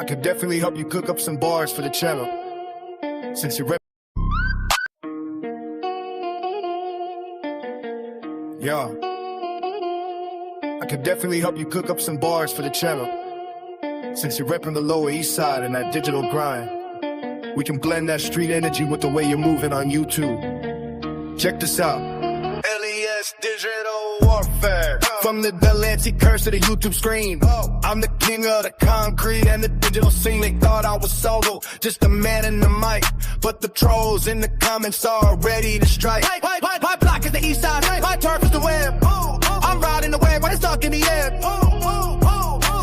could definitely help you cook up some bars for the channel. Since you're Yeah. I could definitely help you cook up some bars for the channel. Since you're repping the Lower East Side and that digital grind, we can blend that street energy with the way you're moving on YouTube. Check this out. LES Digital Warfare. From the Delancey curse to the YouTube screen. I'm the king of the concrete and the digital scene. They thought I was solo, just a man in the mic. But the trolls in the comments are ready to strike. My block is the east side, my turf is the web. I'm riding the wave when it's stuck in the air.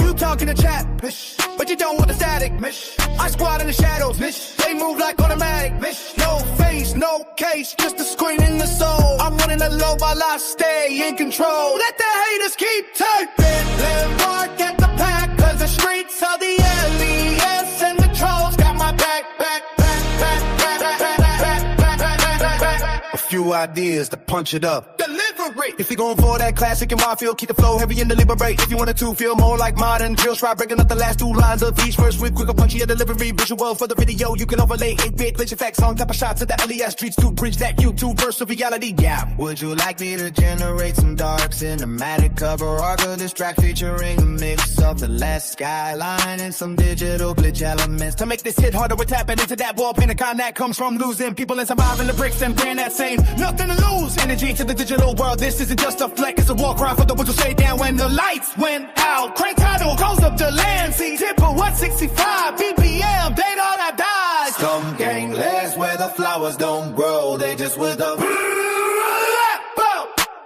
You talking to chat, but you don't want the static. I squat in the shadows, they move like automatic. No face, no case, just a screen in the soul. I'm running the low while I stay in control. Let the haters keep typing. Let mark at the pack, cause the streets are the LES and the trolls got my back. A few ideas to punch it up. Delivery. If you're going for that classic and my feel, keep the flow heavy and deliberate. If you wanted to feel more like modern drills, try breaking up the last two lines of each verse with quicker, punchier delivery. Visual for the video, you can overlay 8-bit glitch effects on top of shots of the LES streets to bridge that YouTube verse of reality. Yeah. Would you like me to generate some dark cinematic cover art of this track featuring a mix of the last skyline and some digital glitch elements to make this hit harder? We're tapping into that wall paint. A con that comes from losing people and surviving the bricks and brand that same nothing to lose energy to the digital world. This isn't just a fleck, it's a war cry for the ones who stay down when the lights went out. Crank title goes up to Lancey, tip of 165 BPM, date all that dies. Some gang last where the flowers don't grow, they just with the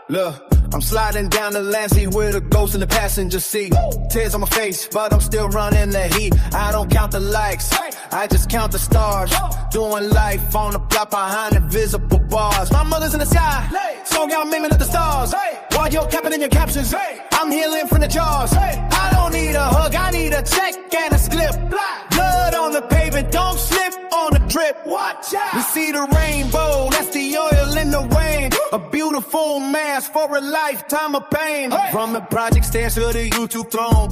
look. I'm sliding down the Lancey with a ghost in the passenger seat. Tears on my face, but I'm still running the heat. I don't count the likes, I just count the stars. Doing life on the block behind invisible bars. My mother's in the sky, song out miming at the stars. While you're capping in your captions, I'm healing from the jaws. I don't need a hug, I need a check and a slip. Blood on the pavement, don't slip on the drip. Watch out. We see the rainbow, that's the oil in the rain. A beautiful mask for a lifetime of pain. From the project stairs to the YouTube throne.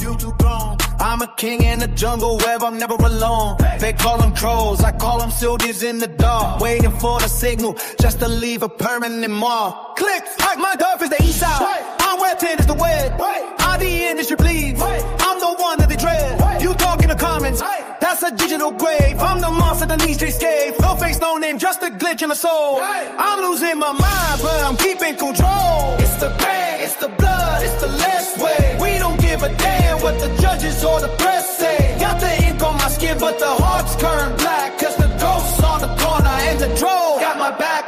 I'm a king in the jungle where I'm never alone. They call them trolls, I call them soldiers in the dark, waiting for the signal just to leave a permanent mark. Clicks, like my turf is the east side. I'm where 10 is the web. I'm the industry bleeds. I'm the one that they dread. You talk in the comments, that's a digital grave. I'm the monster that needs to escape. No face, no name, just a glitch in the soul. I'm losing my mind, but I'm keeping control. It's the pain, it's the blood, it's the less way. We don't give a damn what the judges or the press say. Got the ink on my skin, but the heart's turned black. Cause the ghosts on the corner and the troll got my back.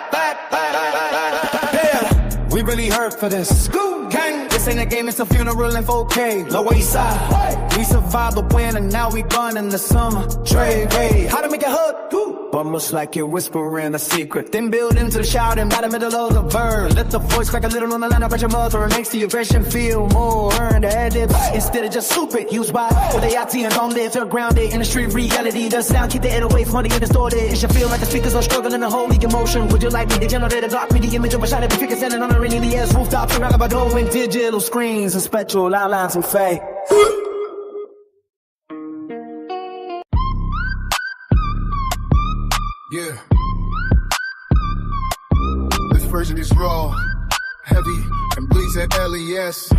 Yeah, we really hurt for this. Gang, this ain't a game, it's a funeral in 4K. Lower East Side, we survived the winter, now we gone in the summer. Trade, hey, how to make a hug? Almost like you're whispering a secret, then build into the shouting by the middle of the verse. Let the voice crack a little on the line of your mother. It makes the aggression feel more earned. Added instead of just stupid. Use by what they out and don't live. They're grounded in the street reality. The sound keep the head away from the and distorted. It should feel like the speakers are struggling to hold the emotion. Would you like me to generate a block me the image of a shot at the figure standing on a rainy ass rooftop around about going digital screens and spectral outlines and fake. Yeah. This version is raw, heavy, and bleeds that LES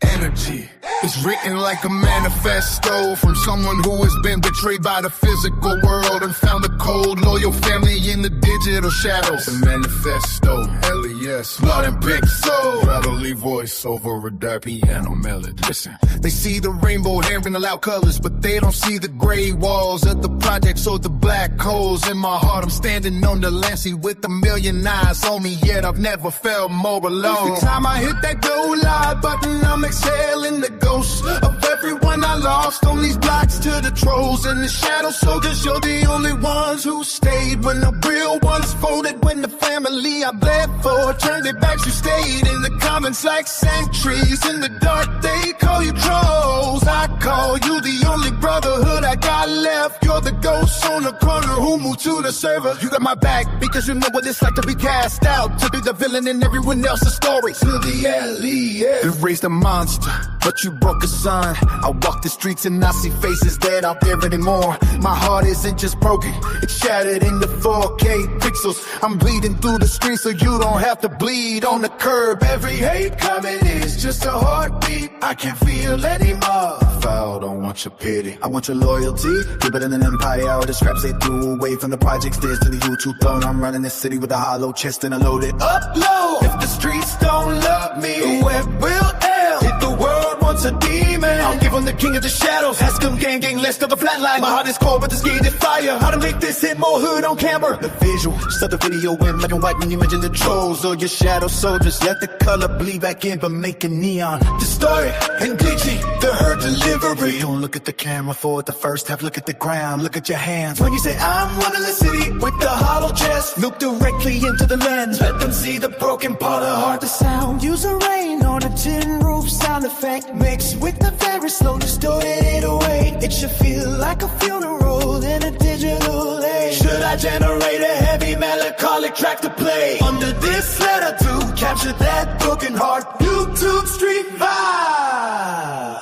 energy. It's written like a manifesto from someone who has been betrayed by the physical world and found a cold, loyal family in the digital shadows. The manifesto, LES, blood and pixel, gravelly voice over a dark piano melody. Listen, they see the rainbow hair in the loud colors, but they don't see the gray walls of the projects or the black holes in my heart. I'm standing on the Lancey with a million eyes on me, yet I've never felt more alone. Every time I hit that go live button, I'm exhaling the ghost of everyone I lost on these blocks to the trolls and the shadow soldiers. You're the only ones who stayed when the real ones folded. When the family I bled for turned their backs, you stayed in the comments like sentries in the dark. They call you trolls, I call you the only brotherhood I got left. You're the ghost house on the corner, who moved to the server? You got my back because you know what it's like to be cast out, to be the villain in everyone else's story. To the LES, you raised a monster, but you broke a son. I walk the streets and I see faces that aren't there anymore. My heart isn't just broken, it's shattered into 4K pixels. I'm bleeding through the streets so you don't have to bleed on the curb. Every hate comment is just a heartbeat. I can't feel anymore. I don't want your pity, I want your loyalty. You're better than an empire, all the scraps they threw away from the project stairs to the YouTube throne. I'm running this city with a hollow chest and a loaded upload. If the streets don't love me, the web will end. If the world wants a demon, I'll give him the king of the shadows. Ask him gang list of the flatline. My heart is cold but the skin is fire. How to make this hit more hood on camera. The visual, start the video in black and white when you mention the trolls or your shadow soldiers. Let the color bleed back in but make it neon. Distorted and glitchy, the hurt delivery. Don't look at the camera for the first half, look at the ground, look at your hands. When you say I'm running the city with the hollow chest, look directly into the lens. Let them see the broken part of heart, the sound. Use a rain on a tin roof sound effect, mixed with the very slow distorted 808. It should feel like a funeral in a digital age. Should I generate a heavy melancholic track to play under this letter to capture that broken heart? YouTube street vibe.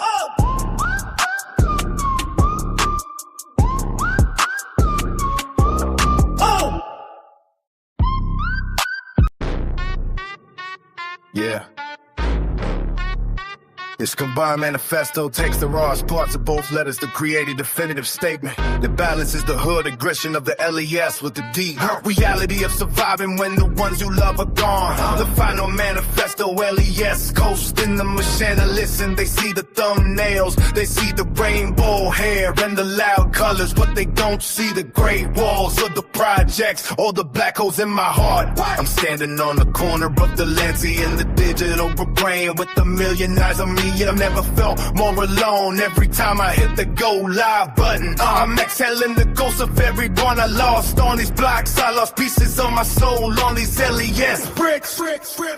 Yeah. This combined manifesto takes the rawest parts of both letters to create a definitive statement that balances the hood aggression of the LES with the deep reality of surviving when the ones you love are gone. The final manifesto, LES coast in the machine. Listen, they see the thumbnails, they see the rainbow hair and the loud colors, but they don't see the gray walls of the projects or the black holes in my heart. I'm standing on the corner of the Lancey and the digital brain with a million eyes on me. I've never felt more alone every time I hit the go live button. I'm exhaling the ghosts of everyone I lost on these blocks. I lost pieces of my soul on these LES bricks.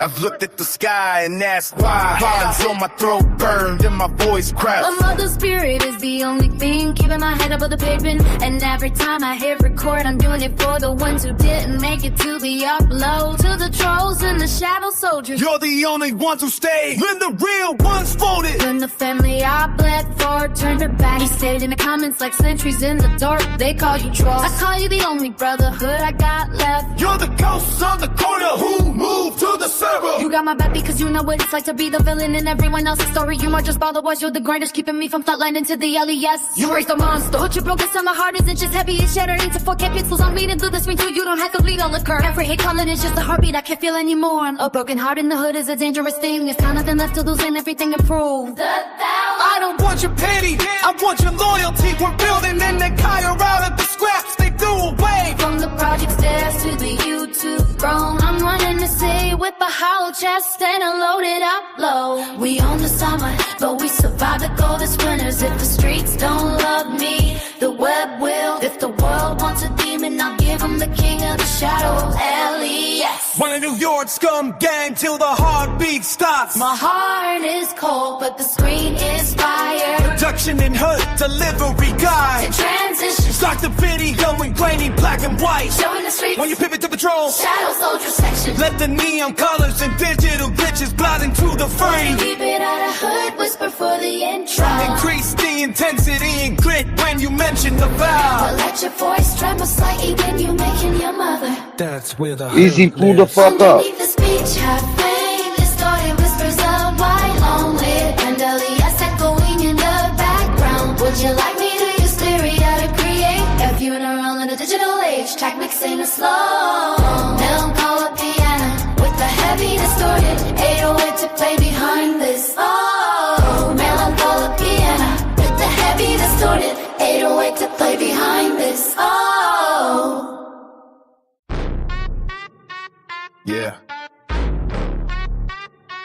I've looked at the sky and asked why. Vines on my throat burned and my voice cracked. My mother's spirit is the only thing keeping my head above the pavement. And every time I hit record, I'm doing it for the ones who didn't make it to the upload. To the trolls and the shadow soldiers, you're the only ones who stay when the real ones folded. When the family I bled for turned her back, he stayed in the comments like sentries in the dark. They call you trolls, I call you the only brotherhood I got left. You're the ghosts on the corner who moved to the server. You got my back because you know what it's like to be the villain in everyone else's story. You might just bother boys, you're the grinders keeping me from flatlining to the LES. You raised a monster, but your broken on my heart isn't just heavy, it's shattered into 4K pixels. I'm bleeding through the screen too, you don't have to bleed on the curve. Every hate comment is just a heartbeat I can't feel anymore. A broken heart in the hood is a dangerous thing. It's kind of nothing left to lose and everything improved. I don't want your pity, I want your loyalty. We're building an empire out of the scraps they threw away. From the project stairs to the YouTube throne, I'm running the city with a hollow chest and a loaded upload. We own the summer, but we survive the coldest winters. If the streets don't love me, the web will. If the world wants a demon, I'll give him the king of the shadows, LES. One of New York scum gang till the heartbeat stops. My heart is cold, but the screen is fire. Production and hood delivery guide. The transition. Start the video in grainy black and white. Showing the streets. When you pivot to patrol. Shadow soldier section. Let the neon colors and digital glitches blot into the frame. Keep it out of hood, whisper for the intro. Increase the intensity and grit when you mention the vow. But let your voice tremble slightly when you mention your mother. That's where the Easy, pull the fuck up. Underneath the speech, have flame, distorted whispers of white long lit and LES echoing in the background. Would you like me to use Stereo to create a funeral in a digital age? Track mixing a slow melancholic piano with the heavy distorted 808 to play behind this. Oh, melancholic piano with the heavy distorted 808 to play behind this. Oh. Yeah.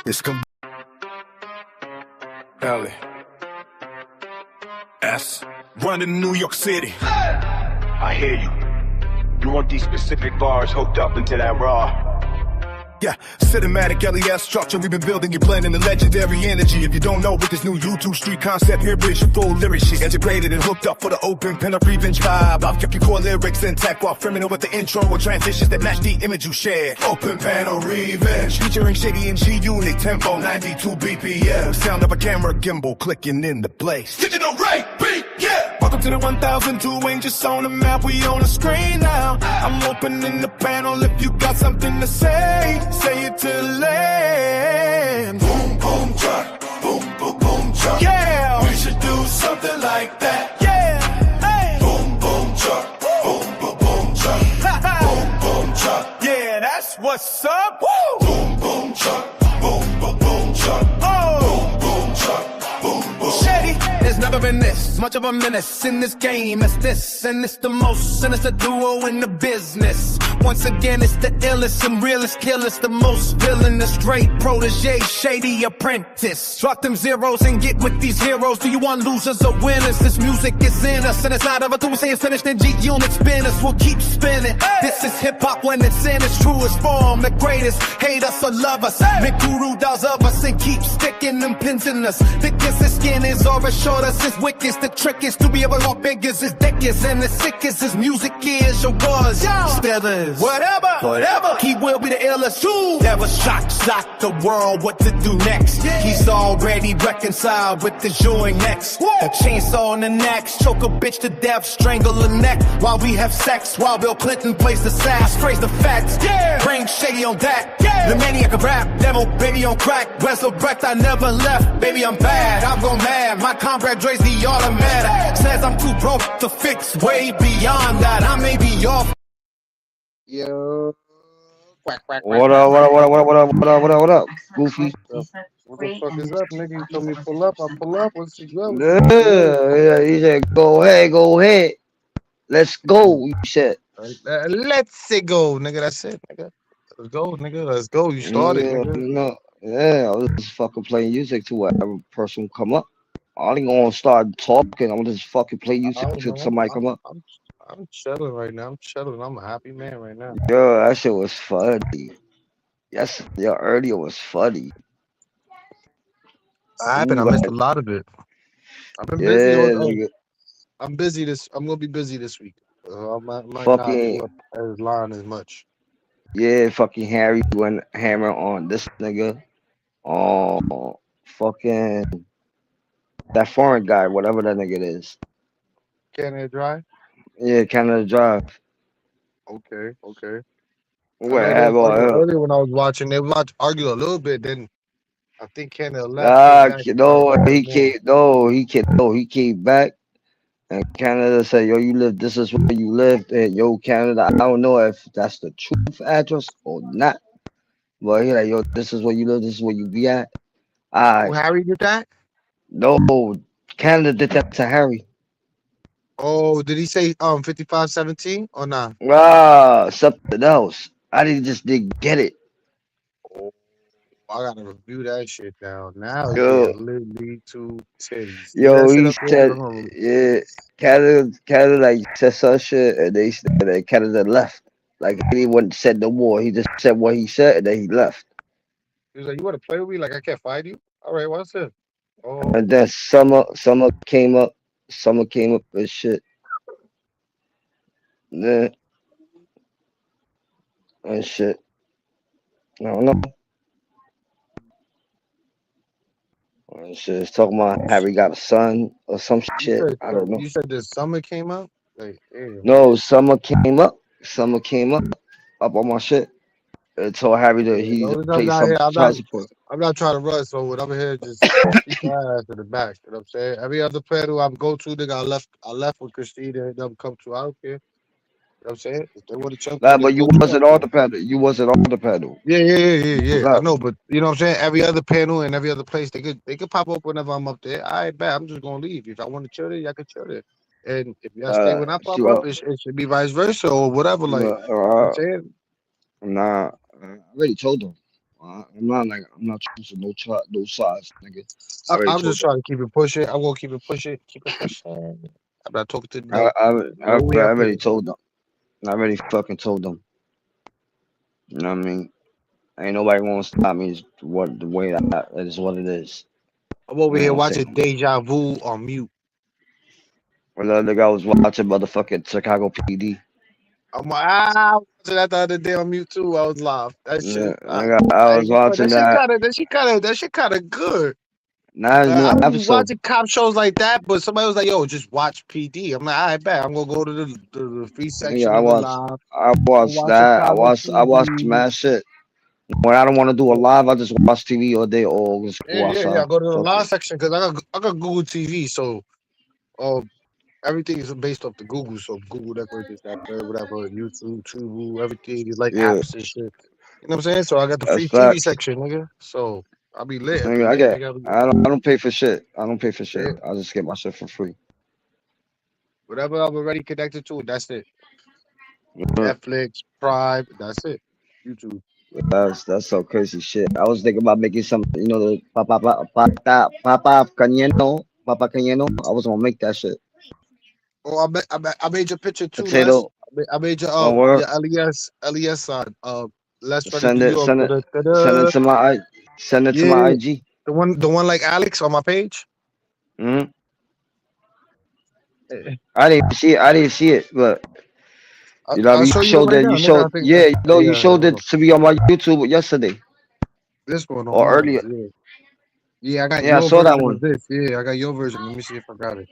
It's LES. Running New York City. I hear you. You want these specific bars hooked up into that raw. Yeah, cinematic LES structure we've been building, you blending the legendary energy. If you don't know what this new YouTube street concept here brings, you full lyric shit integrated and hooked up for the open pen of revenge vibe. I've kept your core lyrics intact while framing it with the intro or transitions that match the image you share. Open panel revenge, featuring Shady and G-Unit, tempo 92 BPM, sound of a camera gimbal clicking in the place. Digital rate beat, yeah. Welcome to the 1002, ain't just on the map, we on the screen now. I'm opening the panel if you got something to say it to the land. Boom, boom, truck, boom, boom, boom, truck. Yeah, we should do something like that. Yeah, hey. Boom, boom, truck, boom, boom, boom, truck. Boom, boom, truck. Yeah, that's what's up. Woo. Boom, boom, truck, boom, boom, boom, truck. Oh, boom, boom, truck, boom, boom. Shady, there's never been this much of a menace in this game as this, and it's the most sinister duo in the business. Once again, it's the illest and realest killers, the most villainous, straight protege, shady apprentice. Drop them zeros and get with these heroes. Do you want losers or winners? This music is in us, and it's not over till we say it's finished. Then G-Unit spinners will keep spinning. This is hip-hop when it's in its truest form. The greatest, hate us or love us. Make guru dolls of us and keep sticking them pins in us. Thickest the skin is or as short as his wick is. The trick is to be able to big as his dick is, and the sickest his music is or was. Still is. Whatever, he will be the illest too. Never shock the world what to do next. He's already reconciled with the joint next. A chainsaw on the neck, choke a bitch to death, strangle her neck while we have sex. While Bill Clinton plays the sass, praise the facts. Bring Shady on that. The maniac of rap, devil baby on crack. Resurrect, I never left. Baby, I'm bad, I'm gone mad. My comrade Dre's the automatic. Says I'm too broke to fix. Way beyond that, I may be off. Yo, quack, quack, quack. What up, Goofy? What the fuck is up, nigga? You told me pull up, I pull up. What's the go? Yeah, he said, go ahead. Let's go, you said. Let's go, nigga. That's it, nigga. Let's go, nigga. Let's go. You started, nigga. I was just fucking playing music to whatever person come up. I ain't gonna start talking. I'm just fucking play music till somebody come up. I'm chilling right now. I'm a happy man right now. Yo, that shit was funny. Yes, earlier was funny. I missed a lot of it. I've been busy. I'm busy I'm gonna be busy this week. I might not be up as line as much. Yeah, fucking Harry went hammer on this nigga. Fucking that foreign guy, whatever that nigga is. Canada Dry? Yeah, Canada Drive. Okay. Earlier when I was watching, they argue a little bit. Then I think Canada left. He came back, and Canada said, "Yo, you live. This is where you lived." And yo, Canada, I don't know if that's the truth address or not, but he like, "Yo, this is where you live. This is where you be at." Harry did that? No, Canada did that to Harry. Oh, did he say 5517 or not? Something else. I didn't get it. Oh, I gotta review that shit now. Now literally 2 titties. Yo, he said, Canada like said some shit, and they said that Canada left. Like he didn't said no more. He just said what he said, and then he left. He was like, "You want to play with me? Like I can't fight you? All right, what's it?" Oh. And then Summer came up. And shit. Yeah. And shit. I don't know. And shit. It's talking about Harry got a son or some shit. I don't know. You said this Summer came up? Like, no, Summer came up. Up on my shit. And told Harry that he paid some child support. I'm not trying to rush, so when I'm here, just keep my ass in the back. You know what I'm saying? Every other player who I'm go to, nigga, I left with Christina and them come to. I don't care. You know what I'm saying? If they want to jump, but you wasn't on the panel. Yeah. I know, but you know what I'm saying? Every other panel and every other place, they could pop up whenever I'm up there. All right, bet. I'm just gonna leave. If I want to chill there, y'all can chill there. And if y'all stay when I pop up, it should be vice versa or whatever. Like, you know what I'm saying? Nah, I already told them. I'm not choosing no sides, nigga. I'm just trying to keep it pushing. I'm gonna keep it pushing. I'm not talking to them. I already told them. I already fucking told them. You know what I mean? Ain't nobody gonna stop me. Is what the way that is what it is. I'm over You know here what I'm watching saying? Deja Vu on mute. Well, the other guy was watching motherfucking Chicago PD. I'm like, I watched that the other day on mute too. I was live. That Yeah, shit, I I was ain't gonna front. watching that. That shit kind of good. Now a new I don't be episode. watching cop shows like that, but somebody was like, "Yo, just watch PD." I'm like, "I bet I'm gonna go to the free Yeah, section of the live. I Go watched watch that. Chicago I watched PD." mad shit. When I don't want to do a live, I just watch TV all day or just go Yeah. outside. I go to the Fuck live it. section because I got Google TV, so everything is based off the Google. So Google that, this, that, third, whatever, YouTube, Tubu, everything is like Yeah, apps and shit. You know what I'm saying? So I got the that's free TV facts. section, nigga. So I'll be lit every Nigga, day, nigga. I don't pay for shit. I don't pay for shit. Yeah, I just get my shit for free. whatever I'm already connected to, that's it. Uh, Netflix, Prime, that's it. YouTube. That's so crazy shit. I was thinking about making some, you know, the Papa Canyeno. I was gonna make that shit. Oh, I made your picture too, Les. Potato. I made your Oh, word. your LES sign. Les Ready Send New it, York. send it, send it Da-da-da-da. to send it to Yeah, my yeah. IG. The one like Alex on my page. Hmm. Eh, I didn't see it, but you know, I'll show you it right now, you nigga. I showed, think, yeah, you know, you yeah, showed hold it on. to me on my YouTube yesterday This one on or mine. earlier. Yeah, yeah. I got Yeah, I your saw that version of one. this. Yeah, I got your version. Let me see if I got it.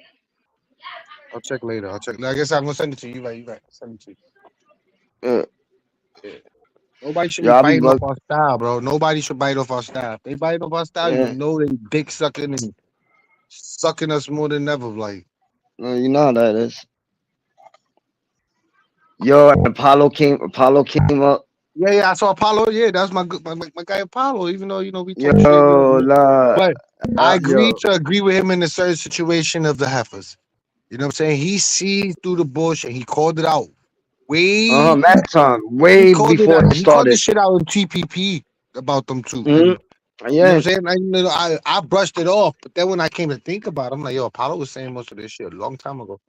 I'll check later. I guess I'm gonna send it to you. You right. Send it to you. Uh, Yeah. Nobody should be yeah, I'll be biting off look. our style, bro. Nobody should bite off our style. If they bite off our style, you Yeah, know they dick sucking and sucking us more than ever. Like, you know how that is. Yo, and Apollo came up. yeah. I saw Apollo. Yeah, that's my guy Apollo. Even though we Yo, talk shit, nah, but I yo, agree with him in a certain situation of the heifers. You know what I'm saying? He sees through the bush and he called it out. Way mad time, he way called it before out. it He called this started. shit out in TPP about them two. Hmm. And you know Yeah, what I'm saying? I brushed it off, but then when I came to think about it, I'm like, yo, Apollo was saying most of this shit a long time ago.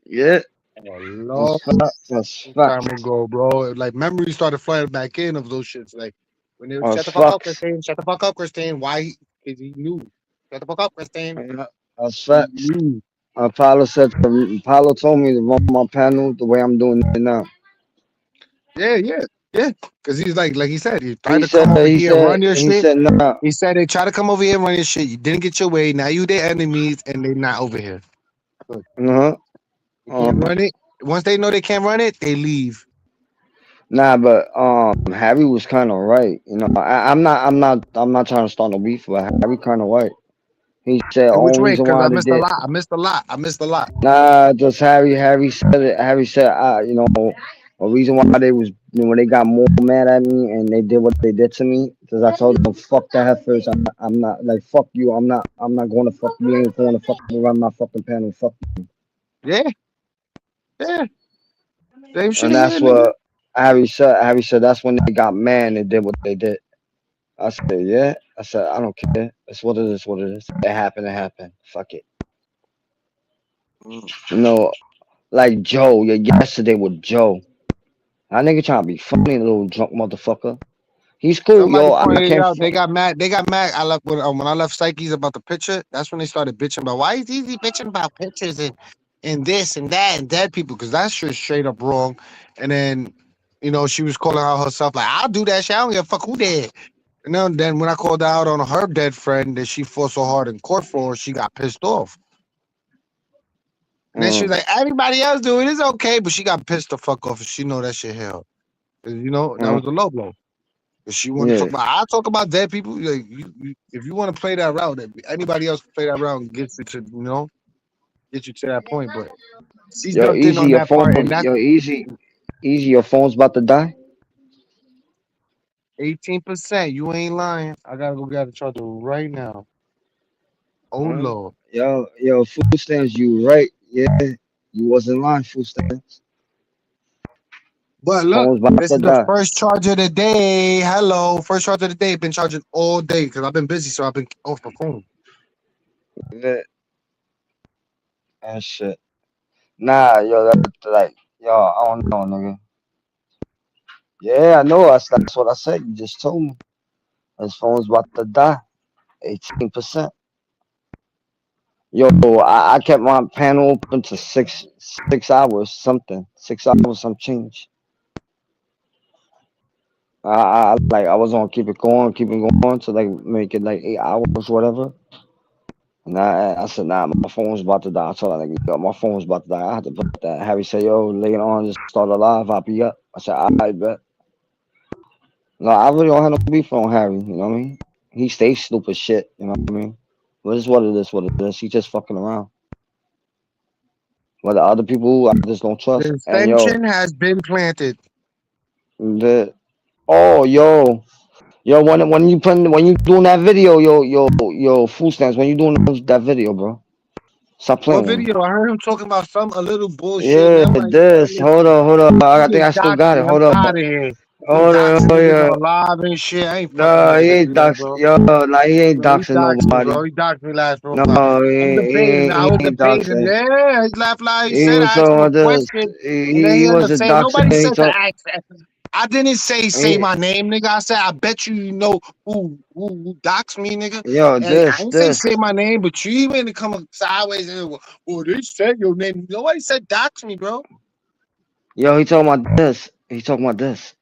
yeah, A long that's time facts. ago, bro. Like memories started flying back in of those shits. Like when they were shut That's the fuck up, facts. Christine. Shut the fuck up, Christine. Why? Because he knew. Shut the fuck up, Christine. Yeah, that's He facts. knew. Apollo told me to run my panel the way I'm doing it now. Yeah. Because he's like he said, he tried to come over here and run your He shit. said, nah, He said they try to come over here and run your shit. You didn't get your way. Now you their enemies and they not over here. Good. uh-huh, They can't uh-huh. run it. Once they know they can't run it, they leave. Nah, but Harry was kind of right. You know, I'm not trying to start no beef, but Harry kind of right. He said In which only way? reason Because why I they missed a did. lot. I missed a lot. I missed a lot. Nah, just Harry. Harry said it. Harry said, you know, a reason why they was, you know, when they got more mad at me and they did what they did to me, because I told them, fuck the heifers. I'm not like fuck you. I'm not going to fuck you. Ain't going to fucking run my fucking panel. Fuck. Yeah, yeah. Same shit And here, that's nigga. what Harry said. Harry said that's when they got mad and did what they did. I said, yeah. I said, I don't care. It's what it is. What it is. It happened. It happened. Fuck it. Mm. You know, like Joe. Yeah, yesterday with Joe. That nigga trying to be funny, little drunk motherfucker. He's cool, Somebody yo. I pointed it can't. out. They got mad. They got mad. I left when I left Psyche's about the picture. That's when they started bitching about why is Easy bitching about pictures and this and that and dead people because that shit's straight up wrong. And then she was calling out herself like I'll do that shit. I don't give a fuck who dead. And then when I called her out on her dead friend that she fought so hard in court for, she got pissed off. And then she was like, everybody else do it. It's okay, but she got pissed the fuck off and she know that shit hell. That was a low blow. If she want to talk Yeah, about, I'll talk about dead people. Like, if you want to play that route, anybody else can play that route and get you to that point. But she yo, jumped in easy. on Your that phone. part, and that Yo, easy. Your phone's about to die. 18%. You ain't lying. I gotta go get a charger right now. Oh Lord. Yo, food stamps. You right? Yeah, you wasn't lying. Food stamps. But look, Phone's about this to is the die. first charge of the day. Hello, first charge of the day. Been charging all day because I've been busy, so I've been off the phone. Yeah, and shit. Nah, yo, that's like, yo, I don't know, nigga. Yeah, I know. That's what I said. You just told me. His phone's about to die. 18%. Yo, I kept my panel open to 6 hours something. 6 hours some change. I was on keep it going to like make it like 8 hours, whatever. And I said, nah, my phone's about to die. I told her, like, yo, my phone's about to die. I had to put that. Harry said, yo, later on, just start a live. I'll be up. I said, I bet. No, I really don't have no beef on Harry. You know what I mean? He stays stupid shit. You know what I mean? But it's what it is. He just fucking around. But the other people, I just don't trust. The And extension has been planted. yo, when you doing that video, yo, food stamps, when you doing that video, bro? Stop What playing. video? I heard him talking about a little bullshit. Yeah, I'm like, this. Hold up. I think I still got it. Hold up. Out of here. Hold up. Niggas on live and shit. I ain't fucking No, with he niggas ain't do that, doxing. bro. Yo, like he ain't Bro, he doxing doxed me, nobody. bro. He doxed me last No, profile. he I'm debating. I was ain't debating. doxing. Yeah, he laughed like he He said. was I asked him talking a about this. question, and then He he ended up wasn't saying, nobody doxing. said to ask that. I didn't say my He, name, nigga. I said, I bet you know who doxed me, nigga. yo, And I didn't say this. my name, but you even to come sideways and, well, they said your name. Nobody said dox me, bro. Yo, he talking about this. He talking about this.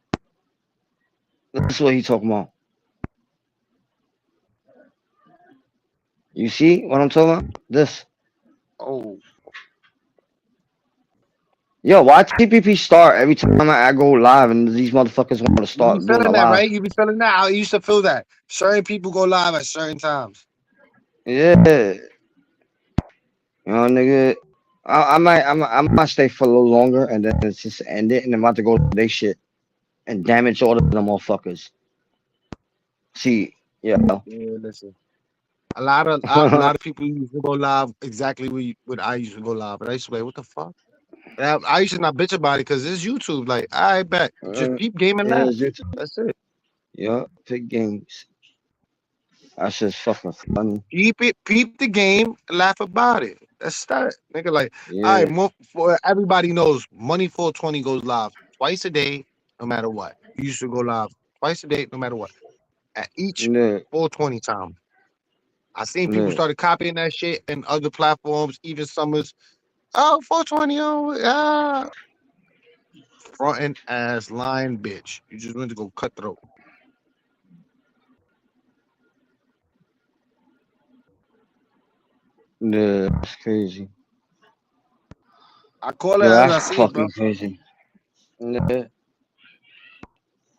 This is what he talking about. You see what I'm talking about? This. Oh. Yo, why TPP start every time I go live and these motherfuckers want to You start be doing feeling a that, live? right? You be feeling that. I used to feel that. Certain people go live at certain times. Yeah. You know, nigga. I might stay for a little longer and then it's just end it and I'm about to go to they shit and damage all of them motherfuckers. See, yeah. Yeah, listen. A lot of people used to go live exactly what I used to go live, but I used to be like, what the fuck? And I used to not bitch about it because it's YouTube. Like, I bet. Just peep game and laugh. That's it. Yeah, pick games. That's just fucking funny. Peep the game, laugh about it. That's that. Nigga, like, all Yeah. right, for everybody knows Money 420 goes live twice a day, no matter what. You used to go live twice a day, no matter what. At each Yeah. 420 time. I seen people Yeah. started copying that shit in other platforms, even Summers. Oh, 420, fronting ass lying bitch. You just went to go cutthroat. Yeah, that's crazy. I call it Yo, as I that's see it, bro. fucking crazy. Yeah.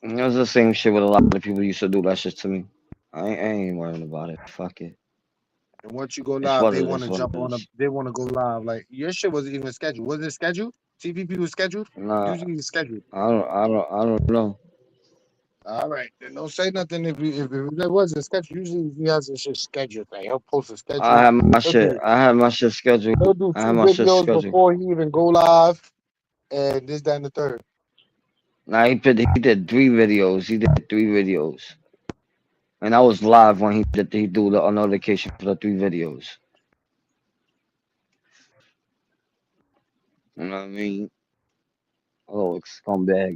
That's the same shit with a lot of people used to do that shit to me. I ain't worrying about it. Fuck it. And once you go It's live, what they it want is. to What it jump on up. is. They want to go live. Like your shit wasn't even scheduled. Was it scheduled? TPP was scheduled. Nah, Usually it's scheduled. I don't know. All right, then don't say nothing if it wasn't scheduled. Usually he has a shit scheduled. Like he'll post a I schedule. have my He'll shit. do I have my shit scheduled. he'll do I two have my shit videos scheduled. before he even go live, and this, that, and the third. Now he did 3 videos. He did 3 videos. And I was live when he do the notification for the 3 videos. You know what I mean? Oh, scumbag.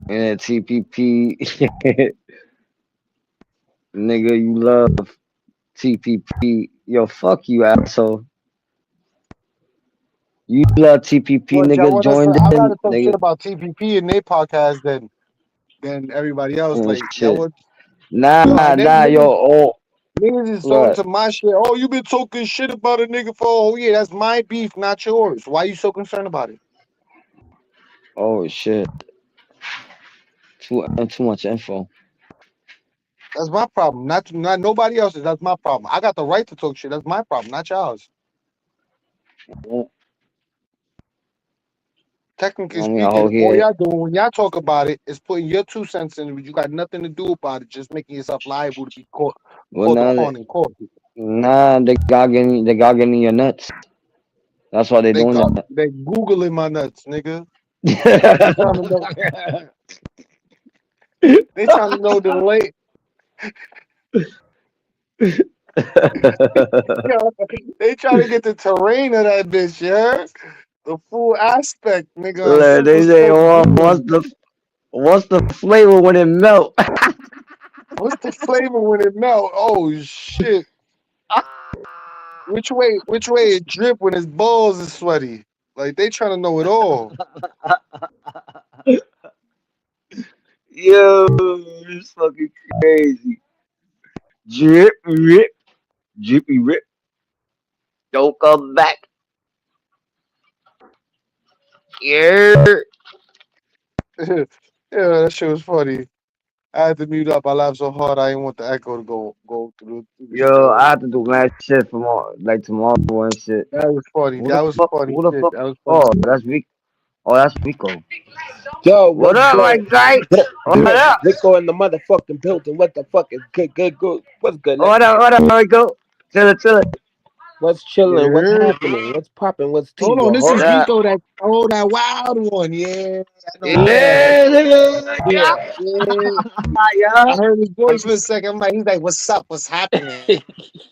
Yeah, TPP. Nigga, you love TPP. Yo, fuck you, asshole. You love TPP, What y'all nigga. want us to? Joined I'd in, rather talk nigga. shit about TPP and their podcast than everybody else. And Like y'all shit. would. Nah, And then yo. Oh, niggas is talking what? to my shit. Oh, you been talking shit about a nigga for a whole year. That's my beef, not yours. Why you so concerned about it? Oh, shit. Too much info. That's my problem. Not nobody else's. That's my problem. I got the right to talk shit. That's my problem, not yours. Technically I mean, a speaking, whole all here. y'all doing when y'all talk about it is putting your 2 cents in it. You got nothing to do about it. Just making yourself liable to be caught, Well, called now, upon in court. they got getting your nuts. That's why they doing that. They googling my nuts, nigga. They trying to know. They trying to know the late. They trying to get the terrain of that bitch, yeah. The full aspect, nigga. On They Super say, Sports oh, Guru. What's the flavor when it melt? What's the flavor when it melt? Oh shit! Which way it drip when his balls is sweaty? Like they trying to know it all. Yo, it's fucking crazy. Drip, rip, drippy rip. Don't come back. Yeah. Yeah, that shit was funny. I had to mute up. I laughed so hard I didn't want the echo to go through the Yo, I stereo. have to do mad shit from like tomorrow and shit. That was funny. Who That the was fuck? funny Who the shit. fuck? That was funny Oh, shit. that's Rico. Oh, that's Rico. Yo, What what's up, my good? guy? What Yo, up? Rico in the motherfucking building. What the fuck is good? What's good? What up? What up, Rico? Chill. What's chilling? What's Yeah. happening? What's popping? What's tea? Hold You on, a this is horse? Yeah. Rico, that wild one. Yeah, I know him. Yeah. Yeah. Yeah. Yeah. I heard his voice for a second. I'm like, he's like, "What's up? What's happening?"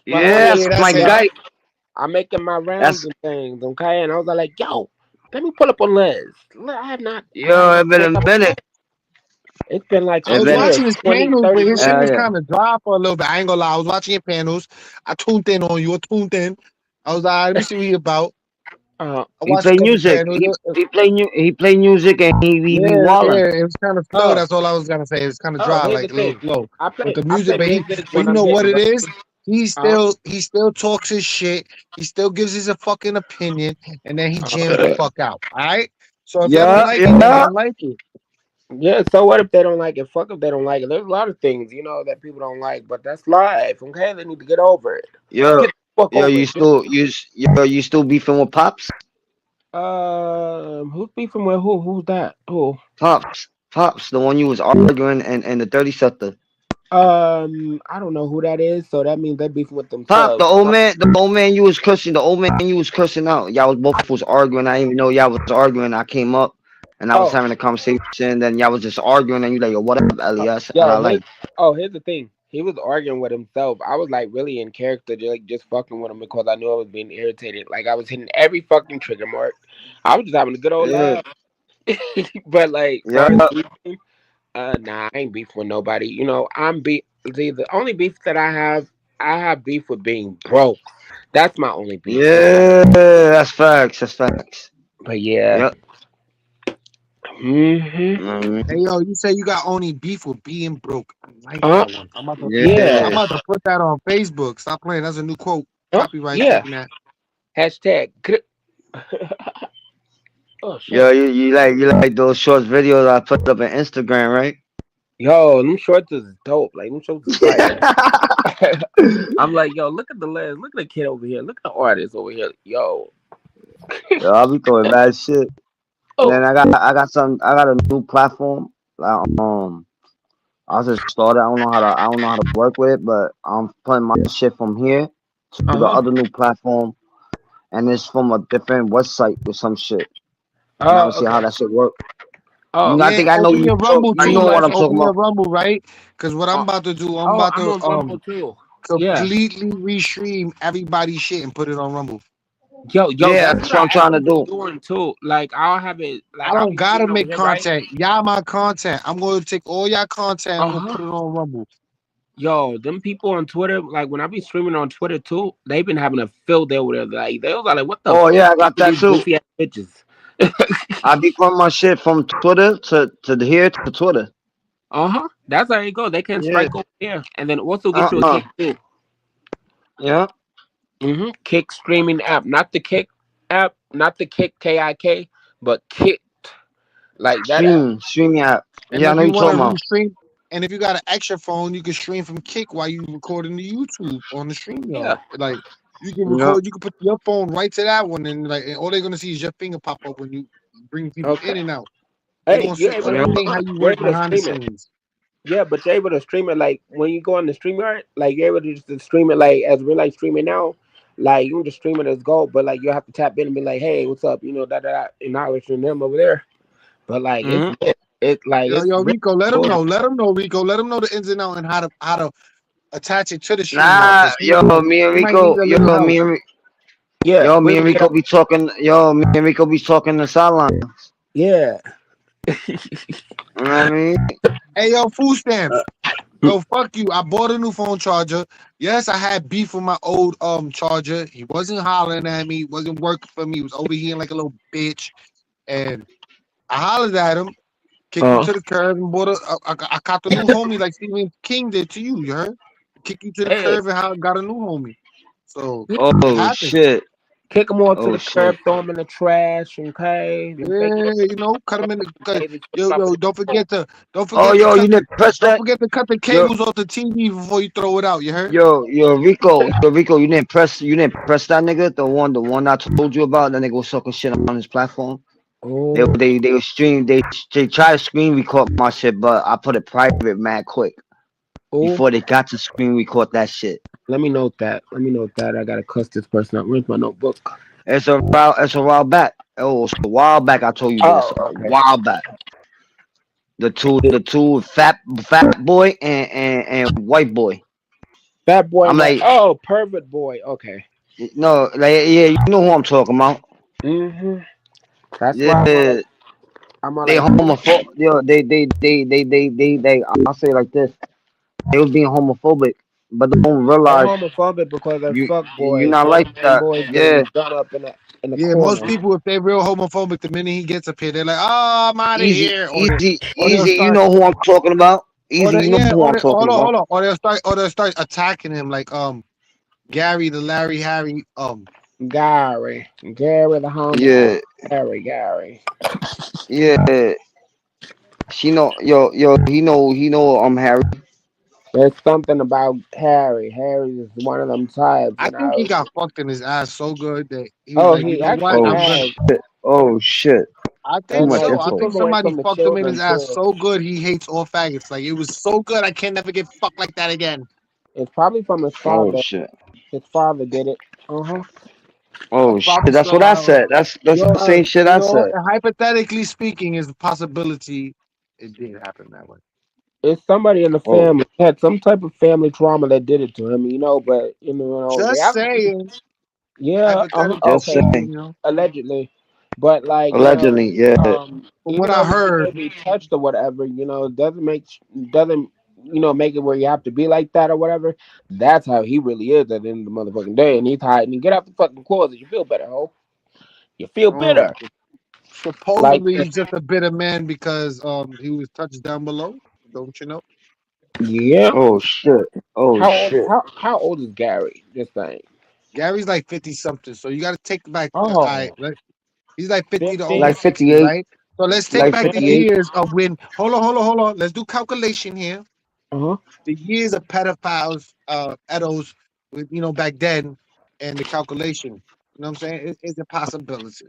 Like, oh Yeah, yeah, that's yeah, my that's it. guy. I'm making my That's rounds and things, okay? And I was like, yo, let me pull up on Liz. I have not yo. It's been pulled a up. minute. It's been like I It's 20 was been. years, watching his 20, panels, but 30 his years. shit was Yeah. kind of dry for a little bit. I ain't gonna lie. I was watching your panels. I tuned in on you. I tuned in. I was like, let me see what he about. I He watched a play couple music. panels. He play music and he be wildin'. Yeah. It was kind of slow. Oh, That's all I was gonna say. It's kind of oh, dry, here's the like a little thing. slow with the I music. play But music but when you I'm know what getting it ready. is? He still talks his shit. He still gives his a fucking opinion, and then he jams the fuck out. All right. So if y'all don't Yeah, like it, then yeah. don't like it. Yeah, so what if they don't like it? Fuck if they don't like it. There's a lot of things, that people don't like, but that's life, okay? They need to get over it. Yo, Get the fuck yo, over it. you still beefing with Pops? Who's beefing with who? Who's that? Who? Pops, the one you was arguing and the 30 sector. I don't know who that is, so that means they're beefing with Pop, themselves. the old man you was cursing, the old man you was cursing out. Y'all both was arguing. I didn't even know y'all was arguing. I came up and I was Oh, having a conversation. Then y'all was just arguing and you like, yo, what up, Elias? And I yo, like, here's the thing. He was arguing with himself. I was like really in character, just fucking with him because I knew I was being irritated. Like I was hitting every fucking trigger mark. I was just having a good old yeah, laugh. But like, yeah, far as beefing, nah, I ain't beef with nobody. I'm beef. See, the only beef that I have beef with being broke. That's my only beef. yeah. That's facts. But yeah. Yep. hmm Hey yo, you say you got only beef with being broke. I like Uh, that one. yeah. I'm about to put that on Facebook. Stop playing. That's a new quote. Copyright Yeah. taking that. Hashtag. Oh shit. Yo, you like those short videos I put up on Instagram, right? Yo, them shorts is dope. Like them shorts is fire. I'm like, yo, look at the lens. Look at the kid over here. Look at the artist over here. Yo. Yo, I'll be throwing bad shit. And Oh. then I got a new platform. I just started. I don't know how to work with it, but I'm putting my shit from here to the other new platform, and it's from a different website or some shit. And I will see how Okay. that shit work. Oh. I Yeah, think I know open you. your Rumble I too. know what Like I'm talking open your about. Rumble, right? Because what I'm Oh. about to do, I'm Oh, about I'm to on Rumble too. Yeah. completely restream everybody's shit and put it on Rumble. Yo, Yeah, that's that's what what I I'm trying to actually been do. doing too. Like I'll have it I like I'll don't be gotta streaming over make here, right? content. Y'all my content. I'm gonna take all y'all content. I'm gonna Uh-huh. put it on Rumble. Yo, them people on Twitter, like when I be streaming on Twitter too, they've been having a field day over there. Like they was like, "What the Oh yeah, I fuck got are that these too. goofy ass bitches?" I be putting my shit from Twitter to here to Twitter. That's how it go. They can Yeah. strike over here, and then also get you a kick too. Yeah. Kick streaming app, not the Kick app, not the Kick KIK, but Kick like that app. Streaming app. And Yeah, I if know you you want to talking about. restream, and if you got an extra phone, you can stream from Kick while you recording the YouTube on the stream Yeah. yard. Like you can Yeah. record, you can put your phone right to that one, and and all they're gonna see is your finger pop up when you bring people in Okay. and out. They're Hey, gonna see Yeah. everything how you you're work able to behind the stream it. scenes. Yeah, but you're able to stream it like when you go on the StreamYard, like you're able to just stream it like as real life streaming now. Like you can just stream it as gold, but like you have to tap in and be like, "Hey, what's up?" That, acknowledging them over there. But like it's Mm-hmm. lit. It's like it's Yo, really Rico, let them cool. know. Let them know, Rico. Let them know the ins and outs and how to attach it to the stream yard Nah, because he might need a little help. Yeah, we Me will and get Rico up. be talking. Yo, me and Rico be talking the sideline. Yeah, You know what I mean? Hey, yo, food stamps. Yo, fuck you. I bought a new phone charger. Yes, I had beef with my old charger. He wasn't hollering at me. Wasn't working for me. He was overheating like a little bitch. And I hollered at him, kicked him to the curb, and bought I got the new homie like Stephen King did to you. You heard? Kick you to the Hey, curb and got a new homie. So it Oh happens. shit. kick them all to Oh the shit. curb, throw them in the trash, okay? Yeah, Them fake you know, cut him in the cut. babies, put Yo, 'em up in yo, the phone. don't Oh forget to yo, cut you didn't press don't that? forget to cut the Yo, cables off the TV before you throw it out. You heard? yo, Rico, you didn't press that nigga, the one I told you about, that nigga was sucking shit on his platform. They Oh, they they stream they try to screen record my shit, but I put it private mad quick oh. before they got to screen record that shit. Let me note that. Let me note that. I gotta cuss this person up. Where's my notebook? It's a while back. Oh, it's a while back I told you this. Oh, A okay. while back. The two fat boy and white boy. Fat boy I'm and white. like, Oh, pervert boy. Okay. no, like yeah, you know who I'm talking about. Mm-hmm. That's why Yeah, I'm all they like, homophobic. Yo, I'll say it like this. They was being homophobic, but they don't they're realize homophobic because they're you fuck you're boys, not like young man that. boys Yeah, getting done up in the Yeah, most corner. people, if they're real homophobic, the minute he gets up here, they're like, "Oh, I'm out of easy, here," easy, or they'll easy. You start, know who I'm talking about. Easy, you know who I'm talking about. hold on, or they'll start attacking him, like Gary, the Larry Harry, Gary the Yeah, homicide. Gary. yeah. She know, he know. Harry. There's something about Harry. Harry is one of them types, I you think he know. got fucked in his ass so good that he was Oh, like, you he know what, actually Oh I'm gonna. has. shit. Oh shit. I Too And think much so. I keep info. think him away somebody from the fucked him in children his ass too. so good he hates all faggots. Like it was so good, I can't never get fucked like that again. It's probably from his Oh father. shit. His father did it. Uh-huh. Oh shit. Probably That's so. what I I don't know. said. That's the same shit You I know, said. hypothetically speaking, is a possibility it did happen that way. It's somebody in the Oh, family had some type of family trauma that did it to him, you know. But Just reality, saying, yeah, hypothetically just okay, saying. speaking, you know. allegedly. But like, Allegedly, yeah. From what even I though he may heard, be touched or whatever, it doesn't make it where you have to be like that or whatever. That's how he really is at the end of the motherfucking day, and he's hiding. Get out the fucking closet. You feel better, ho. You feel um, better. Like, supposedly he's just a bitter man because he was touched down below. Don't you know? yeah. Oh shit. Oh How old? shit. How old is Gary? Just saying. Gary's like 50 something, so you got to take back. Oh, He's like 50 to 50? Like almost 60, 58. right? So let's take Like back the 58. years of when. Hold on. Let's do calculation here. Uh-huh. The years of pedophiles, edos, back then, and the calculation. You know what I'm saying? It's a possibility.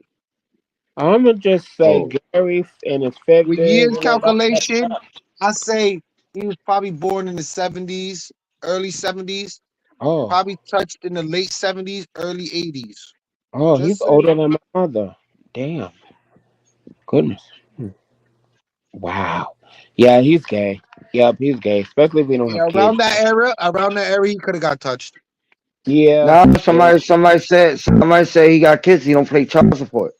I'm gonna just say Oh. Gary in his With 50s, years calculation, I say he was probably born in the 70s, early 70s, Oh, probably touched in the late 70s, early 80s. oh, he's Just older saying. than my mother. Damn, goodness. Wow. Yeah, he's gay. Yep, he's gay. Especially if we don't Yeah, have kids. around that era, he could have got touched. Yeah. Now Yeah. somebody said he got kids. He don't pay child support.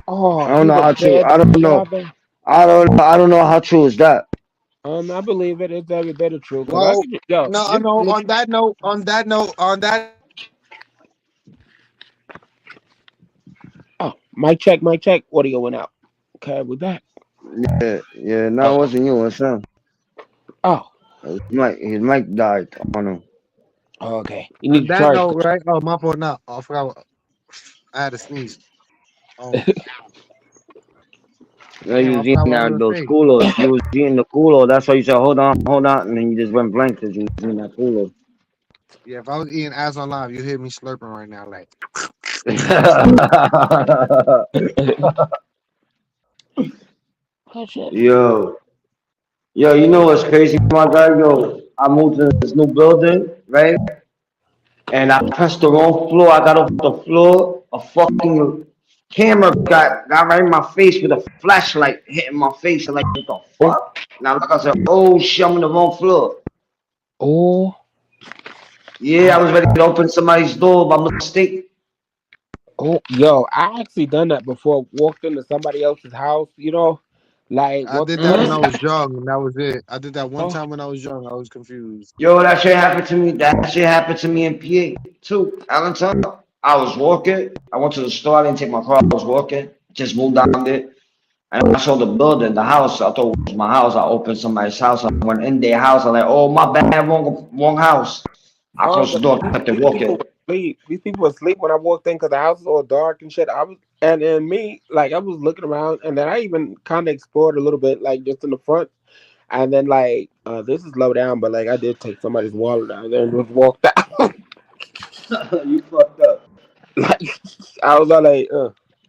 Oh, I don't he's know a how true. bad I don't know. father. I don't know how true is that. I believe it. It's every bit of true. Cause I Well, could, yo, no, this no. dude. Oh, mic check, mic check. Audio went out. Okay, we're back. Yeah. No, it Oh, wasn't you. It's him. oh, His mic died on him. okay. You on need to that charge. note, right? Oh, my fault. Now I forgot. I had to sneeze. Yeah, you Damn, I was eating forgot what I was that gonna those say. culos. You was eating the culo. That's why you said hold on, and then you just went blank because you was eating that culo. Yeah, if I was eating ass on live, you hear me slurping right now, like. Oh shit. Yo, you know what's crazy, my guy? Yo, I moved to this new building, right? And I pressed the wrong floor. I got off the floor. A fucking camera got right in my face with a flashlight hitting my face. I'm like, what the Oh, fuck? Now, like I said, oh shit, I'm on the wrong floor. oh, Yeah, I was ready to open somebody's door by mistake. oh, yo, I actually done that before. Walked into somebody else's house, Like I what? did that when I Mhm. was young, and that was it. I did that one Oh, time when I was young. I was confused. Yo, that shit happened to me. That shit happened to me in PA too. Allentown. I was walking. I went to the store. I didn't take my car. I was walking. Just moved down there. And I saw the building, the house. I thought it was my house. I opened somebody's house. I went in their house. I'm like, oh, my bad. Wrong house. I oh, closed the but door. Kept it these people walking. were asleep. These people were asleep when I walked in because the house was all dark and shit. I was, and then me, like, I was looking around, and then I even kind of explored a little bit, like, just in the front. And then, like, this is low down, but, like, I did take somebody's wallet out there and just walked out. You fucked up. Like, I was all like,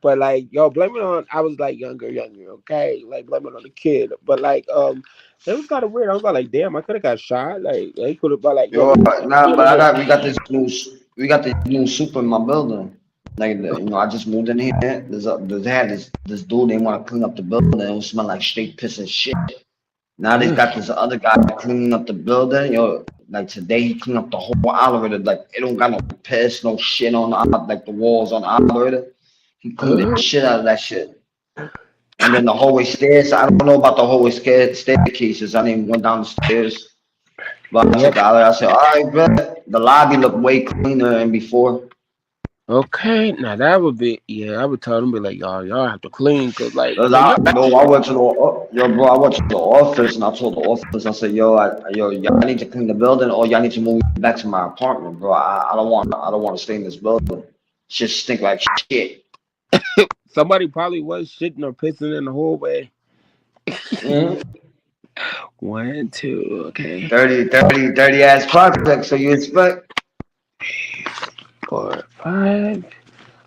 but like, yo, blame it on. I was like younger, okay, like blame it on the kid. But like, it was kind of weird. I was like, damn, I could have got shot. Like, they could have, but like, yo, Yo, we nah, in but the hood. we got this new super in my building. Like, I just moved in here. This dude. They want to clean up the building. It smell like straight piss and shit. Now they got this other guy cleaning up the building. Yo, like today he cleaned up the whole elevator. Like it don't got no piss, no shit on like the walls on the elevator. He cleaned the shit out of that shit. And then the hallway stairs. I don't know about the hallway staircases. I didn't even went down the stairs. But I Yep. checked the elevator. I said, all right, bro. The lobby looked way cleaner than before. Okay, now that would be, yeah. I would tell them, be like, y'all have to clean, cause like, Cause man, you're bro, I went to I went to the office and I told the office, I said, y'all need to clean the building or y'all need to move back to my apartment, bro. I don't want to stay in this building. Shit stink like shit. somebody probably was shitting or pissing in the hallway. Mm-hmm. 1, 2, okay, Dirty ass project. So you expect? 4, 5.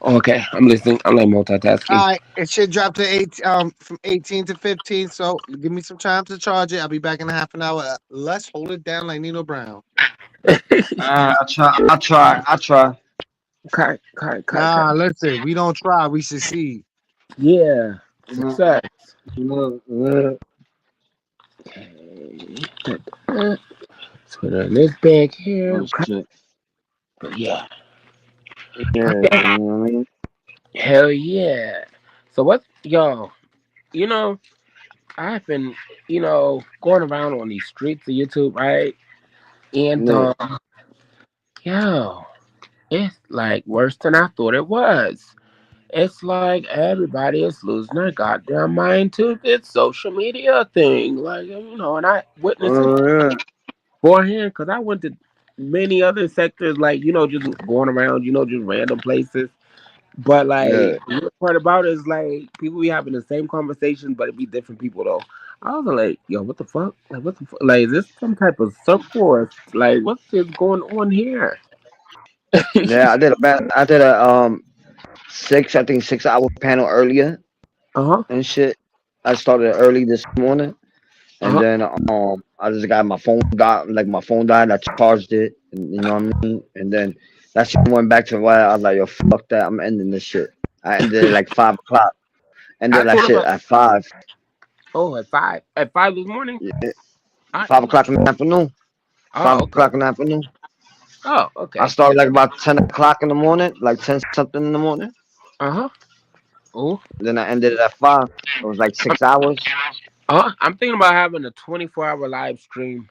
Okay, I'm listening. I'm like multitasking. All right, it should drop to 8 from 18 to 15. So give me some time to charge it. I'll be back in a half an hour. Let's hold it down like Nino Brown. I try. Cut. Nah, listen, we don't try, we succeed. Yeah, Mhm. success. Mhm. Okay. Let's put on this back here. Oh shit. Yeah. Yeah, you Okay. know what I mean? Hell yeah. So what, yo? You know, I've been, going around on these streets of YouTube, right? And Yeah. yo, it's like worse than I thought it was. It's like everybody is losing their goddamn mind to this social media thing. Like, and I witnessed it Yeah. beforehand because I went to many other sectors, like, just going around, just random places. But, like, Yeah. the weird part about it is, like, people be having the same conversation, but it be different people, though. I was like, yo, what the fuck? Like, what the fuck? Like, is this some type of circle or, like, what is going on here? Yeah, I did a 6 hour panel earlier Uh-huh. and shit. I started early this morning, and Uh-huh. then I just got my phone died. I charged it, and, you know what I mean. And then that shit went back to why I was like, yo, fuck that, I'm ending this shit. I ended it like 5 o'clock. I Ended that told him, shit at 5. oh, at 5. At 5 this morning? Yeah, I, 5 o'clock in the afternoon. oh, Five okay. o'clock in the afternoon. Oh, I okay. started like about 10 o'clock in the morning, like 10 something in the morning. Uh-huh. Oh. Then I ended it at 5. It was like 6 hours. I'm thinking about having a 24-hour live stream.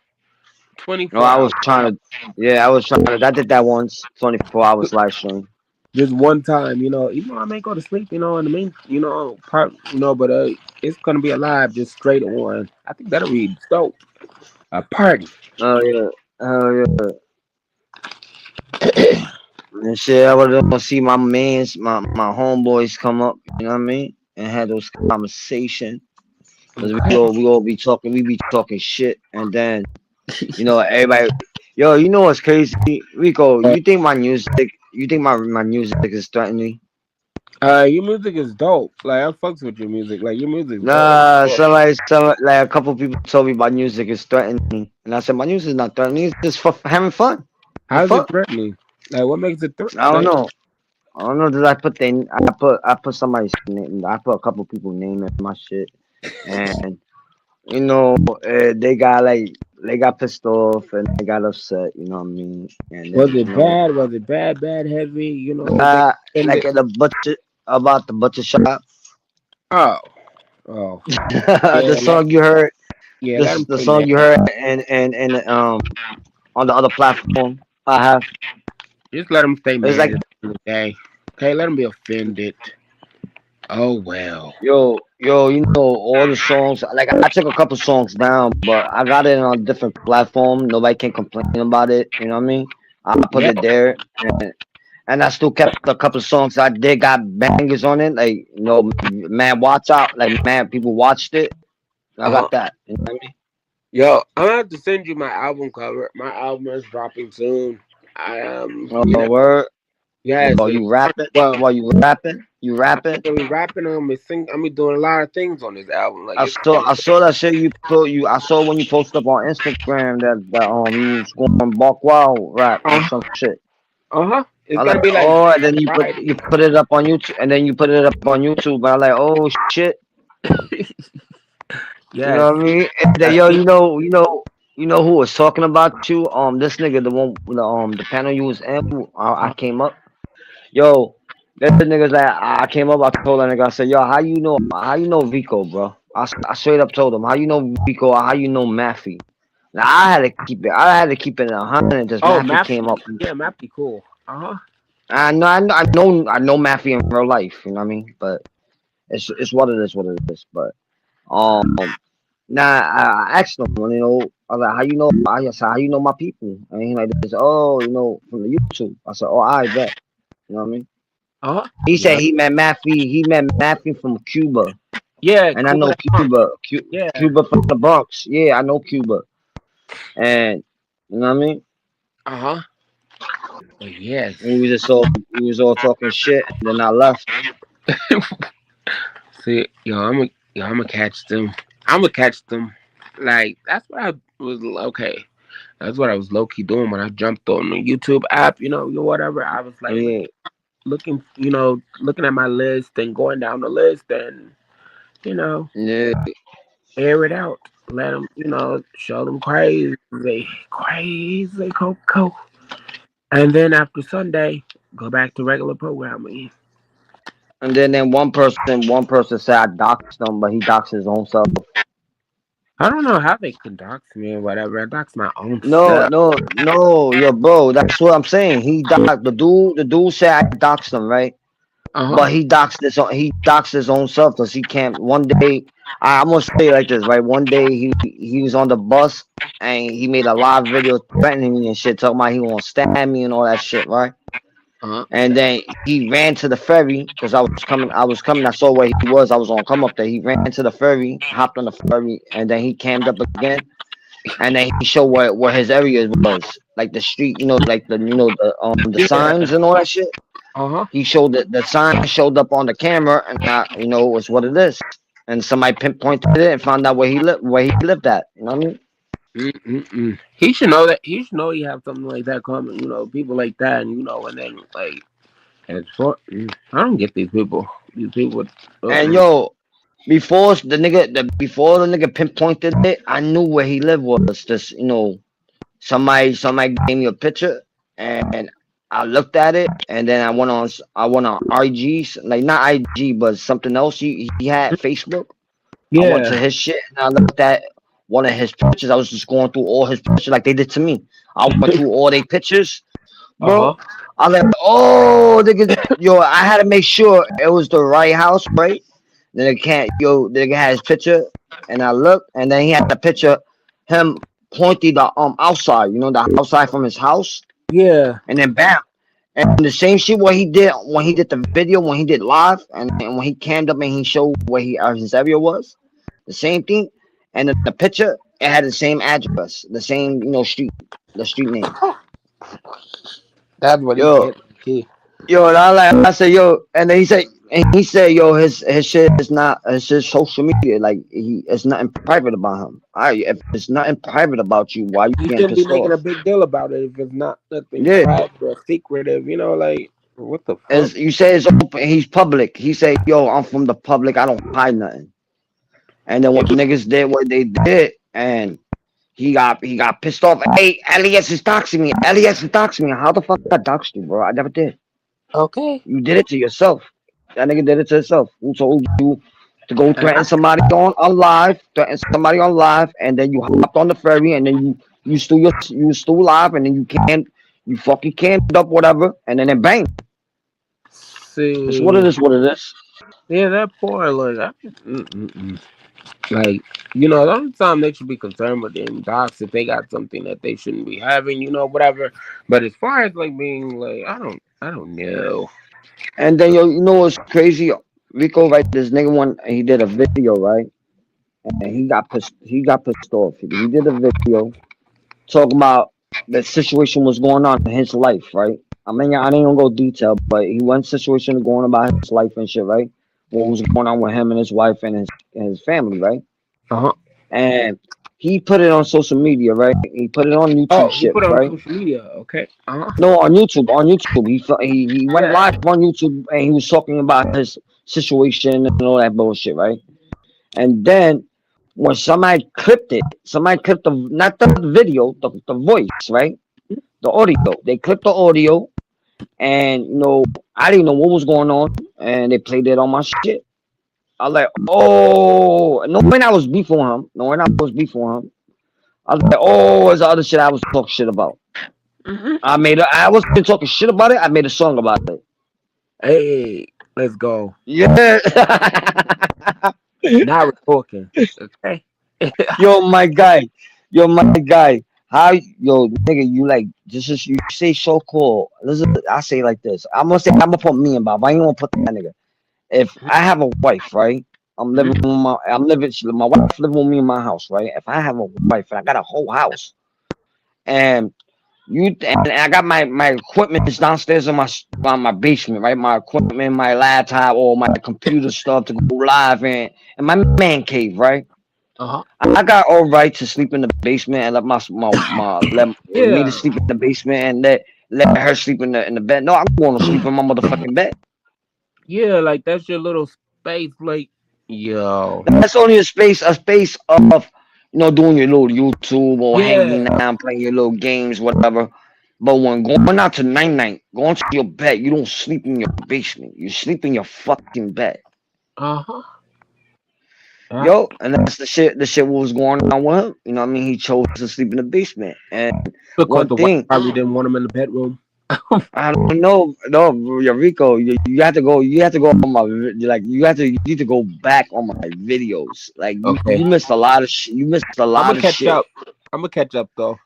No, 24 I hours. was trying to. Yeah, I was trying to. I did that once. 24 hours live stream. Just one time, even though I may go to sleep, in the mean, but it's gonna be a live just straight on. I think that'll be dope. A party. Oh yeah. Oh yeah. And shit, I would want to see my homeboys come up. You know what I mean? And have those conversation. Cause Okay. we all be talking. We be talking shit, and then everybody. Yo, you know what's crazy, Rico? You think my music? You think my music is threatening? Your music is dope. Like I fucks with your music. Like your music's Nah, dope. like a couple people told me my music is threatening, and I said my music is not threatening. It's just for having fun. The How's it fuck? threatening? Like what makes it I don't like know. I don't know. Did I put somebody's name? I put a couple people name in my shit, and they got pissed off and they got upset. You know what I mean? And was it then, bad? Was it bad, heavy? They uh, end like it. at the butcher about the butcher shop. Oh, Oh, The yeah, song you heard, let him the say song that. you heard, and on the other platform I have. Just let him stay It's mad like, at the end of the day. Okay, let him be offended. Oh well. yo, you know, all the songs. Like I took a couple songs down, but I got it on a different platform. Nobody can complain about it. You know what I mean? I put Yeah. it there, and I still kept a couple songs I did got bangers on it. Like, you know, man, watch out. Like, man, people watched it. I Uh-huh. got that. You know what I mean? Yo, I'm gonna have to send you my album cover. My album is dropping soon. I Oh, word. yes. Well, you rapping? Well, While you rapping? You I'm rapping? gonna be rapping on me sing. I'm be doing a lot of things on this album. Like it's I saw that shit you put you. I saw when you posted up on Instagram that you was going buck wild rap or uh some shit. huh. It's I gonna like, be like oh, and then you Friday. put it up on YouTube, and then you put it up on YouTube. But I like, oh shit, you Yes. know what I mean? And then, yo, you know who was talking about you? This nigga, the one, the panel you was in. I came up. Yo, that nigga's like, I came up. I told that nigga, I said, yo, how you know Vico, bro? I straight up told him, how you know Vico? How you know Maffy? Now I had to keep it 100. Just Oh, Maffy Map. came up. Yeah, Map be cool. I know Maffy in real life. You know what I mean? But it's what it is, what it is. But um, nah, I asked him, you know, I was like, how you know? I said, how you know my people? And he like this, oh, you know, from the YouTube. I said, oh, I bet. You know what I mean? Uh huh. He said Yeah. he met Maffy from Cuba, Yeah. and I Cool. know Yeah. Cuba from the Bronx. Yeah, I know Cuba, and you know what I mean. Uh huh. Yes. We was all talking shit, and then I left. See, I'm gonna catch them. I'm gonna catch them. Like that's what I was okay. That's what I was low key doing when I jumped on the YouTube app. Whatever. I was like Yeah, looking, looking at my list and going down the list and you know, yeah. air it out. Let them, show them crazy, crazy Coco. And then after Sunday, go back to regular programming. And then one person said I doxed him, but he doxed his own self. I don't know how they could dox me or whatever. I dox my own No, stuff. no, no, yo, bro. That's what I'm saying. He doxed the dude said I doxed him, right? Uh huh. But he doxed his own self because he can't. One day, I'm gonna say it like this, right? One day he was on the bus and he made a live video threatening me and shit, talking about he gonna stab me and all that shit, right? Uh huh. And then he ran to the ferry because I was coming. I saw where he was. I was gonna come up there. He ran to the ferry, hopped on the ferry, and then he camped up again. And then he showed where his area was, like the street, like the Yeah. signs and all that shit. Uh huh. He showed the sign showed up on the camera, and it was what it is. And somebody pinpointed it and found out where he lived at. You know what I mean? Mm-mm-mm. He should know that. He should know he have something like that coming. People like that, and then like, I don't get these people. These people. And Uh-uh. yo, before the nigga pinpointed it, I knew where he lived was. Just somebody gave me a picture, and I looked at it, and then I went on IG, like not IG, but something else. He had Facebook. I went to Yeah. his shit, and I looked at one of his pictures. I was just going through all his pictures like they did to me. I went through all their pictures, Uh huh. bro. I was like, oh, nigga, yo, I had to make sure it was the right house, right? Then the nigga had his picture, and I looked, and then he had the picture, him pointing the outside, the outside from his house, Yeah. and then bam, and the same shit what he did when he did the video, when he did live, and when he cammed up and he showed where his area was, the same thing, and the picture it had the same address, the same the street name. That's what he Yo, get. Key. yo, and I said, yo, and then he said, yo, his shit is not, it's just social media. Like it's nothing private about him. If it's nothing private about you, why you You getting shouldn't be pissed making a off? big deal about it if it's not nothing Yeah, private or secretive. Like what the fuck? as you say, it's open. He's public. He said, yo, I'm from the public. I don't hide nothing. And then when niggas did what they did, and he got pissed off. Hey, Elias is doxing me. Elias is doxing me. How the fuck I doxed you, bro? I never did. Okay. You did it to yourself. That nigga did it to himself. Who told you to go threaten somebody on live, and then you hopped on the ferry, and then you still live, and then you fucking canned up whatever, and then bang. See, It's what it is. What it is. yeah, that poor like, like, you know, the only time they should be concerned with them docs if they got something that they shouldn't be having, you know, whatever. But as far as like being like, I don't know. And then you know what's crazy? Rico, right? This nigga one, he did a video, right? And he got pissed. He got pissed off. He did a video talking about the situation was going on in his life, right? I mean, I didn't even go detail, but he went situation going about his life and shit, right? What was going on with him and his wife and his family, right? And he put it on social media, right? He put it on YouTube, He put it right? on social media, okay. No, on YouTube. On YouTube, he went live on YouTube and he was talking about his situation and all that bullshit, right? And then when somebody clipped the not the video, the voice, right? The audio. They clipped the audio, and you know, I didn't know what was going on, and they played it on my shit. I was like, oh, knowing I was before him, I was like, oh, it's the other shit I was talking shit about. I wasn't talking shit about it. I made a song about it. Hey, let's go. Yeah. Now we're talking. Okay. Yo, my guy. How, nigga, you like, this is, you say so cool. Listen, I say like this. I'm gonna put me in Bob. I ain't gonna put that nigga. If I have a wife, right? My wife living with me in my house, right? If I have a wife and I got a whole house, and I got my equipment is downstairs in my basement, right? My equipment, my laptop, or my computer stuff to go live in my man cave, right? I got all right to sleep in the basement and let me to sleep in the basement and let her sleep in the bed. No, I'm going to sleep in my motherfucking bed. Yeah, like that's your little space, like, yo. That's only a space of doing your little YouTube or hanging out, playing your little games, whatever. But when going out to night, going to your bed, you don't sleep in your basement. You sleep in your fucking bed. Yo, and that's the shit what was going on with him. You know what I mean? He chose to sleep in the basement. And because the wife probably didn't want him in the bedroom. I don't know. No, Rico, you have to go on my, like, you need to go back on my videos. Like, you missed a lot of shit. I'm gonna catch up though.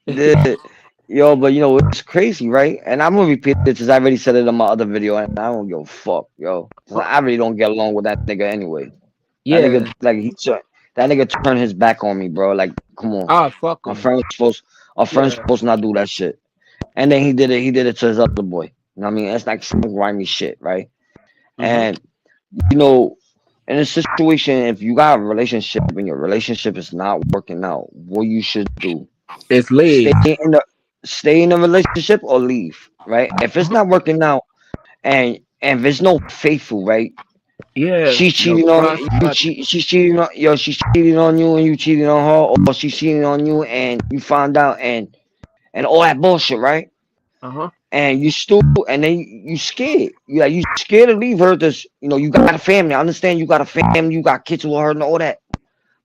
Yo, but you know, it's crazy, right? And I'm gonna repeat it because I already said it in my other video, and I don't give a fuck, yo. I really don't get along with that nigga anyway. Yeah, that nigga, like, that nigga turned his back on me, bro. Like, come on. Fuck him. Our friends supposed not do that shit. And then he did it to his other boy. You know what I mean? It's like some grimy shit, right? And you know, in a situation, if you got a relationship and your relationship is not working out, what you should do is leave. Stay in a relationship or leave, right? If it's not working out and if there's no faithful, right? Yeah, she's cheating on you. She's cheating on you, and you cheating on her, or she's cheating on you, and you found out, and all that bullshit, right? And you and then you scared. You scared to leave her. Because you got a family. I understand you got a family. You got kids with her and all that.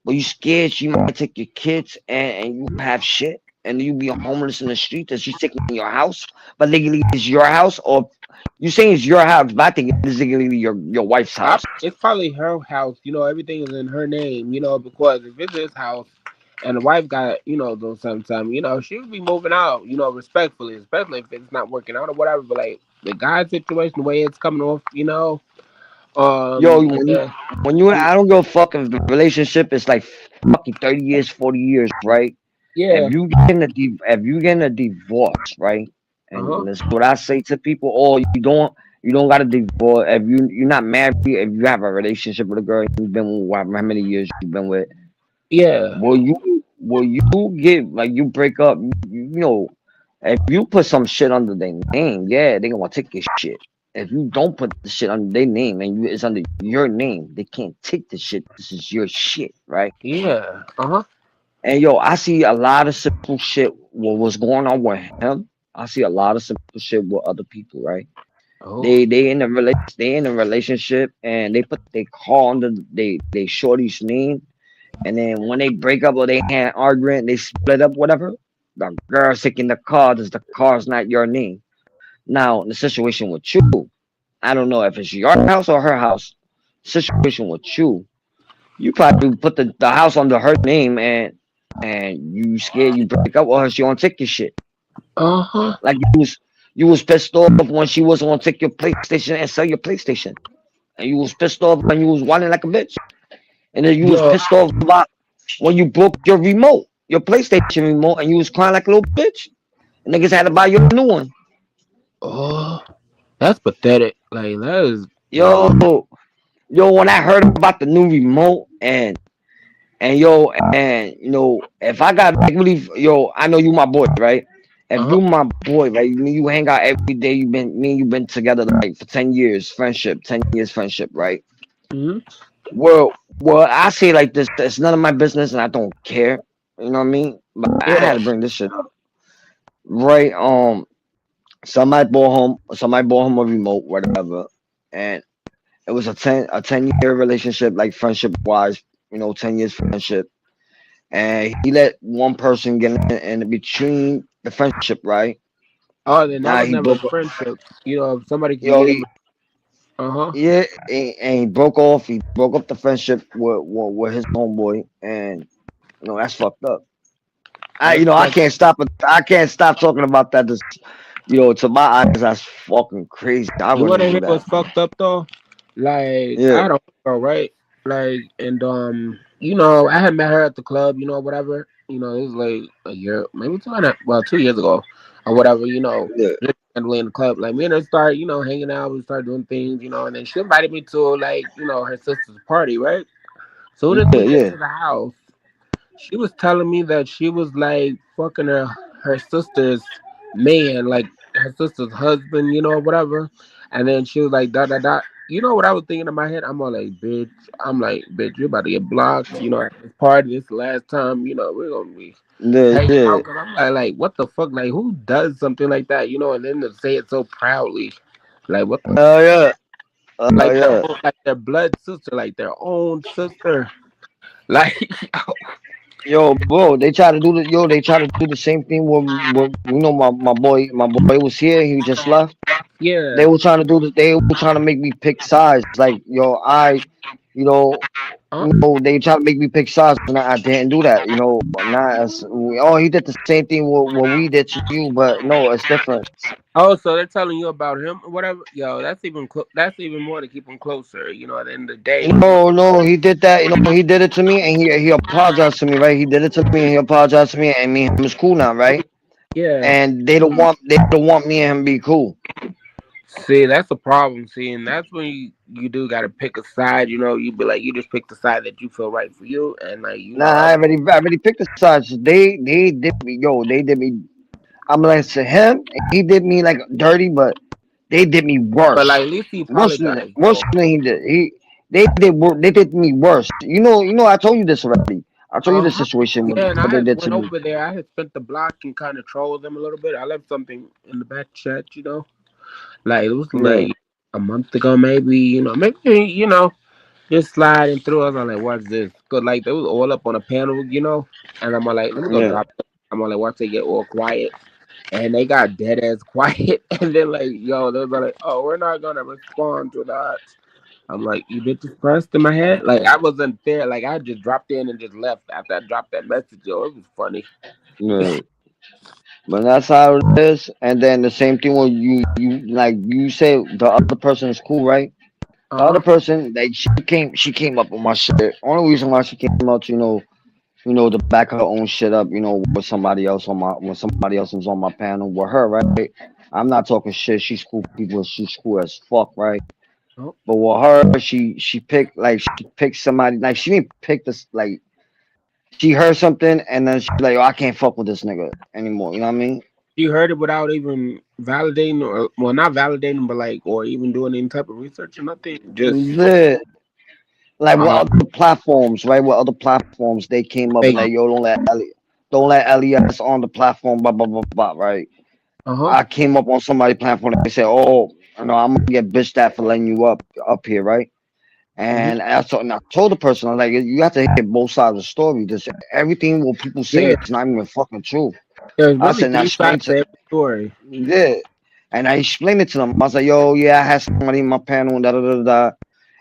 But you scared she might take your kids and you have shit, and you be homeless in the street. That she's taking your house, but legally it's your house, or you saying it's your house, but I think it's legally your wife's house. It's probably her house. Everything is in her name. Because if it's his house and the wife got those sometimes, she'll be moving out. Respectfully, especially if it's not working out or whatever. But like the guy's situation, the way it's coming off, when you I don't give a fuck if the relationship is like fucking 30 years, 40 years, right? Yeah. If you getting a divorce, right? And that's what I say to people. Or you don't got a divorce if you're not married. If you have a relationship with a girl you've been with, how many years you've been with? Yeah. Will you get, like, you break up? If you put some shit under their name, yeah, they gonna take your shit. If you don't put the shit under their name and it's under your name, they can't take the shit. This is your shit, right? Yeah. And I see a lot of simple shit. What was going on with him? I see a lot of simple shit with other people, right? Oh. They in a relationship, and they put their car under they shorty's name, and then when they break up or they had argument, they split up, whatever. The girl's taking the car, because the car's not your name. Now, the situation with you, I don't know if it's your house or her house. Situation with you probably put the house under her name, and you scared you break up with her, she won't take your shit. Uh-huh. Like you was pissed off when she wasn't gonna take your PlayStation and sell your PlayStation, and you was pissed off when you was whining like a bitch, and then you was Yo. pissed off about when you broke your remote, your PlayStation remote, and you was crying like a little bitch. And niggas had to buy you a new one. Oh, that's pathetic. Like that is Yo, when I heard about the new remote and if I got really, I know you my boy, right? If uh-huh. you my boy, right? You hang out every day. You've been together like for 10 years, friendship, 10 years friendship, right? Mm-hmm. Well, I say like this, it's none of my business and I don't care. You know what I mean? But I had Yeah. to bring this shit up. Right. Somebody bought him a remote, whatever. And it was a 10-year relationship, like friendship wise, 10 years friendship. And he let one person get in between the friendship, right? Oh, then that Now was he never broke a up. friendship. You know, if somebody can Yo, get him. he Uh-huh. yeah, and he broke off. He broke up the friendship with his homeboy, and that's fucked up. That's I fucked. can't stop it. I can't stop talking about that. This, to my eyes, that's fucking crazy. I You wanna wouldn't hear do that. what's fucked up though? Like I Yeah, had a girl, right? Like and I had met her at the club, whatever. It was like a year, maybe 2 years ago, or whatever. yeah, Just randomly in the club. Like me and her started, hanging out. We started doing things, and then she invited me to like, her sister's party, right? Soon as yeah, we get yeah. to the house, she was telling me that she was like fucking her sister's man, like her sister's husband, whatever. And then she was like, da da da. You know what I was thinking in my head? I'm all like, bitch. I'm like, bitch, you're about to get blocked. At this party, this last time. We're gonna be Yeah, hanging yeah. out. Cause I'm like, what the fuck? Like, who does something like that? And then to say it so proudly, like, what the, Oh yeah. Oh like yeah. like their blood sister, like their own sister, like, Bro, they try to do the same thing with my boy was here, he just left. They yeah. were trying to do this, they were trying to make me pick sides. Like, you know, Huh? they try to make me pick sides, and I didn't do that. Not as he did the same thing what we did to you, but no, it's different. Oh, so they're telling you about him, or whatever. Yo, that's even more to keep him closer. At the end of the day, No, he did that. He did it to me, and he apologized to me, right? He did it to me, and he apologized to me, and me and him is cool now, right? yeah. And they don't want me and him be cool. See, that's the problem. See, and that's when you do got to pick a side. You be like, you just pick the side that you feel right for you, and like, Nah, I already picked the sides. They did me, they did me. I'm like to him, he did me like dirty, but they did me but worse. like, at least he apologized, Worse though. than he did. They did me worse. I told you this already. I told you Uh the huh. situation Yeah, and what I they had did to went me. over there. I had spent the block and kind of trolled them a little bit. I left something in the back chat. Like it was Yeah, like a month ago, maybe. Just sliding through. I was like, what's this? Cause like they was all up on a panel. And I'm like, let me go yeah. drop it. I'm like, watch they get all quiet. And they got dead ass quiet. And then like, they was like, oh, we're not gonna respond to that. I'm like, you bitches pressed in my head. Like I wasn't there. Like I just dropped in and just left after I dropped that message. It was funny. Yeah. But that's how it is. And then the same thing when you say the other person is cool, right? The Uh other huh. person, like she came up with my shit. Only reason why she came up, to back her own shit up, with somebody else when somebody else was on my panel with her, right? I'm not talking shit. She's cool people. She's cool as fuck, right? Oh, But with her, she picked somebody like she didn't pick this like she heard something and then she's like, oh, I can't fuck with this nigga anymore. You know what I mean? you heard it without even validating, or well, not validating, but like, or even doing any type of research or nothing. Just Yeah. Like uh what huh. other platforms, right? What other platforms they came up and like, yo, don't let LES on the platform, blah blah blah blah, right? Uh huh. I came up on somebody's platform. They said, "Oh, you know, I'm gonna get bitched at for letting you up here, right? Mhm. And I told the person, I'm like, you have to hear both sides of the story. Just everything what people say Yeah, is not even fucking true. there's I really said, and I three explained sides to to every story. yeah, and I explained it to them. I was like, yo, yeah, I had somebody in my panel and da da da da.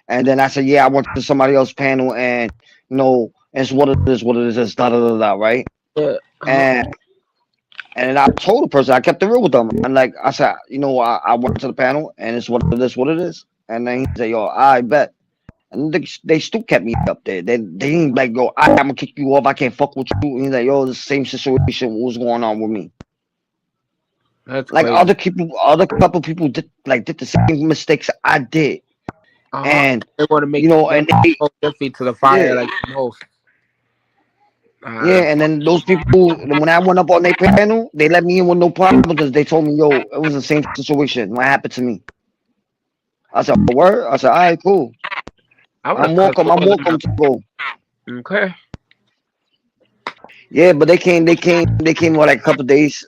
And then I said, yeah, I went to somebody else's panel and you know, it's what it is, da da da da, right? Yeah. And and then I told the person, I kept it real with them. And like I said, you know, I went to the panel and it's what it is. And then he said, yo, I bet. And they still kept me up there. They didn't like go, I'm gonna kick you off. I can't fuck with you. And he's like, yo, the same situation. What was going on with me? That's Like crazy. other couple people did the same mistakes I did. And They want to make you know, they and want they to throw their feet to the yeah, fire like most. yeah. And then those people, when I went up on their panel, they let me in with no problem because they told me, yo, it was the same situation. What happened to me? I said, word. I said, all right, cool. I would have I'm cussed welcome. I'm all of them welcome out. to go. Okay. Yeah, but they came for like a couple of days.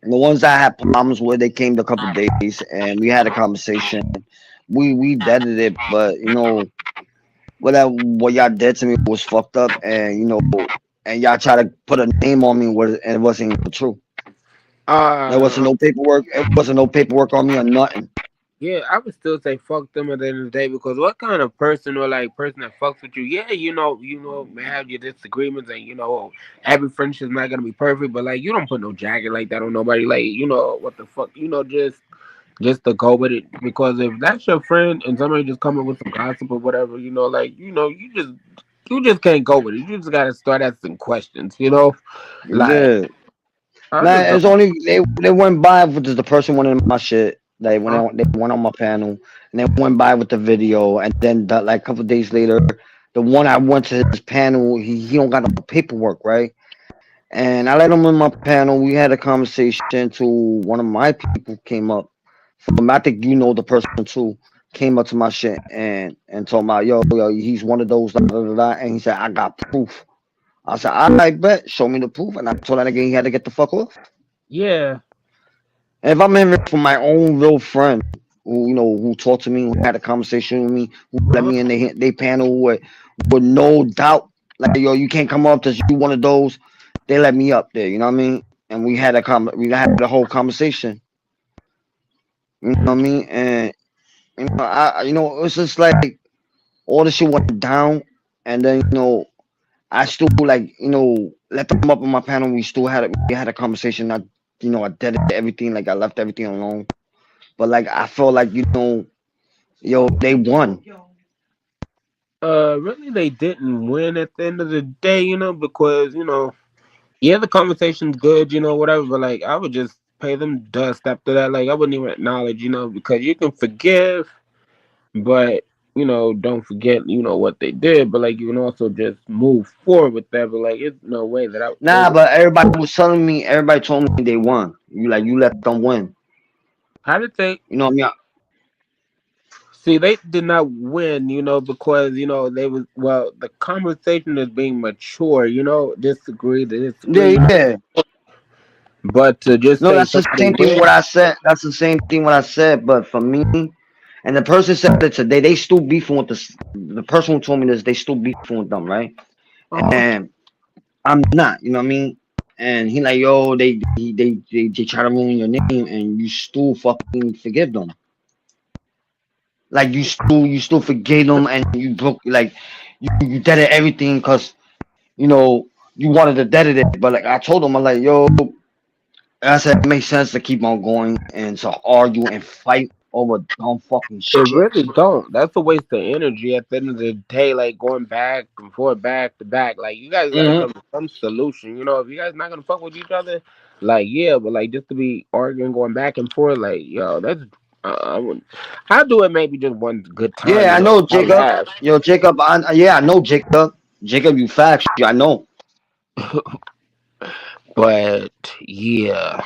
The ones that I had problems with, they came a couple of days, and we had a conversation. We deaded it, but you know what y'all did to me was fucked up, and you know, and y'all try to put a name on me, and it wasn't even true. There wasn't Uh, no paperwork. It wasn't no paperwork on me or nothing. yeah, I would still say fuck them at the end of the day because what kind of person or like person that fucks with you? Yeah, may have your disagreements and every friendship's not gonna be perfect, but like you don't put no jacket like that on nobody. Like what the fuck, just to go with it because if that's your friend and somebody just come up with some gossip or whatever, you just can't go with it. You just gotta start asking questions. Like Yeah, I just man. don't. It's only they went by with the person went in my shit. Like when Uh, they went on my panel and they went by with the video, and then like a couple of days later, the one I went to his panel, he don't got no paperwork, right? And I let him in my panel. We had a conversation. To one of my people came up from, I think you know the person too, came up to my shit and told me, yo, he's one of those, da, da, da, da. And he said, I got proof. I said, I bet, show me the proof. And I told that nigga he had to get the fuck off. yeah. And if I'm hearing from my own real friend who, you know, who talked to me, who had a conversation with me, who let Uh-huh. me in they panel with no doubt, like, yo, you can't come up to you one of those. They let me up there, you know what I mean? And we had a whole conversation, you know what I mean? And it's just like all the shit went down, and then I still like let them up on my panel. We had a conversation. I did everything, like I left everything alone. But like I felt like yo, they won. Really, they didn't win at the end of the day, because yeah, the conversation's good, whatever. But like, I would just pay them dust after that. Like, I wouldn't even acknowledge, because you can forgive, but don't forget, what they did. But like, you can also just move forward with that. But like, it's no way that they Nah, would. but everybody told me they won. You let them win. How did they? You know what I mean? See, they did not win, because they was well. The conversation is being mature, disagree to disagree, Yeah, yeah. but to just No, say that's the somebody same thing win, what I said. That's the same thing what I said. But for me, and the person said it today, they still beefing with the person who told me this. They still beefing with them, right? uh-huh. And I'm not. You know what I mean? And he like, yo, they try to ruin your name, and you still fucking forgive them. Like you still forgave them, and you broke like you did it everything because you wanted to dead it. But like I told them, I'm like, yo, I said it makes sense to keep on going and to argue and fight over dumb fucking It shit. really don't. That's a waste of energy at the end of the day, like going back and forth, back to back. Like you guys gotta Hmm. come to some solution. If you guys not gonna fuck with each other, like yeah, but like just to be arguing, going back and forth, like yo, that's I wouldn't. I'll do it maybe just one good time. Yeah, I know I'll Jacob. laugh. Yo, Jacob. Yeah, I know Jacob. Jacob, you facts. I know. But yeah.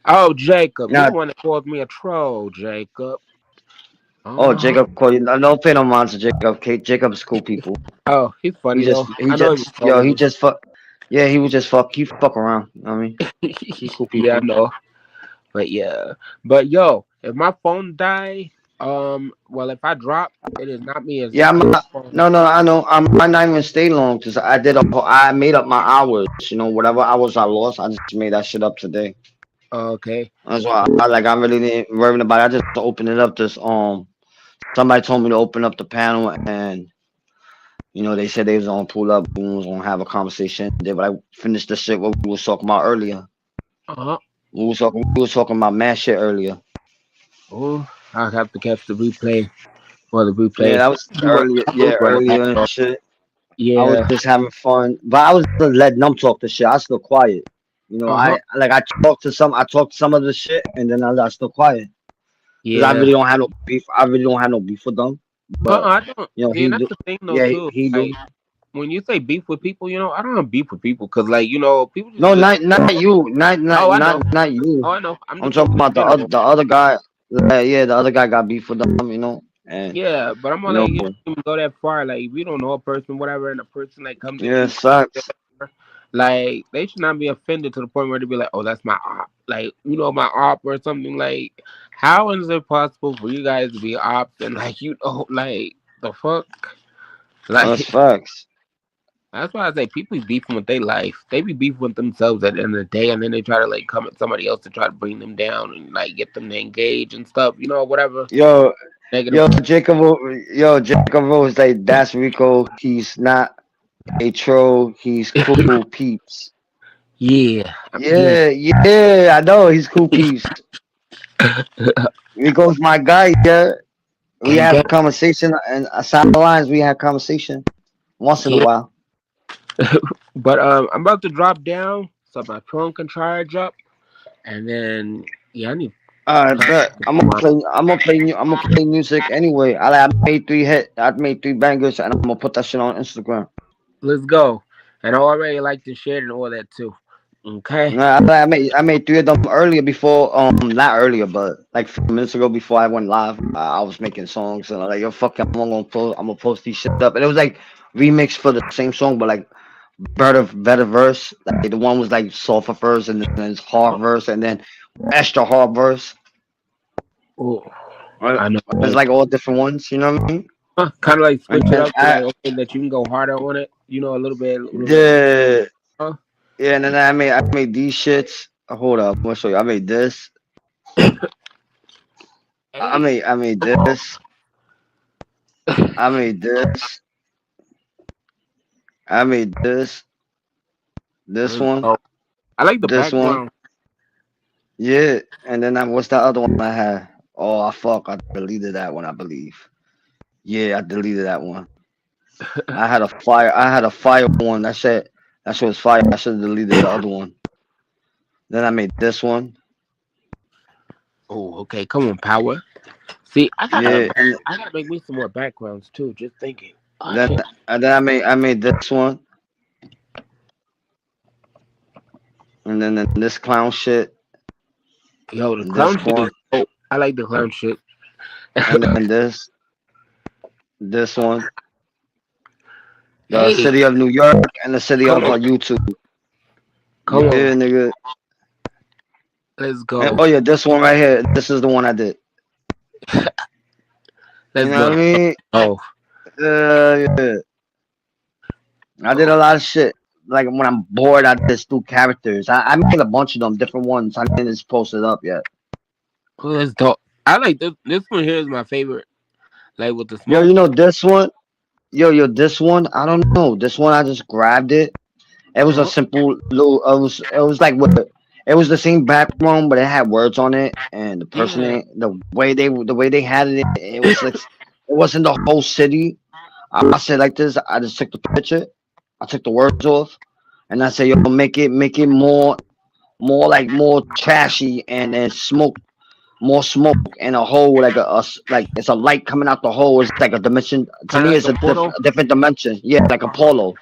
Oh, Jacob, you're Now, the one that called me a troll, Jacob. oh, Uh-huh. Jacob called you. Don't pay no mind to Jacob. Okay, Jacob's cool people. Oh, he's He funny just, though. he I know he was just, yo, trolling he me. just fuck. Yeah, he was just fuck. He fuck around. You know what I mean, he cool Yeah, I people. know. But yeah, but yo, if my phone die, well, if I drop, it is not me. It's Yeah, I'm my not, phone. no, I know. I might not even stay long because I made up my hours. You know, whatever hours I lost, I just made that shit up today. Okay. That's why I really didn't worry about it. I just opened it up. Somebody told me to open up the panel, and they said they was gonna pull up. We was gonna have a conversation. But I finished the shit what we was talking about earlier. Uh-huh. We was talking about mad shit earlier. Oh, I have to catch the replay for the Yeah, replay. that was You were earlier. cool, Yeah, brother. earlier and shit. I was Yeah. just having fun, but I was just letting them talk the shit. I still quiet. Uh-huh. I talked some of the shit, and then I still quiet because I Yeah. really don't have no beef. I really don't have no beef with them. But I don't. See, he and that's do. the thing though Yeah, too. he do. Like when you say beef with people, I don't have beef with people because like people just No, listen. not you, Oh, I know. not you. Oh, I know. I'm I'm just talking talking in about general. the other guy. Yeah, the other guy got beef with them. And Yeah, but I'm you more know, like you don't even go that far. Like if you don't know a person, whatever, and a person like comes at yeah, you, sucks. like they should not be offended to the point where they be like, "Oh, that's my op," like my op or something. Like, how is it possible for you guys to be ops and like like the fuck? That's Like facts. that's why I say people be beefing with their life. They be beefing with themselves at the end of the day, and then they try to like come at somebody else to try to bring them down and like get them to engage and stuff. Whatever Yo, negative. yo, Jacob Rose, like that's Rico. He's not a troll. He's cool peeps. Yeah, I'm hearing. Yeah, yeah, I know he's cool peeps. Rico's my guy. Yeah, we Gang have gang. conversation and aside the lines, we have conversation once in a Yeah, while. but I'm about to drop down so my phone can charge up, and then yeah, I need. But I'm gonna play music anyway. I made three bangers, and I'm gonna put that shit on Instagram. Let's go, and I already liked and shared and all that too. Okay, Nah, I made three of them earlier before not earlier but like a few minutes ago before I went live. I was making songs and I'm like, yo, fuck it, I'm gonna post these shit up, and it was like remix for the same song but like better verse. Like the one was like softer verse and then it's hard verse and then extra hard verse. oh, Right? I know. It's like all different ones, you know what I mean? Kind of like And switch it then up to like okay that you can go harder on it. A little bit. yeah, Huh? yeah, and then I made these shits. Hold up, I'm gonna show you. I made this. Hey, I made this. I made this. I made this let's one, go. I like the this one. background. Yeah, and then what's the other one I had? Oh, I deleted that one, I believe. Yeah, I deleted that one. I had a fire one. That shit was fire. I should have deleted the other one. Then I made this one. Oh, okay. Come on, power. See, Yeah, and I gotta make me some more backgrounds too. Just thinking. Oh then shit. I made this one, and then this clown shit, Yo, the and this clown shit is. one, Oh, I like the clown shit. and then this one. The Hey, city of New York and the city come of on, YouTube. come on. Yeah, nigga. Let's And, go. oh yeah, this one right here. This is the one I did. You Let's know what I go. mean? Oh, Yeah. I did a lot of shit. Like when I'm bored, I just do characters. I made a bunch of them, different ones. I didn't just post it up yet. let's go. I like this. This one here is my favorite. Like with the Yo, smoke. this one. Yo, this one. I don't know. This one, I just grabbed it. It was a Uh-huh. simple little. It was like with. It was the same background, but it had words on it, and Yeah. the way they had it, it was like it wasn't the whole city. I said like this. I just took the picture. I took the words off, and I said, "Yo, make it more trashy, and then more smoke, and a hole like it's a light coming out the hole. It's like a dimension. To Kind me, of it's like a portal. a different dimension. Yeah, like a Uh-huh. polo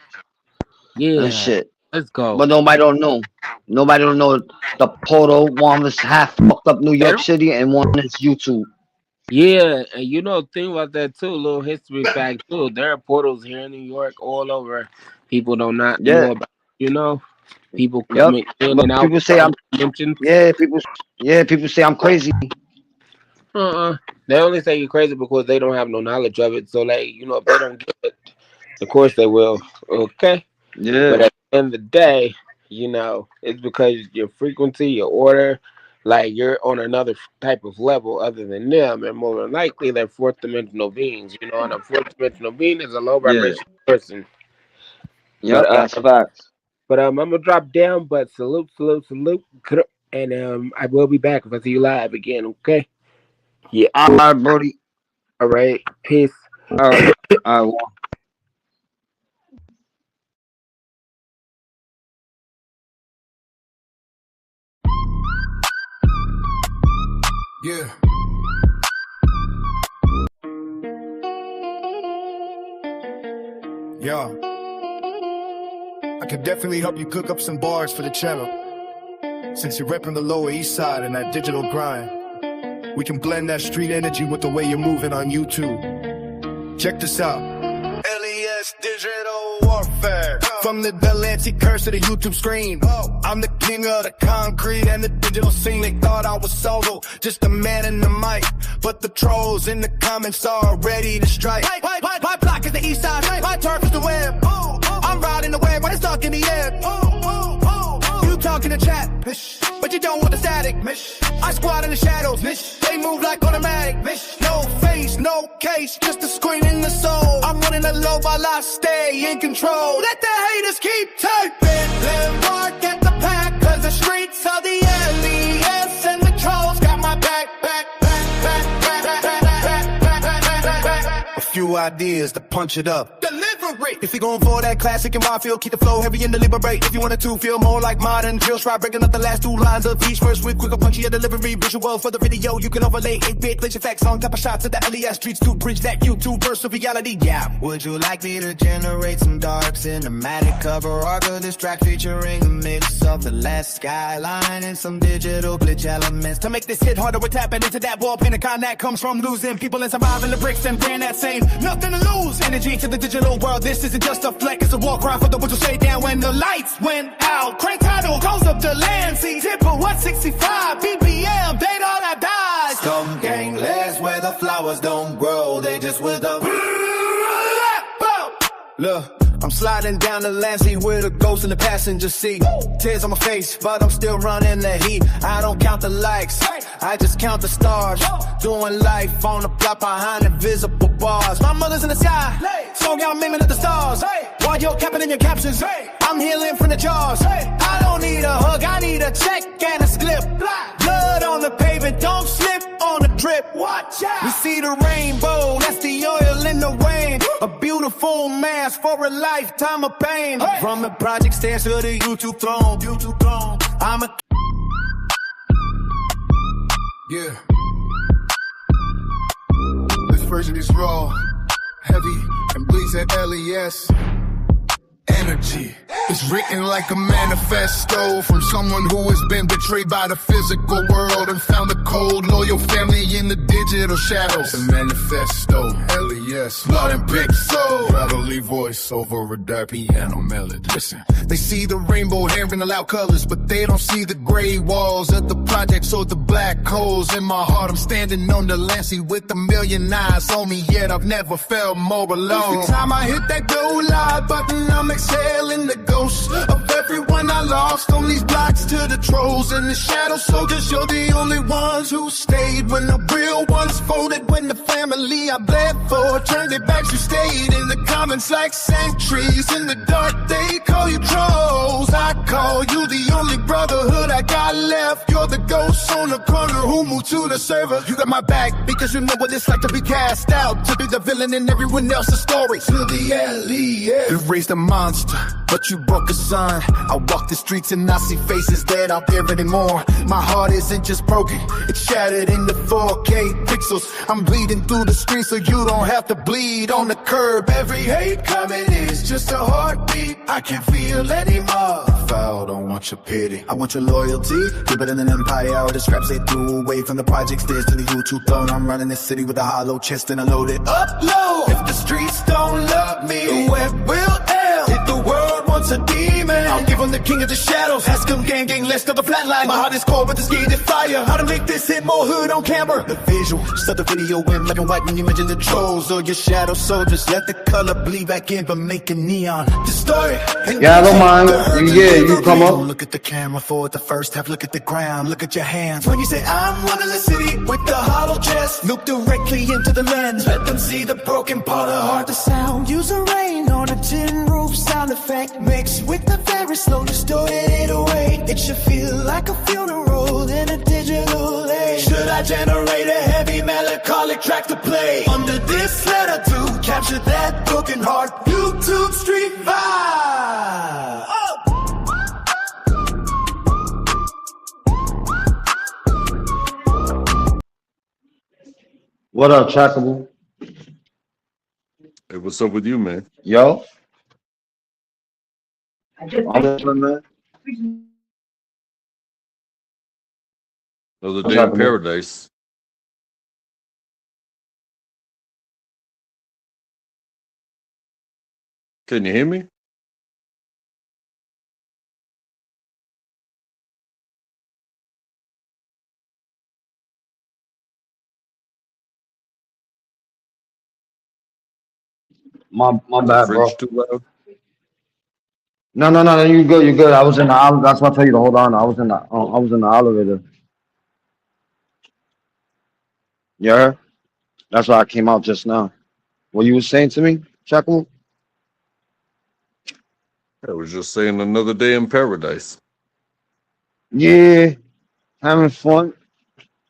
and Yeah. shit. Let's go. But nobody don't know. Nobody don't know the portal. One was half fucked up New York City, and one is YouTube. Yeah, and thing about that too, little history fact too. There are portals here in New York all over. People do not Yeah, know about. You know. People coming in and out. People say I'm people say I'm crazy. They only say you're crazy because they don't have no knowledge of it. So like, you know, if they don't get it, of course they will. Okay. Yeah. But at the end of the day, you know, it's because your frequency, your order, like you're on another type of level other than them, and more than likely they're fourth dimensional beings. You know, and a fourth dimensional being is a low vibration person. Yeah, that's facts. But I'm gonna drop down. But salute, and I will be back if I see you live again. Okay. Yeah. All right, Brody. All right. Peace. All right. All right. Yeah. Yo. I can definitely help you cook up some bars for the channel. Since you're repping the Lower East Side and that digital grind, we can blend that street energy with the way you're moving on YouTube. Check this out. LES Digital Warfare. From the Delancey curse to the YouTube screen. I'm the king of the concrete and the digital scene. They thought I was solo, just a man in the mic. But the trolls in the comments are ready to strike. My block is the east side, my turf is the web. I'm riding the wave when it's stuck in the air. You talking to chat, but you don't want the static. I squat in the shadows, they move like automatic. No face, no case, just a screen in the soul. I'm running the low while I stay in control. Let the haters keep typing. Let mark at the pack, cause the streets are the LES and the trolls got my back. A few ideas to punch it up. Delivery. If you're going for that classic and raw feel, keep the flow heavy and deliberate. If you wanted to feel more like modern drills, try breaking up the last two lines of each verse with quicker, punchier delivery. Visual for the video, you can overlay 8-bit glitch effects on top of shots of the LES streets to bridge that YouTube verse of reality. Yeah. Would you like me to generate some dark cinematic cover art of this track featuring a mix of the last skyline and some digital glitch elements to make this hit harder? We're tapping into that wall Pentagon that comes from losing people and surviving the bricks and brand that same nothing to lose energy to the digital world. This isn't just a fleck, it's a war cry for the ones who stay down when the lights went out. Crank title goes up to Lansing, Tipper 165 BPM, date all that dies. Some gang lasts where the flowers don't grow, they just wither. Look, I'm sliding down the Lansing with a ghost in the passenger seat. Tears on my face, but I'm still running the heat. I don't count the likes, I just count the stars. Doing life on the block behind invisible bars. My mother's in the sky, so I'm aiming at the stars. While you're capping in your captions, I'm healing from the jaws. I don't need a hug, I need a check and a slip. Blood on the pavement, don't slip on the drip. Watch out. We see the rainbow, that's the oil in the rain. A beautiful mask for a lifetime of pain. From the project stairs to the YouTube throne. I'm a... Yeah. This version is raw, heavy, and bleeds at LES. Energy is written like a manifesto from someone who has been betrayed by the physical world and found a cold, loyal family in the digital shadows. A manifesto, LES, blood and pixel, gravelly voice over a dark piano melody. Listen, they see the rainbow hair in the loud colors, but they don't see the gray walls of the projects or the black holes in my heart. I'm standing on the Lansing with a million eyes on me, yet I've never felt more alone. Every time I hit that go live button, I'm exhaling the ghosts of everyone I lost on these blocks to the trolls and the shadow soldiers. You're the only ones who stayed when the real ones folded. When the family I bled for turned their backs, you stayed in the comments like sentries. In the dark they call you trolls, I call you the only brotherhood I got left. You're the ghost on the corner who moved to the server. You got my back because you know what it's like to be cast out, to be the villain in everyone else's story. To the LES, you raised a monster, but you broke a son. I walk the streets and I see faces that aren't there anymore. My heart isn't just broken, it's shattered into 4K pixels. I'm bleeding through the screen so you don't have to bleed on the curb. Every hate comment is just a heartbeat I can't feel anymore. Foul, don't want your pity, I want your loyalty. Keep it in an empire, all the scraps they threw away from the project stairs to the YouTube throne. I'm running this city with a hollow chest and a loaded upload. If the streets don't love me, the web will end. If the world wants once a demon. I'll give him the king of the shadows. Ask him gang, let's go the flatline. My heart is cold, but the skin is fire. How to make this hit more hood on camera? The visual, start the video in black and white when you mention the trolls or your shadow soldiers. Let the color bleed back in, but make it neon. Distort it. Yeah, I don't mind. You come up. Look at the camera for the first half. Look at the ground. Look at your hands. When you say I'm running the city with the hollow chest, look directly into the lens. Let them see the broken part of heart, the sound. Use a rain on a tin roof sound effect. Mix with the very slow distorted 808. It should feel like a funeral in a digital age. Should I generate a heavy melancholic track to play under this letter to capture that broken heart? YouTube street vibe. What up, Trackable? Hey, what's up with you, man? Yo. I'm listening, man. Another What's day in happening? paradise. Can you hear me? My Is the bad, bro. fridge too loud? No. You good? You good? I was in the. That's why I tell you to hold on. I was in the elevator. Yeah. That's why I came out just now. What you was saying to me, Trackable? I was just saying another day in paradise. Yeah, having fun.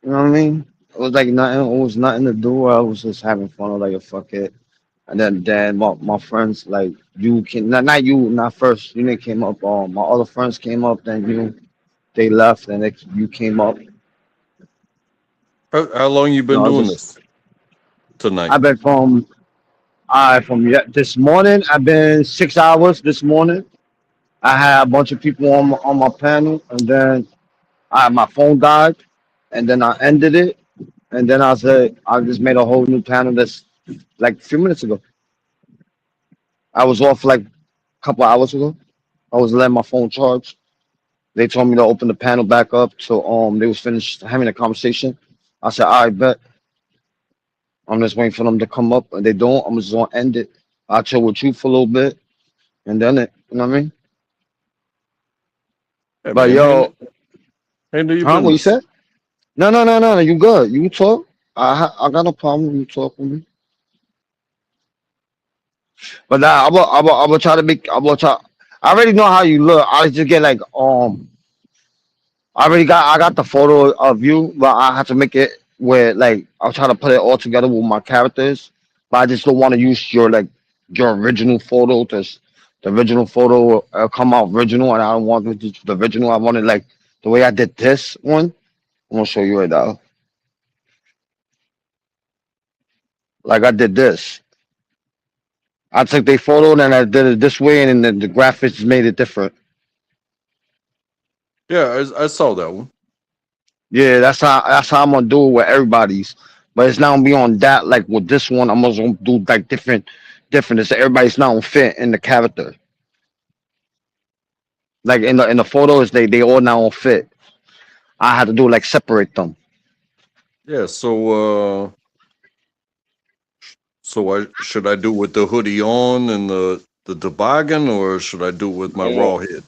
You know what I mean? It was like nothing. It was nothing to do. I was just having fun. I was like, fuck it. And then my friends like you can not you not first. You didn't came up. My other friends came up. Then they left, and you came up. How long you been No, I doing just this tonight? I've been from this morning. I've been 6 hours this morning. I had a bunch of people on my panel, and then my phone died, and then I ended it, and then I said I just made a whole new panel that's like a few minutes ago. I was off like a couple hours ago. I was letting my phone charge. They told me to open the panel back up till they was finished having a conversation. I said, all right, bet. I'm just waiting for them to come up, and they don't. I'm just gonna end it. I'll chill with you for a little bit, and then you know what I mean? Hey, But man, yo, handle your huh? What you business. said? No. You good? You talk. I got no problem. You talk with me. But nah, I will try to make. I will try. I already know how you look. I just get like I got the photo of you, but I have to make it where like I'll try to put it all together with my characters. But I just don't want to use your original photo. The original photo come out original, and I don't want the original. I wanted like the way I did this one. I'm gonna show you right now. Like I did this. I took their photo and I did it this way, and then the graphics made it different. Yeah, I saw that one. Yeah, that's how I'm gonna do it with everybody's. But it's not gonna be on that like with this one. I'm also gonna do like different. So everybody's not gonna fit in the character. Like in the photos, they all now don't fit. I had to do like separate them. Yeah, so should I do with the hoodie on and the toboggan, or should I do with my raw head?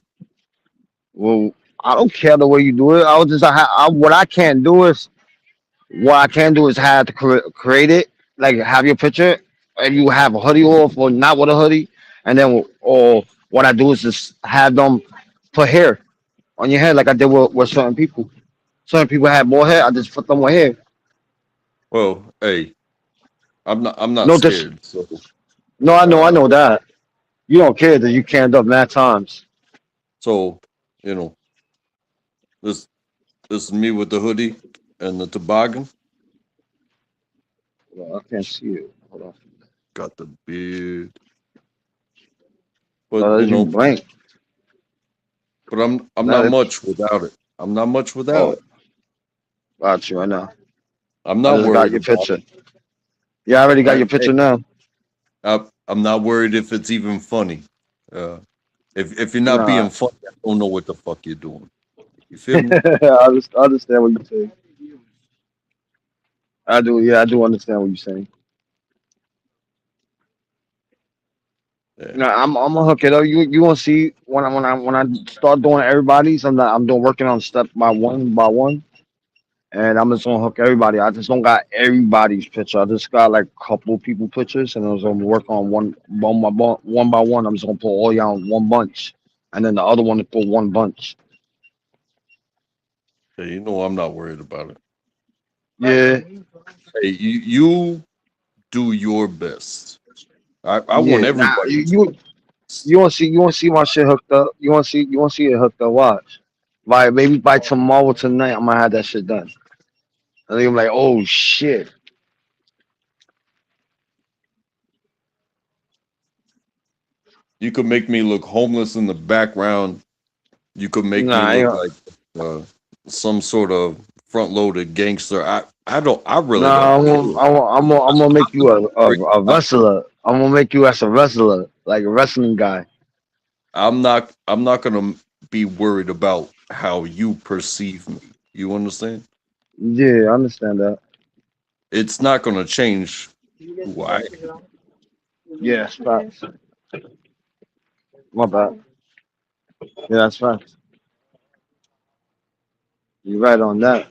Well, I don't care the way you do it. I was just what I can't do is what I can do is have to create it, like have your picture, and you have a hoodie off or not with a hoodie, and then or what I do is just have them put hair on your head, like I did with certain people. Certain people have more hair. I just put them with hair. Well, hey, I'm not No, just scared. So no. I know that you don't care that you canned up mad times. so you know this is me with the hoodie and the toboggan. Well, I can't see it. Hold on. Got the beard, but You blank. but I'm Nah, not much without it. I'm not much without it. Got you right now. I'm I not just got worried your about picture. it. Yeah, I already got I, your hey, picture now. I'm not worried if it's even funny. Uh, If you're not Nah, being funny, I don't know what the fuck you're doing. You feel me? I understand what you're saying. I do. Yeah, I do understand what you're saying. Yeah. No, I'm gonna hook it up. You gonna see when I start doing everybody's. I'm doing working on step by one, and I'm just gonna hook everybody. I just don't got everybody's picture. I just got like a couple people pictures, and I was gonna work on one by one. I'm just gonna put all y'all in one bunch, and then the other one to put one bunch. Hey, you know I'm not worried about it. Yeah, Hey, you do your best. I want yeah. Nah, everybody. you want to see my shit hooked up. You want to see it hooked up. Watch. Maybe by tomorrow tonight, I'm gonna have that shit done. And then I'm like, oh shit. You could make me look homeless in the background. You could make me Nah, look like some sort of front-loaded gangster. I really nah. don't care. I'm gonna make you Great. a wrestler. I'm gonna make you as a wrestler, like a wrestling guy. I'm not gonna be worried about how you perceive me. You understand? Yeah, I understand that. It's not gonna change who I am. Yes, facts. My bad. Yeah, that's facts. You're right on that.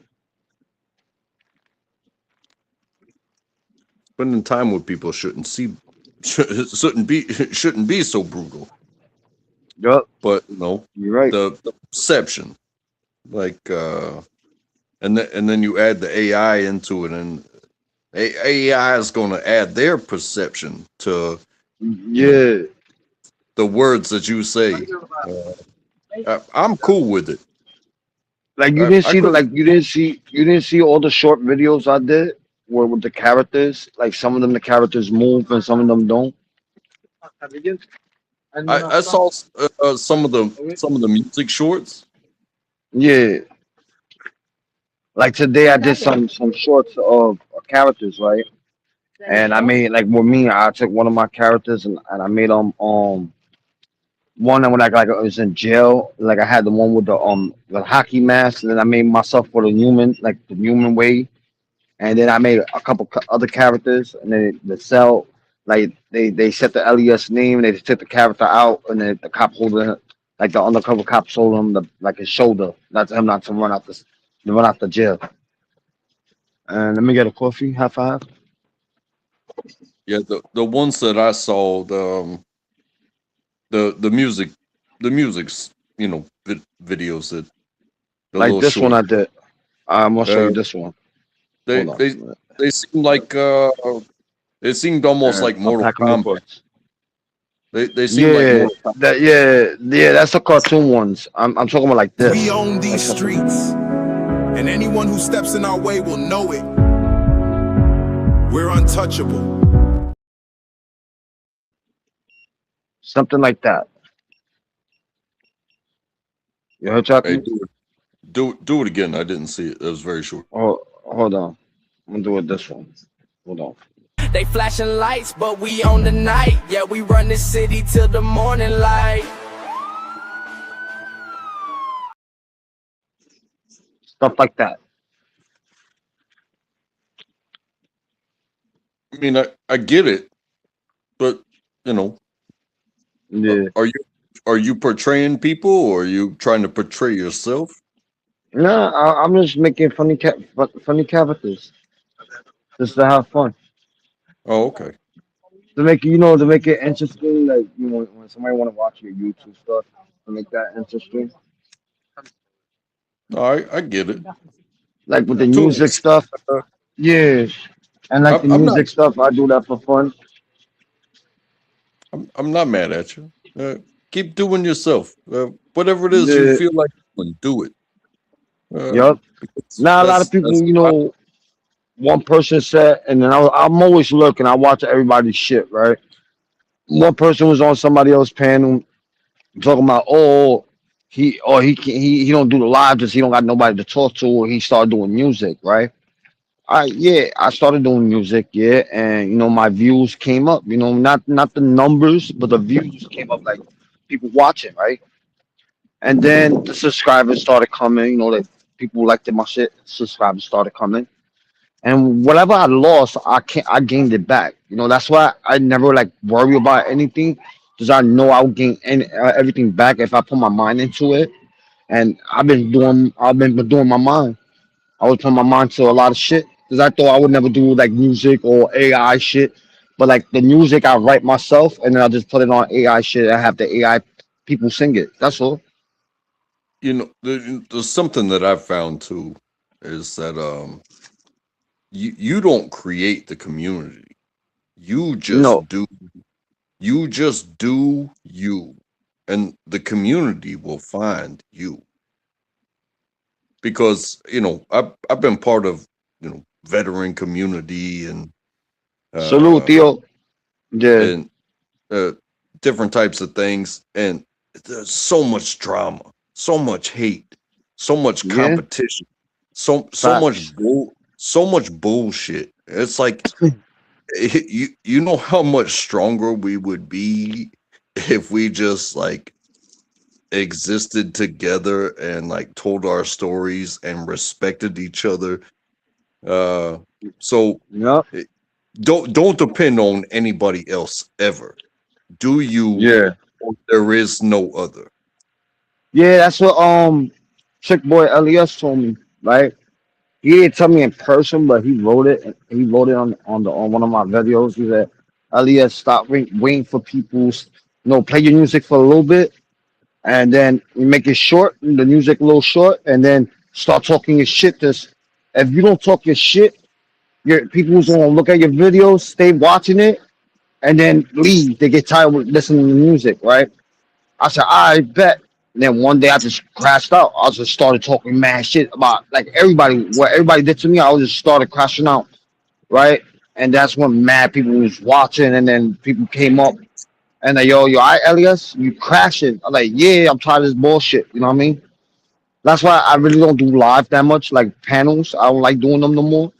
Spending time with people shouldn't be so brutal. Yup, But you know, you're right. the perception, like and then you add the AI into it, and AI is going to add their perception to Yeah, the words that you say. I'm cool with it. like you I, didn't I see could. you didn't see all the short videos I did where with the characters. Like some of them the characters move and some of them don't. I saw some of the music shorts. Yeah, like today I did some shorts of characters, right? And I made like with me, I took one of my characters and I made one that when I was in jail, like I had the one with the hockey mask, and then I made myself for the human, like the human way, and then I made a couple other characters, and then the cell, like they set the LES name, and they took the character out, and then the cop holding, like the undercover cop told him like his shoulder, not to him not to run out the jail. And let me get a coffee, half a half. Yeah, the ones that I saw, the music, the music's videos that the Like little this one short. I did. I'm gonna show you Uh, this one. they Hold on. they they seem like it seemed almost like I'm Mortal packing my Kombat. books. They seem like Yeah, Mortal Kombat. yeah, that's the cartoon ones. I'm talking about like this. We own Like these something. streets, and anyone who steps in our way will know it. We're untouchable. Something like that. You heard Hey, Chucky? do it again. I didn't see it. It was very short. Oh, hold on. I'm gonna do it this one. Hold on. They flashing lights, but we on the night. Yeah, we run this city till the morning light. Stuff like that. I mean, I get it, but you know, Yeah. are you portraying people, or are you trying to portray yourself? Nah, I'm just making funny characters. Just to have fun. Oh, okay. To make to make it interesting, like when somebody wanna watch your YouTube stuff, to make that interesting. No, I get it. Like with the To an music extent, stuff. Yeah. And like the I'm not. music stuff, I do that for fun. I'm not mad at you. Keep doing yourself. Whatever it is you Yeah. feel like doing, do it. Yup. Now a lot of people, one person said, and then I'm always looking. I watch everybody's shit, right? One person was on somebody else's panel talking about, he don't do the live because he don't got nobody to talk to, or he started doing music, right? Yeah, I started doing music, yeah, and my views came up, not the numbers, but the views came up. Like people watching, right? And then the subscribers started coming. You know, like people liked my shit. Subscribers started coming, and whatever I lost, I gained it back. You know, that's why I never like worry about anything because I know I'll gain everything back if I put my mind into it. And I've been doing my mind. I was putting my mind to a lot of shit because I thought I would never do like music or AI shit. But like the music, I write myself and then I just put it on AI shit. I have the AI people sing it. That's all. You know, there's something that I've found too is that you don't create the community. You No, just do you, and the community will find you. Because I've been part of veteran community and salute, Theo. Yeah, and different types of things, and there's so much drama, so much hate, so much yeah, competition, so facts. so much bullshit. It's like you know how much stronger we would be if we just like existed together and like told our stories and respected each other. So Yep. don't depend on anybody else ever. Do you? Yeah. Or there is no other. Yeah, that's what Trick Boy Elias told me, right? He didn't tell me in person, but he wrote it. He wrote it on one of my videos. He said, "Elias, stop waiting for people's, play your music for a little bit, and then you make it short, the music a little short, and then start talking your shit. This, if you don't talk your shit, your people's gonna look at your videos, stay watching it, and then leave. They get tired of listening to music, right?" I said, I bet. And then one day I just crashed out. I just started talking mad shit about like everybody, what everybody did to me. I just started crashing out, right? And that's when mad people was watching, and then people came up and they, yo, I Elias, you crashing? I'm like, yeah, I'm tired of this bullshit. You know what I mean? That's why I really don't do live that much, like panels. I don't like doing them no more,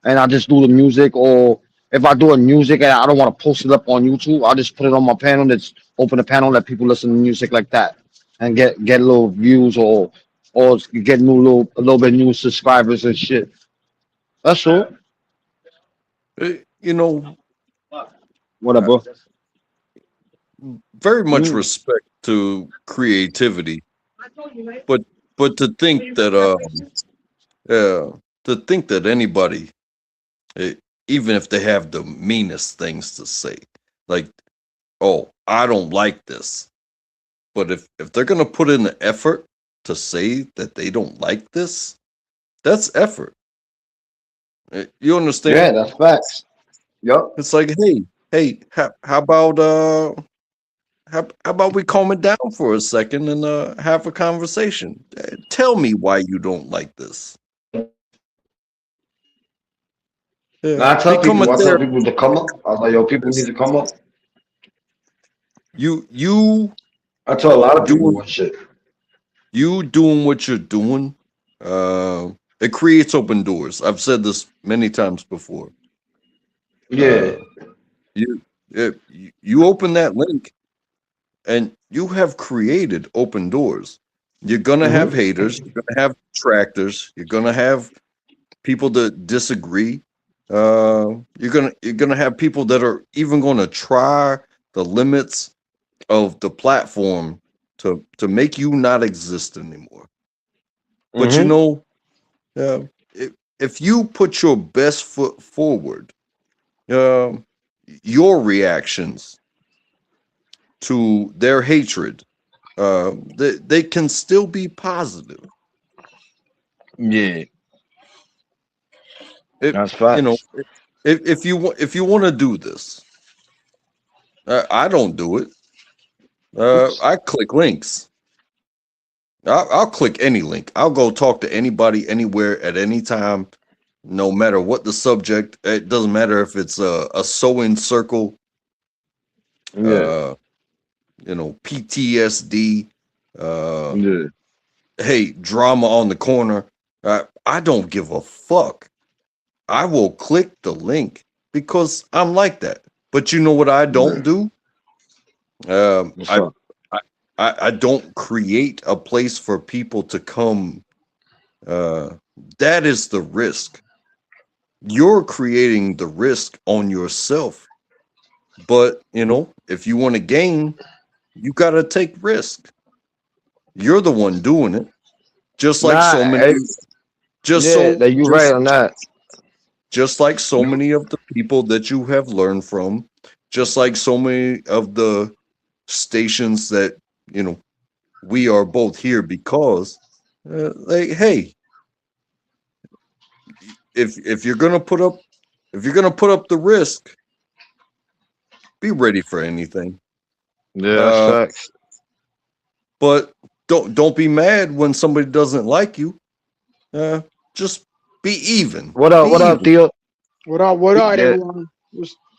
and I just do the music. Or if I do a music and I don't want to post it up on YouTube, I'll just put it on my panel. That's open the panel, let people listen to music like that, and get little views or get a little bit new subscribers and shit. That's all. You know, Whatever. very much Mm. respect to creativity, but to think that anybody, eh, even if they have the meanest things to say, like, oh, I don't like this, but if they're gonna put in the effort to say that they don't like this, that's effort. You Yeah, understand? that's facts. Yup. It's like, hey, how about we calm it down for a second and have a conversation? Tell me why you don't like this. Now Become a I tell therapist. people to come up. I was like, yo, people need to come up. You I tell a lot of people doing and shit. what you're doing. It creates open doors. I've said this many times before. Yeah. You you open that link, and you have created open doors. You're gonna have Mm-hmm. haters. You're gonna have detractors. You're gonna have people that disagree. You're gonna have people that are even gonna try the limits of the platform to make you not exist anymore. But Mm-hmm. uh, if you put your best foot forward, uh, your reactions to their hatred, they can still be positive. Yeah. It, That's you know, facts. if you want to do this, I don't do it. I click links. I'll click any link. I'll go talk to anybody, anywhere, at any time, no matter what the subject. It doesn't matter if it's a sewing circle, Yeah. PTSD, uh, Yeah. hey, drama on the corner. I don't give a fuck. I will click the link because I'm like that. But you know what I Yeah. don't do? What's I up? I don't create a place for people to come. That is the risk. You're creating the risk on yourself. But, you know, if you want to gain, you got to take risk. You're the one doing it. Just like so many. You're right on that. Just like so many of the people that you have learned from, just like so many of the stations that, you know, we are both here because, like, hey, if you're gonna put up the risk, be ready for anything. Yeah, that's facts. But don't be mad when somebody doesn't like you. Just be even. What up, Theo? What up, everyone?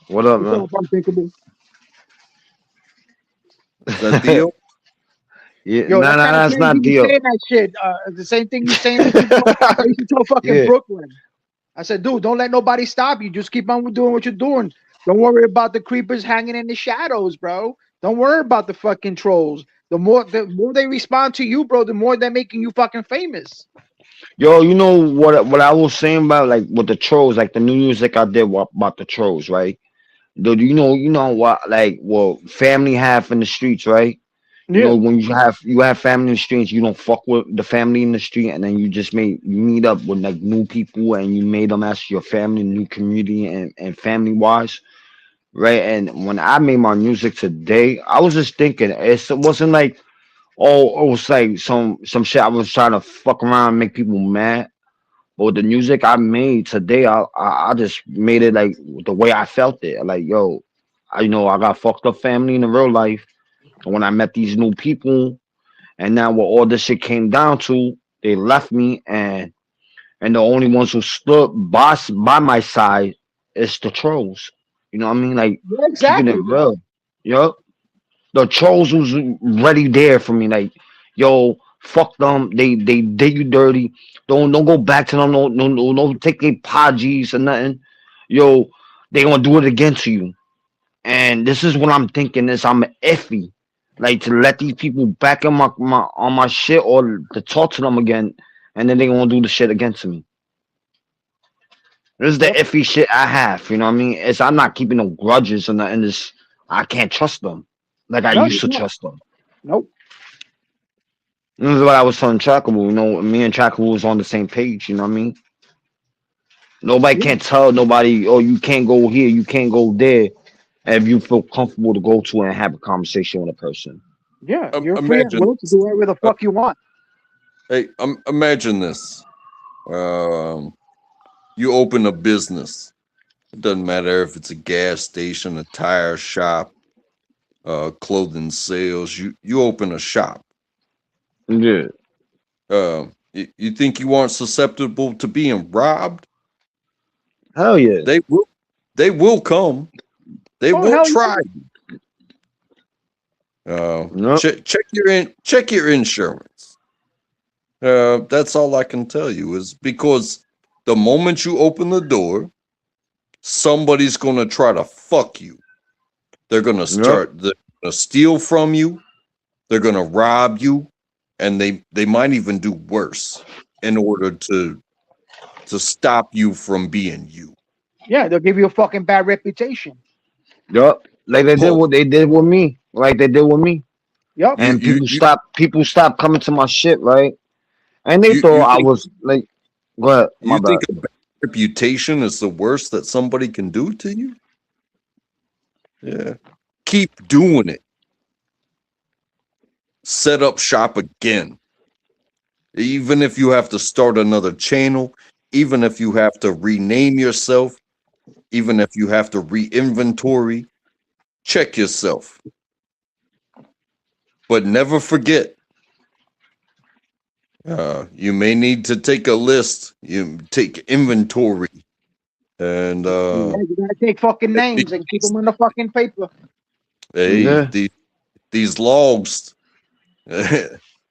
What up, man? What's up, Unthinkable? Is that Theo? Yeah, Yo, that's not Theo. Theo. Saying that shit. The same thing you saying. I used to tell fucking Brooklyn. I said, dude, don't let nobody stop you. Just keep on doing what you're doing. Don't worry about the creepers hanging in the shadows, bro. Don't worry about the fucking trolls. The more they respond to you, bro, the more they're making you fucking famous. Yo, you know what I was saying about like with the trolls, like the new music I did about the trolls, right? Dude, you know what like what family have in the streets, right? You know, when you have family in the streets, you don't fuck with the family in the street, and then you meet up with like new people, and you made them as your family, new community, and family wise, right? And when I made my music today, I was just thinking it wasn't like it was like some shit I was trying to fuck around and make people mad. But with the music I made today, I just made it like the way I felt it. Like, yo, I got fucked up family in the real life. And when I met these new people, and now what all this shit came down to, they left me, and the only ones who stood by my side is the trolls. You know what I mean? Like, keeping it real. Yup. The trolls was ready there for me. Like, yo, fuck them. They did you dirty. Don't go back to them. No, take their podgies or nothing. Yo, they gonna do it again to you. And this is what I'm thinking is I'm iffy. Like to let these people back in my shit or to talk to them again, and then they gonna do the shit again to me. This is the iffy shit I have, you know what I mean? I'm not keeping no grudges and nothing. I can't trust them like I used to trust them. Nope. This is what I was telling Trackable. You know, me and Trackable was on the same page. You know what I mean? Nobody can't tell nobody, oh, you can't go here, you can't go there. If you feel comfortable to go to and have a conversation with a person. Yeah, you're free and willing to do whatever the fuck you want. Hey, imagine this. You open a business. It doesn't matter if it's a gas station, a tire shop, clothing sales. You open a shop. Yeah. You think you aren't susceptible to being robbed? Hell yeah. They will come. They will try. Check your insurance. That's all I can tell you is because the moment you open the door, somebody's gonna try to fuck you. They're gonna they're gonna steal from you, they're gonna rob you, and they might even do worse in order to stop you from being you. Yeah, they'll give you a fucking bad reputation. Yup. Like they did what they did with me. Like they did with me. Yup. And people stopped coming to my shit, right? And they thought I was like, go ahead. You think a bad reputation is the worst that somebody can do to you? Yeah. Keep doing it. Set up shop again. Even if you have to start another channel, even if you have to rename yourself, even if you have to re-inventory, check yourself. But never forget, you may need to take a list, you take inventory, and you gotta take fucking names and keep them in the fucking paper. Hey, these logs,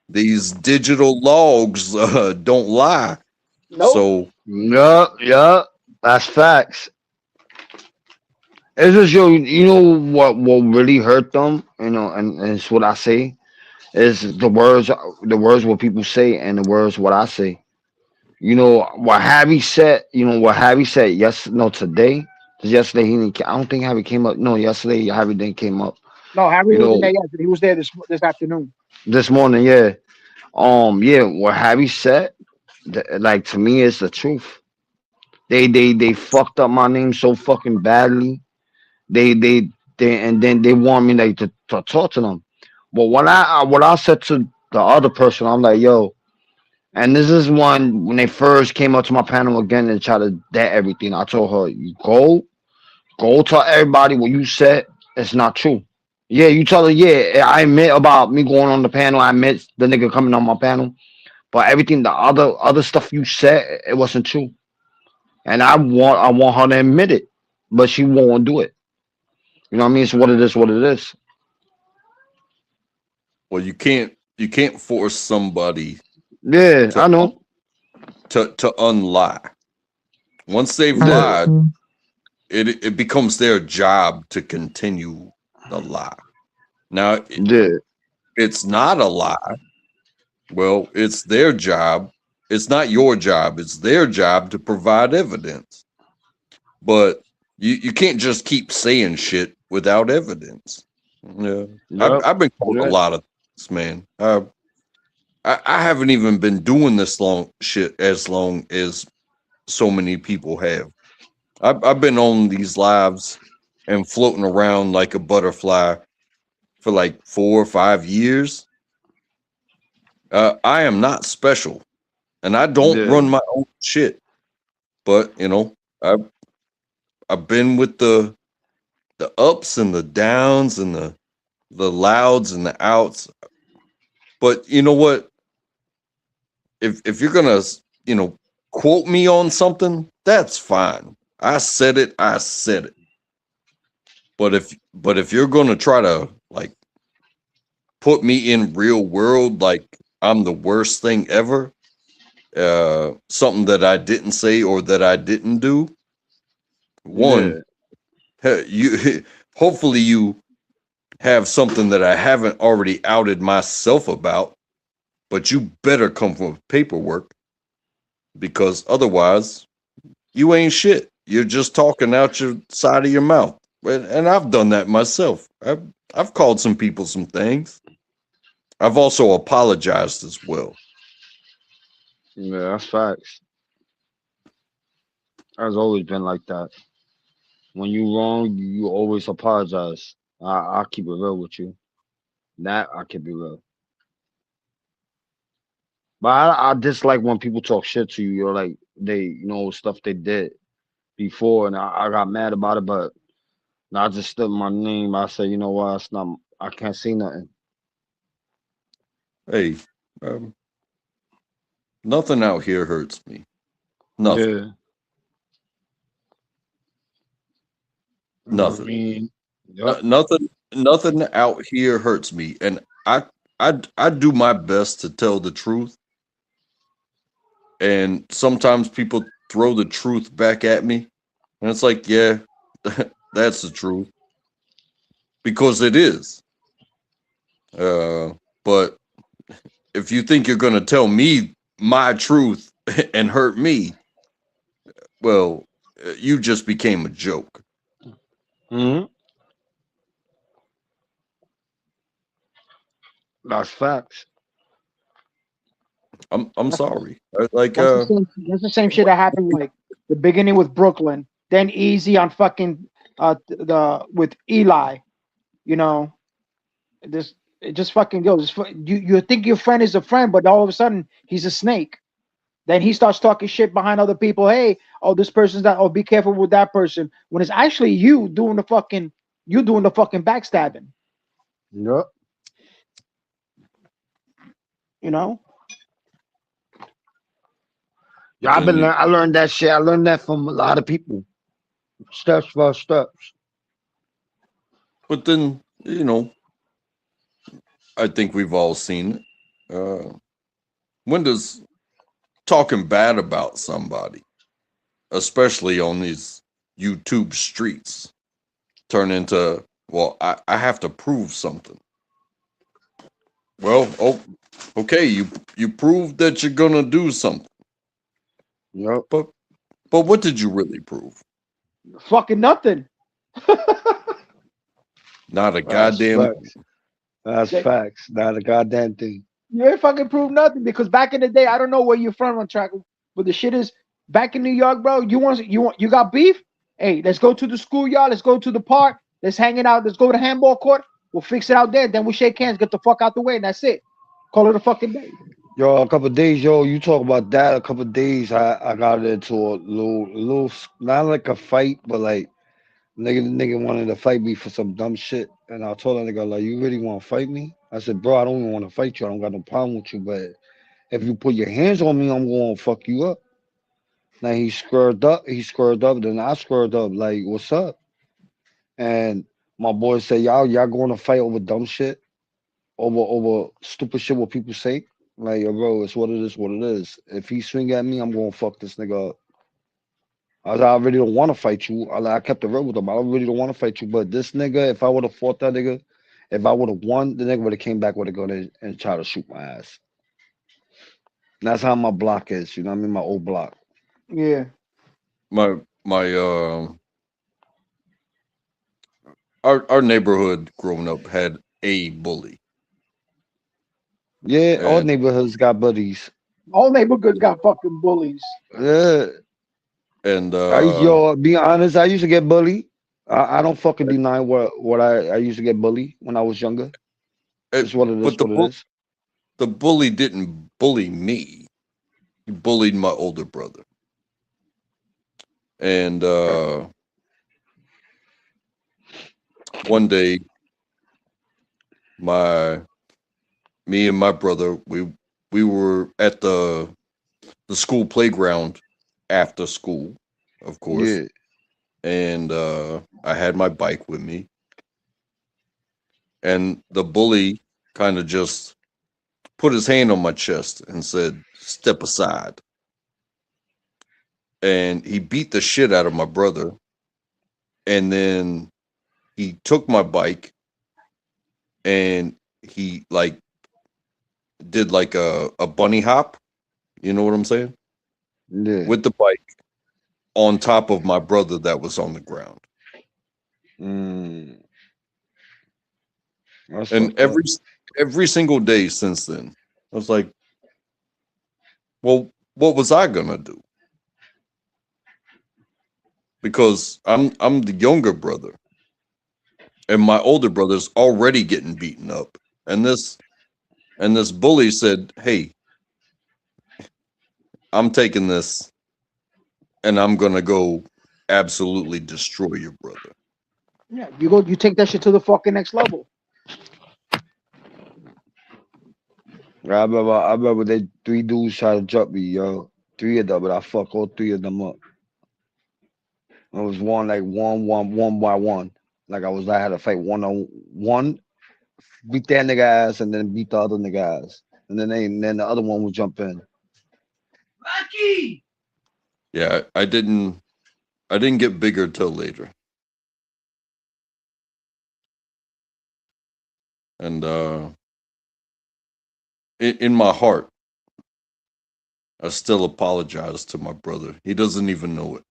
these digital logs don't lie. Nope. So yeah, that's facts. It's just you know what really hurt them, you know, and it's what I say. It's the words what people say and the words what I say. You know what Harry said. You know what Harry said. Yes, no, today. 'Cause yesterday he didn't. I don't think Harry came up. No, yesterday Harry didn't came up. No, Harry You wasn't there know, yet. He was there this afternoon. this morning, yeah. Yeah. What Harry said, like to me, is the truth. They fucked up my name so fucking badly. They they and then they want me like to talk to them. But what I said to the other person, I'm like, yo, and this is one when they first came up to my panel again and tried to debt everything. I told her, you go tell everybody what you said. It's not true. Yeah, you tell her, yeah, I admit about me going on the panel. I admit the nigga coming on my panel. But everything, the other stuff you said, it wasn't true. And I want her to admit it. But she won't do it. You know what I mean? It's what it is, what it is. Well, you can't force somebody Yeah, I know. to unlie. Once they've lied, it becomes their job to continue the lie. Now, it's not a lie. Well, it's their job. It's not your job. It's their job to provide evidence. But you can't just keep saying shit without evidence. Yeah, Yep. I've been called a lot of things, man. I haven't even been doing this as long as so many people have. I've been on these lives and floating around like a butterfly for like 4 or 5 years. I am not special, and I don't run my own shit. But you know, I've been with the ups and the downs and the louds and the outs. But you know what? If you're gonna, you know, quote me on something, that's fine. I said it. But if you're gonna try to like put me in real world like I'm the worst thing ever, something that I didn't say or that I didn't do, you hopefully you have something that I haven't already outed myself about, but you better come with paperwork, because otherwise you ain't shit. You're just talking out your side of your mouth. And I've done that myself. I've called some people some things. I've also apologized as well. Yeah, that's facts. It's always been like that. When you wrong, you always apologize. I'll keep it real with you. That I keep it real. But I dislike when people talk shit to you. You're like stuff they did before, and I got mad about it. But I just stood my name. I said, you know what? It's not. I can't say nothing. Hey, nothing out here hurts me. Nothing. Yeah. Nothing. I mean, yep. Nothing out here hurts me, and I do my best to tell the truth. And sometimes people throw the truth back at me, and it's like, yeah, that's the truth, because it is. But if you think you're gonna tell me my truth and hurt me, well, you just became a joke. Mm-hmm. That's facts. I'm sorry. Like that's the same shit that happened like the beginning with Brooklyn, then Easy on fucking with Eli. You know, it just fucking goes. You think your friend is a friend, but all of a sudden he's a snake. Then he starts talking shit behind other people. Hey, oh, this person's that. Oh, be careful with that person. When it's actually you doing the fucking backstabbing. Yep. You know. Yeah, I learned that shit. I learned that from a lot of people. Steps by steps. But then, you know, I think we've all seen it. When does talking bad about somebody, especially on these YouTube streets, turn into, well, I have to prove something? Well, oh, okay. You proved that you're gonna do something, Yep. but what did you really prove? Fucking nothing. Not a That's goddamn. facts. That's They- facts. Not a goddamn thing. You ain't fucking prove nothing because back in the day, I don't know where you're from on track, but the shit is back in New York, bro. You got beef? Hey, let's go to the schoolyard. Let's go to the park. Let's hang it out. Let's go to the handball court. We'll fix it out there. Then we shake hands, get the fuck out the way, and that's it. Call it a fucking day. Yo, a couple days, yo, you talk about that. A couple days, I got into a little, not like a fight, but like nigga wanted to fight me for some dumb shit, and I told that nigga like, you really want to fight me? I said, bro, I don't even want to fight you. I don't got no problem with you, but if you put your hands on me, I'm gonna fuck you up. Now he squared up. He squared up. Then I squared up. Like, what's up? And my boy said, y'all going to fight over dumb shit, over stupid shit what people say. Like, yo, bro, it's what it is, what it is. If he swing at me, I'm gonna fuck this nigga up. I really don't want to fight you. I kept it real with him. I really don't want to fight you. But this nigga, if I would have fought that nigga, if I would have won, the nigga would have came back with a gun and tried to shoot my ass. And that's how my block is. You know what I mean? My old block. Yeah. My our neighborhood growing up had a bully. Yeah, all And neighborhoods got buddies. All neighborhoods got fucking bullies. Yeah. and Yo, be honest, I used to get bullied. I don't fucking deny what I used to get bullied when I was younger. It's what it is, but what it is. the bully didn't bully me. He bullied my older brother. And one day me and my brother, we were at the school playground after school, of course. Yeah. And I had my bike with me. And the bully kind of just put his hand on my chest and said, "Step aside." And he beat the shit out of my brother. And then he took my bike and he like did like a bunny hop. You know what I'm saying? Yeah. With the bike on top of my brother that was on the ground. That's And fucked up. every single day since then, I was like, well, what was I gonna do? Because I'm the younger brother, and my older brother's already getting beaten up. And this bully said, "Hey, I'm taking this, and I'm gonna go absolutely destroy your brother." Yeah, you take that shit to the fucking next level. I remember they 3 dudes tried to jump me, yo. 3 of them, but I fuck all 3 of them up. It was one by one. Like I had to fight one on one, beat that nigga ass, and then beat the other nigga ass, and then the other one would jump in. Yeah, I didn't get bigger till later. And in my heart, I still apologize to my brother. He doesn't even know it.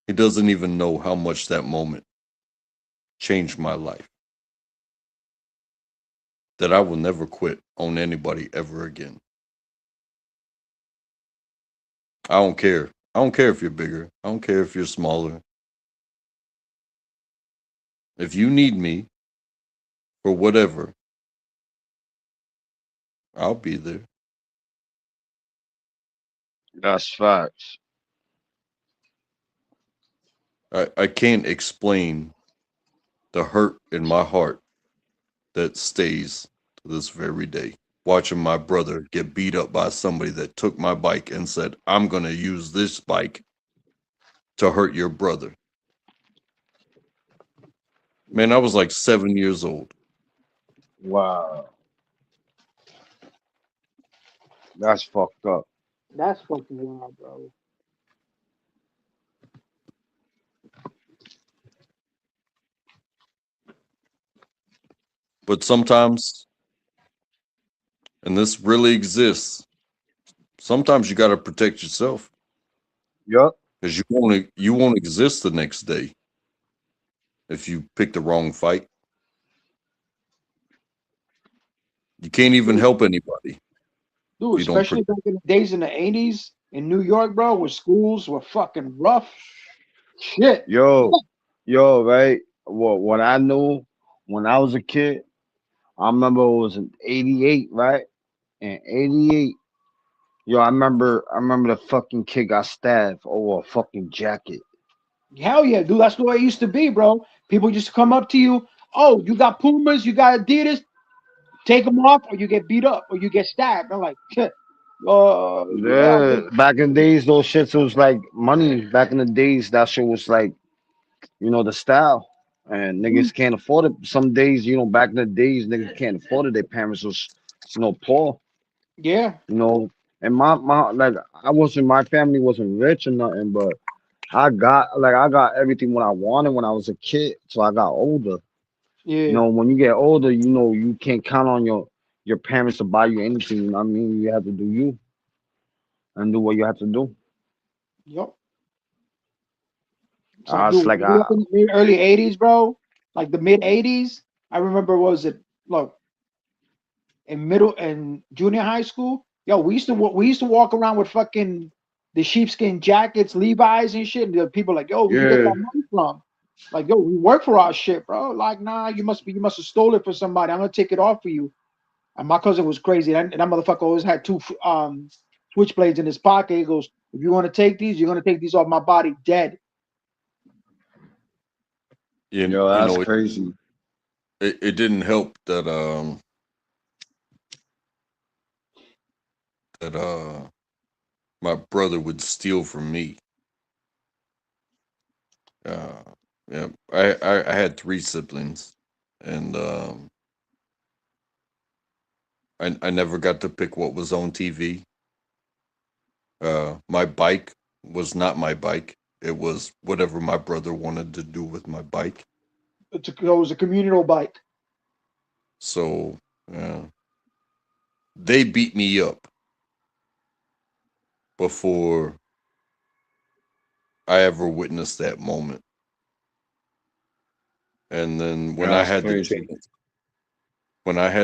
He doesn't even know how much that moment changed my life. That I will never quit on anybody ever again. I don't care. I don't care if you're bigger. I don't care if you're smaller. If you need me for whatever, I'll be there. That's facts. I can't explain the hurt in my heart that stays to this very day. Watching my brother get beat up by somebody that took my bike and said, "I'm going to use this bike to hurt your brother." Man, I was like 7 years old. Wow. That's fucked up. That's fucking wild, bro. But sometimes, and this really exists, sometimes you got to protect yourself. Yup. Because you won't exist the next day if you pick the wrong fight. You can't even help anybody. Dude, especially back in the days in the 80s in New York, bro, where schools were fucking rough. Shit. Yo, right? Well, what I knew when I was a kid, I remember it was in '88, right? In '88, yo, I remember the fucking kid got stabbed over a fucking jacket. Hell yeah, dude. That's the way it used to be, bro. People used to come up to you. Oh, you got Pumas, you got Adidas. Take them off, or you get beat up, or you get stabbed. I'm like, shit. Yeah, back in the days, those shits was like money. Back in the days, that shit was like, the style. And niggas can't afford it. Some days, back in the days, niggas can't afford it. Their parents was, poor. Yeah. And my like my family wasn't rich or nothing, but I got everything what I wanted when I was a kid. So I got older. Yeah. When you get older, you can't count on your parents to buy you anything. You know what I mean? You have to do you and do what you have to do. Yep. So dude, in the early 80s, bro, like the mid 80s. I remember, look, in middle and junior high school, yo, we used to walk around with fucking the sheepskin jackets, Levi's and shit. And the people like, yo, where you get that money from? Like, yo, we work for our shit, bro. Like, nah, you must have stole it for somebody. I'm gonna take it off for you. And my cousin was crazy. And that motherfucker always had two switchblades in his pocket. He goes, if you want to take these, you're gonna take these off my body dead. That's crazy. It didn't help that my brother would steal from me. Yeah, I had 3 siblings, and I never got to pick what was on TV. My bike was not my bike. It was whatever my brother wanted to do with my bike. It was a communal bike. So they beat me up before I ever witnessed that moment. And then when I had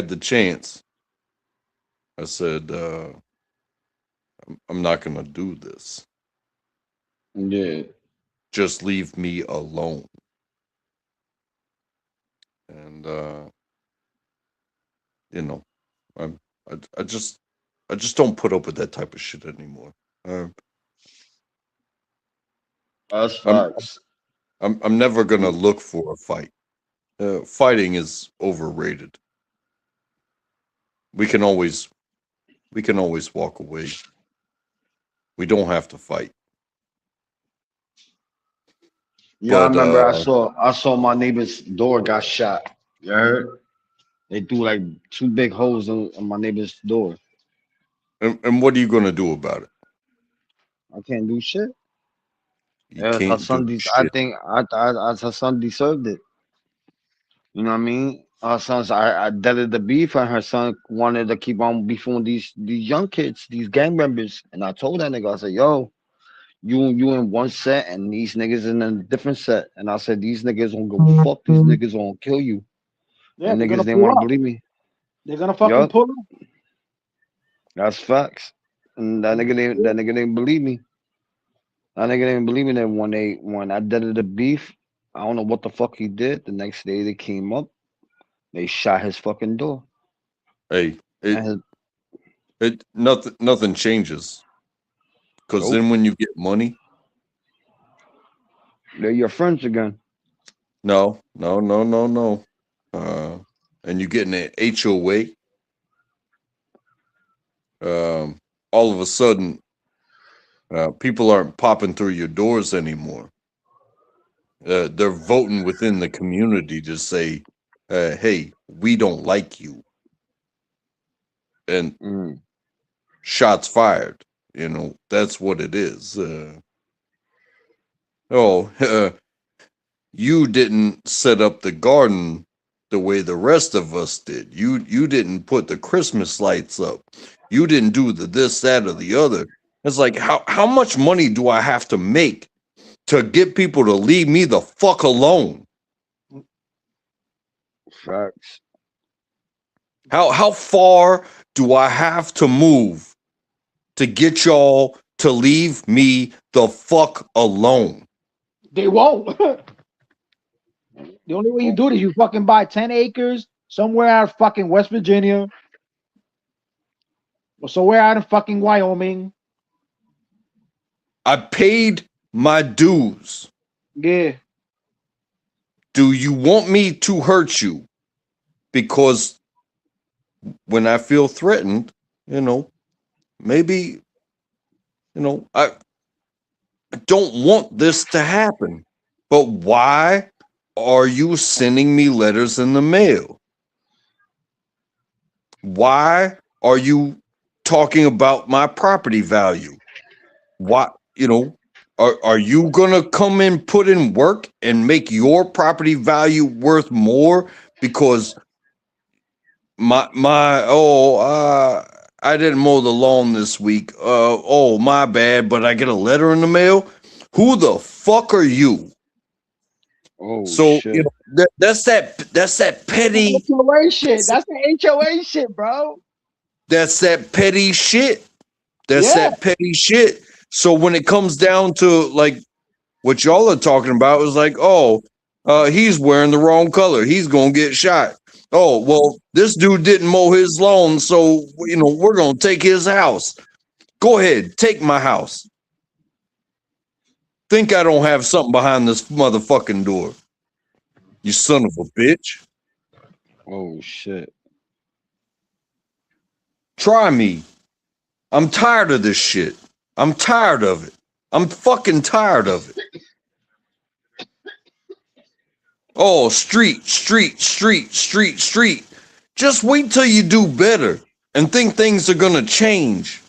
the chance, I said, I'm not gonna do this. Yeah. Just leave me alone. And I just don't put up with that type of shit anymore. That's facts. I'm never gonna look for a fight. Fighting is overrated. We can always walk away. We don't have to fight. Yeah, but, I remember I saw my neighbor's door got shot. You heard? They threw like 2 big holes on my neighbor's door. And what are you gonna do about it? I can't do shit. Her son, I think her son deserved it. You know what I mean? Her son's I deaded the beef, and her son wanted to keep on beefing with these young kids, these gang members. And I told that nigga, I said, yo, you in one set and these niggas in a different set. And I said, these niggas won't go fuck, these niggas won't kill you. Yeah, and niggas didn't want to believe me. They're gonna fucking pull up. That's facts. And that nigga didn't believe me. That nigga didn't believe me that when I deaded the beef, I don't know what the fuck he did. The next day they came up, they shot his fucking door. Hey, nothing changes. Because then when you get money, they're your friends again. No. And you get an HOA. All of a sudden, people aren't popping through your doors anymore. They're voting within the community to say, hey, we don't like you. And shots fired. That's what it is. You didn't set up the garden the way the rest of us did. You didn't put the Christmas lights up. You didn't do the this, that, or the other. It's like, how much money do I have to make to get people to leave me the fuck alone? Facts. How far do I have to move to get y'all to leave me the fuck alone? They won't. The only way you do it is you fucking buy 10 acres somewhere out of fucking West Virginia or somewhere out of fucking Wyoming. I paid my dues. Yeah. Do you want me to hurt you? Because when I feel threatened, maybe, I don't want this to happen. But why are you sending me letters in the mail? Why are you talking about my property value? Why, are you gonna come and put in work and make your property value worth more because I didn't mow the lawn this week. My bad, but I get a letter in the mail. Who the fuck are you? Oh, so shit. That's that petty HOA shit. That's the HOA shit, bro. That's that petty shit. Yeah. That petty shit. So when it comes down to like what y'all are talking about, is like, he's wearing the wrong color. He's gonna get shot. Oh, well, this dude didn't mow his lawn, so we're gonna take his house. Go ahead, take my house. Think I don't have something behind this motherfucking door. You son of a bitch. Oh shit. Try me. I'm tired of this shit. I'm tired of it. I'm fucking tired of it. Oh, street. Just wait till you do better and think things are gonna change.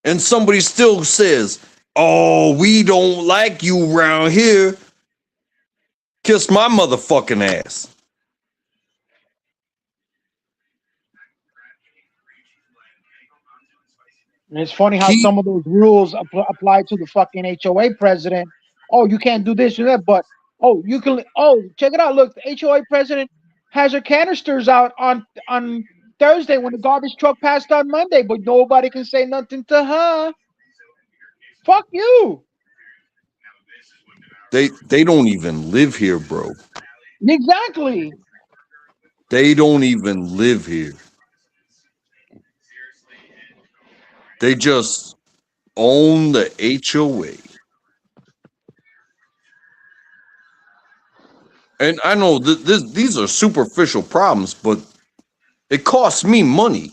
And somebody still says, oh, we don't like you around here. Kiss my motherfucking ass. And it's funny how some of those rules apply to the fucking HOA president. Oh, you can't do this or that, but you can. Oh, check it out. Look, the HOA president has her canisters out on Thursday when the garbage truck passed on Monday, but nobody can say nothing to her. Fuck you. They don't even live here, bro. Exactly. They don't even live here. They just own the HOA. And I know these are superficial problems, but it costs me money.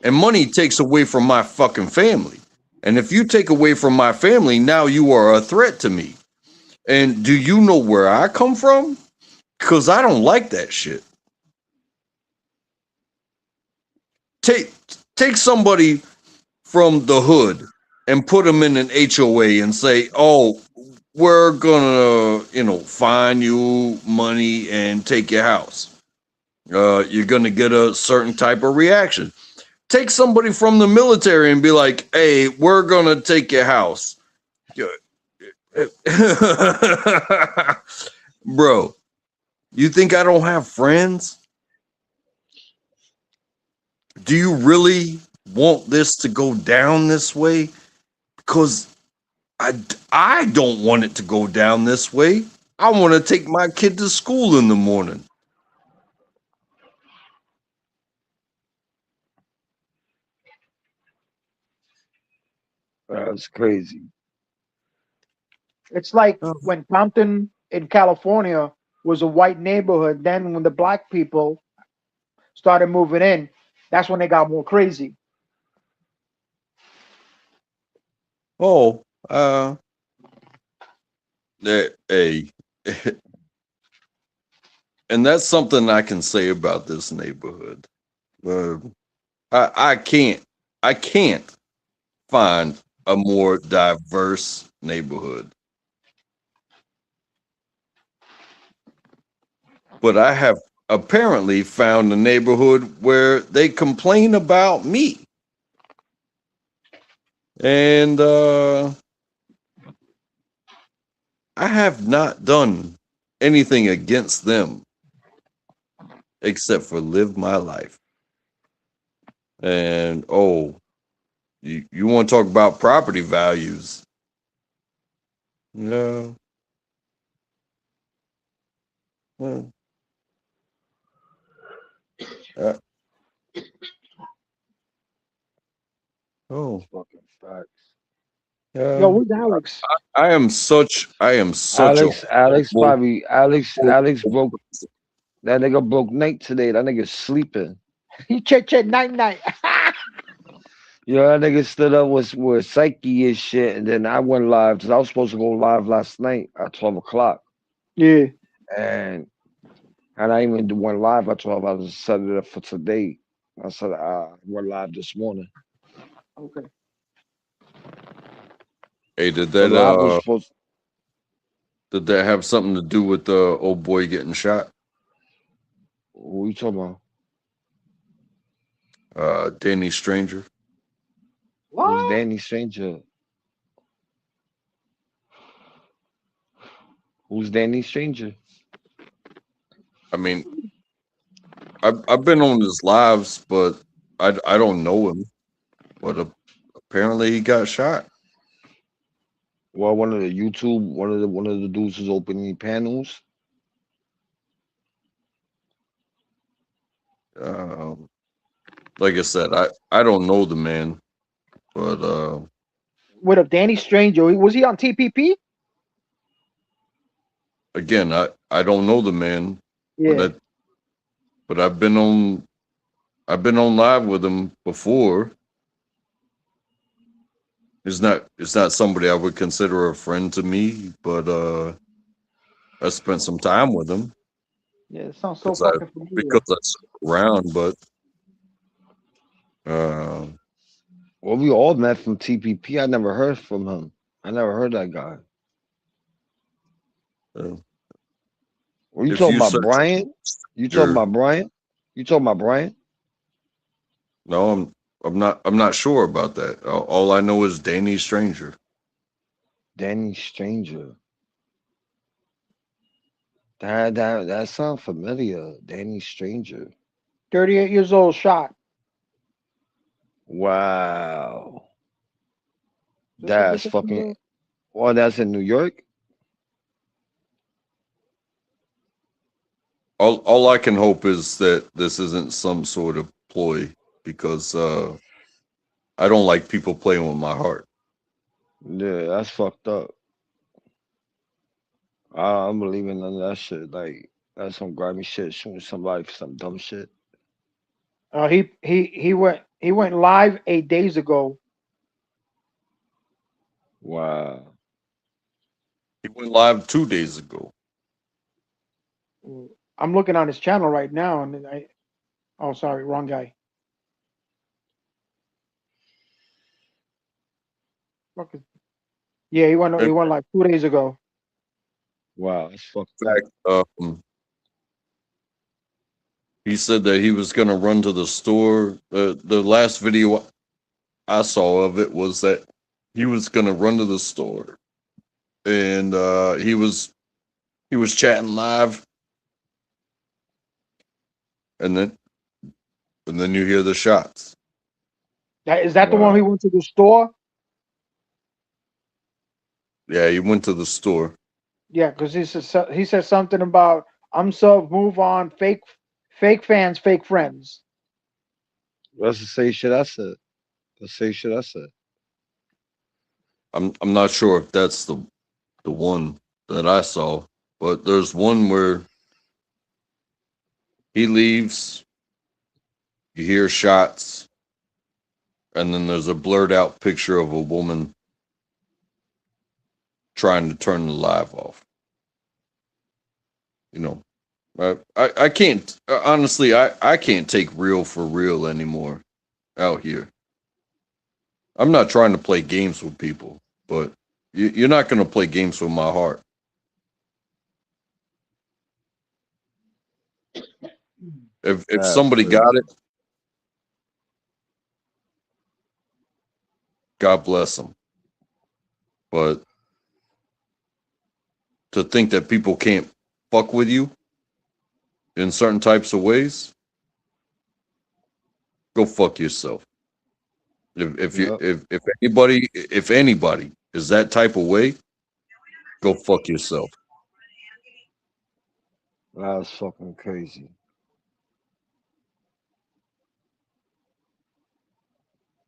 And money takes away from my fucking family. And if you take away from my family, now you are a threat to me. And do you know where I come from? Because I don't like that shit. Take somebody from the hood and put them in an HOA and say, oh, we're gonna, fine you money and take your house. You're gonna get a certain type of reaction. Take somebody from the military and be like, hey, we're gonna take your house. Bro, you think I don't have friends? Do you really want this to go down this way? Because I don't want it to go down this way. I want to take my kid to school in the morning. That's crazy. It's like when Compton in California was a white neighborhood. Then when the black people started moving in, that's when they got more crazy. Oh, and that's something I can say about this neighborhood. I can't find a more diverse neighborhood. But I have apparently found a neighborhood where they complain about me. And I have not done anything against them except for live my life. And you want to talk about property values? No. Well, Fucking facts. Yo, where's Alex? I am such Alex broke. That nigga broke night today. That nigga sleeping. He check night. Yeah, that nigga stood up with Psyche and shit, and then I went live because I was supposed to go live last night at 12 o'clock. Yeah. And I even went live at 12. I was setting it up for today. I said I went live this morning. Okay. Hey, did So live was that supposed did that have something to do with the old boy getting shot? Who you talking about? Danny Stranger. What? Who's Danny Stranger? Who's Danny Stranger? I mean, I've been on his lives, but I don't know him. But apparently he got shot. Well, one of the dudes who's opening panels. Like I said, I don't know the man, but What up, Danny Stranger? Was he on TPP? again, I don't know the man. Yeah. But I've been on live with him before. It's not somebody I would consider a friend to me, but I spent some time with him. Yeah, it sounds so fucking familiar. Because I stuck around, but well, we all met from TPP. I never heard from him. I never heard that guy. Were you talking about Brian? You talking about Brian? You talking about Brian? No, I'm not sure about that. All I know is Danny Stranger. Danny Stranger. That sounds familiar. Danny Stranger. 38 years old, shot. Wow. That's fucking. Well, that's in New York. All I can hope is that this isn't some sort of ploy, because I don't like people playing with my heart. Yeah, that's fucked up. I don't believe in none of that shit. Like, that's some grimy shit, shooting somebody for some dumb shit. He went live 8 days ago. Wow. He went live 2 days ago. I'm looking on his channel right now, and oh, sorry, wrong guy. Fucking, yeah, he went like 2 days ago. Wow, that's fucked up. He said that he was gonna run to the store. The last video I saw of it was that he was gonna run to the store, and he was chatting live, and then you hear the shots. Is that the one he went to the store? Yeah, he went to the store. Yeah, because he said something about I'm sub, move on, fake fans, fake friends. That's the same shit I said. The same shit I said. I'm not sure if that's the one that I saw, but there's one where he leaves, you hear shots, and then there's a blurred out picture of a woman trying to turn the live off. You know, I can't, honestly, I can't take real for real anymore out here. I'm not trying to play games with people, but you're not going to play games with my heart. If somebody got it, God bless them. But to think that people can't fuck with you in certain types of ways, go fuck yourself. If anybody is that type of way, go fuck yourself. That's fucking crazy.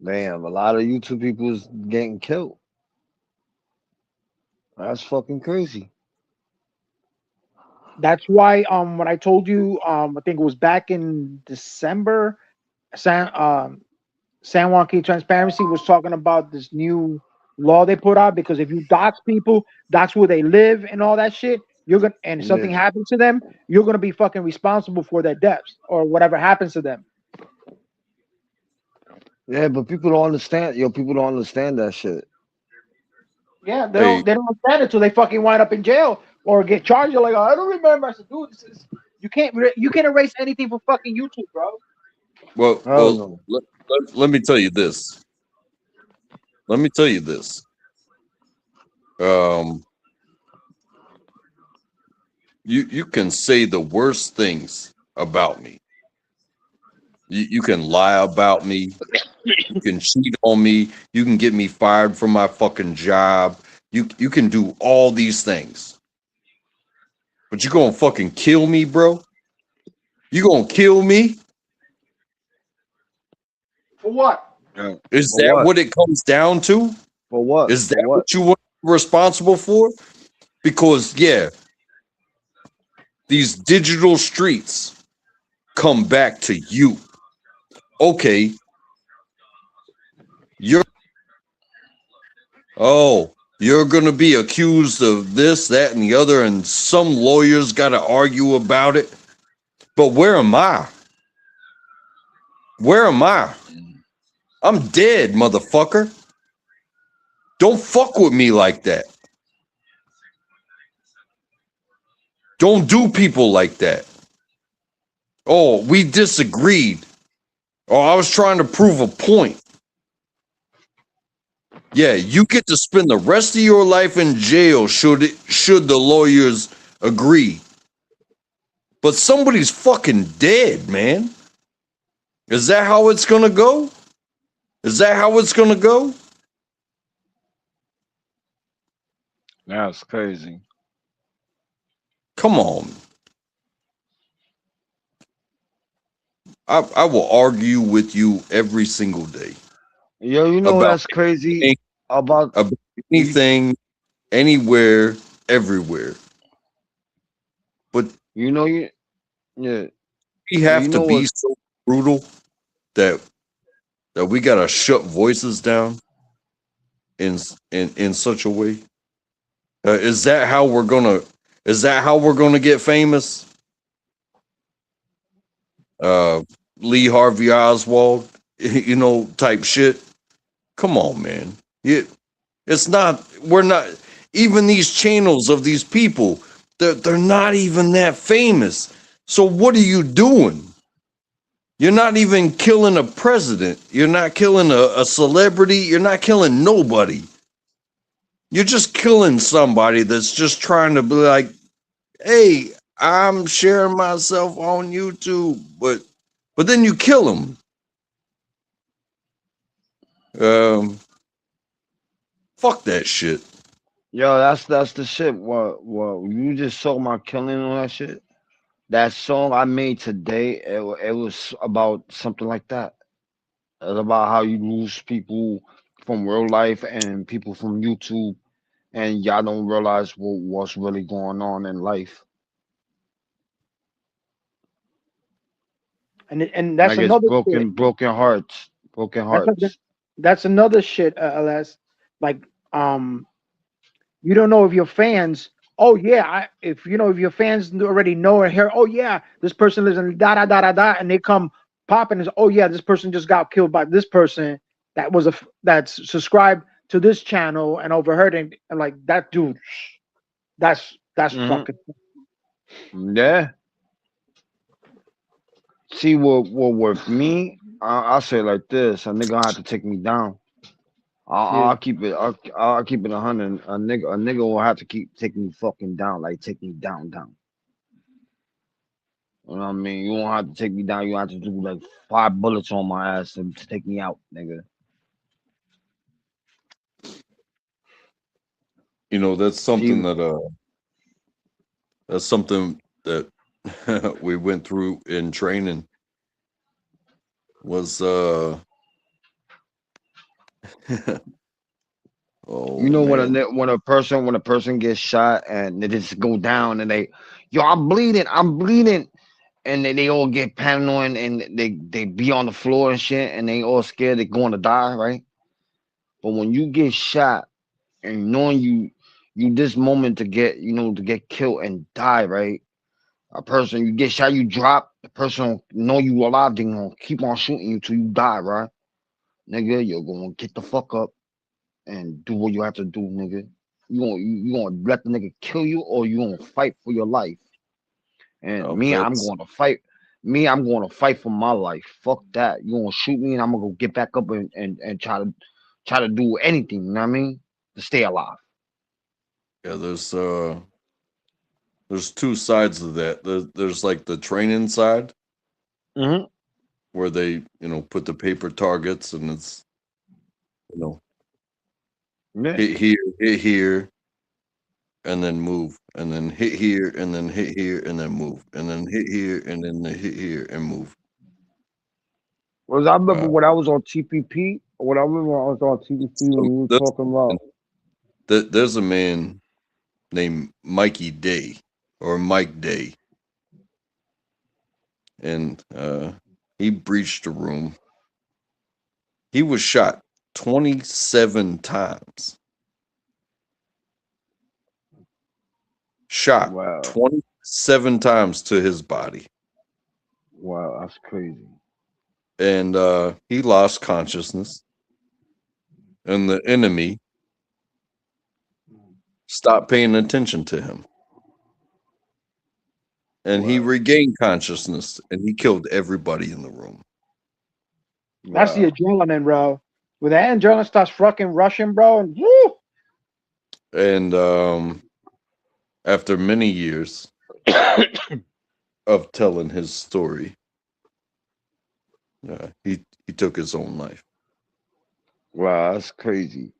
Damn, a lot of YouTube people is getting killed. That's fucking crazy. That's why when I told you I think it was back in December, San Juan Key Transparency was talking about this new law they put out, because if you dox people, that's where they live and all that shit, you're gonna, and something happens to them, you're gonna be fucking responsible for their deaths or whatever happens to them. Yeah, but people don't understand. People don't understand that shit. Yeah, they don't understand it until they fucking wind up in jail or get charged. You're like, oh, I don't remember. I said, dude, you can't erase anything from fucking YouTube, bro. Well, let me tell you this. You can say the worst things about me. You can lie about me. You can cheat on me. You can get me fired from my fucking job. You can do all these things. But you gonna fucking kill me, bro? You gonna kill me? For what? Is that what it comes down to? For what? Is that what you want responsible for? Because these digital streets come back to you. Okay. You're gonna be accused of this, that, and the other, and some lawyers gotta argue about it. But where am I? Where am I? I'm dead, motherfucker. Don't fuck with me like that. Don't do people like that. Oh, we disagreed. Oh, I was trying to prove a point. Yeah, you get to spend the rest of your life in jail should the lawyers agree. But somebody's fucking dead, man. Is that how it's gonna go? Is that how it's gonna go? That's crazy. Come on. I will argue with you every single day. Yo, you know that's crazy about anything, anywhere, everywhere. But we have to be so brutal that we gotta shut voices down in such a way. Is that how we're gonna get famous? Lee Harvey Oswald, type shit. Come on, man. It's not. We're not. Even these channels of these people, they're not even that famous. So what are you doing? You're not even killing a president. You're not killing a celebrity. You're not killing nobody. You're just killing somebody that's just trying to be like, hey, I'm sharing myself on YouTube, but then you kill them. Fuck that shit. Yo, that's the shit. What you just saw my killing on that shit. That song I made today, it was about something like that. It's about how you lose people from real life and people from YouTube, and y'all don't realize what's really going on in life. And that's like another broken hearts. That's another shit, LS. Like, you don't know if your fans. Oh yeah, if your fans already know or hear, oh yeah, this person lives in da da da da da, and they come popping and say, oh yeah, this person just got killed by this person that's subscribed to this channel and overheard, and like that dude, that's fucking. Yeah. See what with me, I'll say it like this: a nigga gonna have to take me down. I'll keep it. I'll keep it 100. A nigga will have to take me fucking down, like take me down. You know what I mean? You won't have to take me down. You have to do like 5 bullets on my ass to take me out, nigga. You know, that's something See, that we went through in training was oh you know man. when a person gets shot and they just go down and yo, I'm bleeding, and they all get paranoid and they be on the floor and shit and they all scared they're going to die, right? But when you get shot and knowing you this moment to get to get killed and die, right? A person you get shot, you drop, the person know you alive, they gonna keep on shooting you till you die, right? Nigga, you're gonna get the fuck up and do what you have to do, nigga. You gonna let the nigga kill you or you gonna fight for your life? And me, I'm That's going to fight. Me, I'm going to fight for my life. Fuck that. You gonna shoot me and I'm gonna go get back up and try to do anything, you know what I mean? To stay alive. yeah. There's two sides of that. There's like the training side Mm-hmm. where they put the paper targets and it's Yeah. hit here, and then move, and then hit here, and then hit here, and then move, and then hit here, and then hit here, and move. Well, I remember Uh, when I was on TPP. When I was on TPP when so we were talking about. there's a man named Mikey Day or Mike Day, and he breached the room. He was shot 27 times. Shot Wow, 27 times to his body. wow, that's crazy. And he lost consciousness. And the enemy stopped paying attention to him. And he Wow, regained consciousness and he killed everybody in the room. That's the wow. adrenaline, bro. When that adrenaline starts fucking rushing, bro, and woo, And after many years of telling his story, he took his own life. Wow, that's crazy.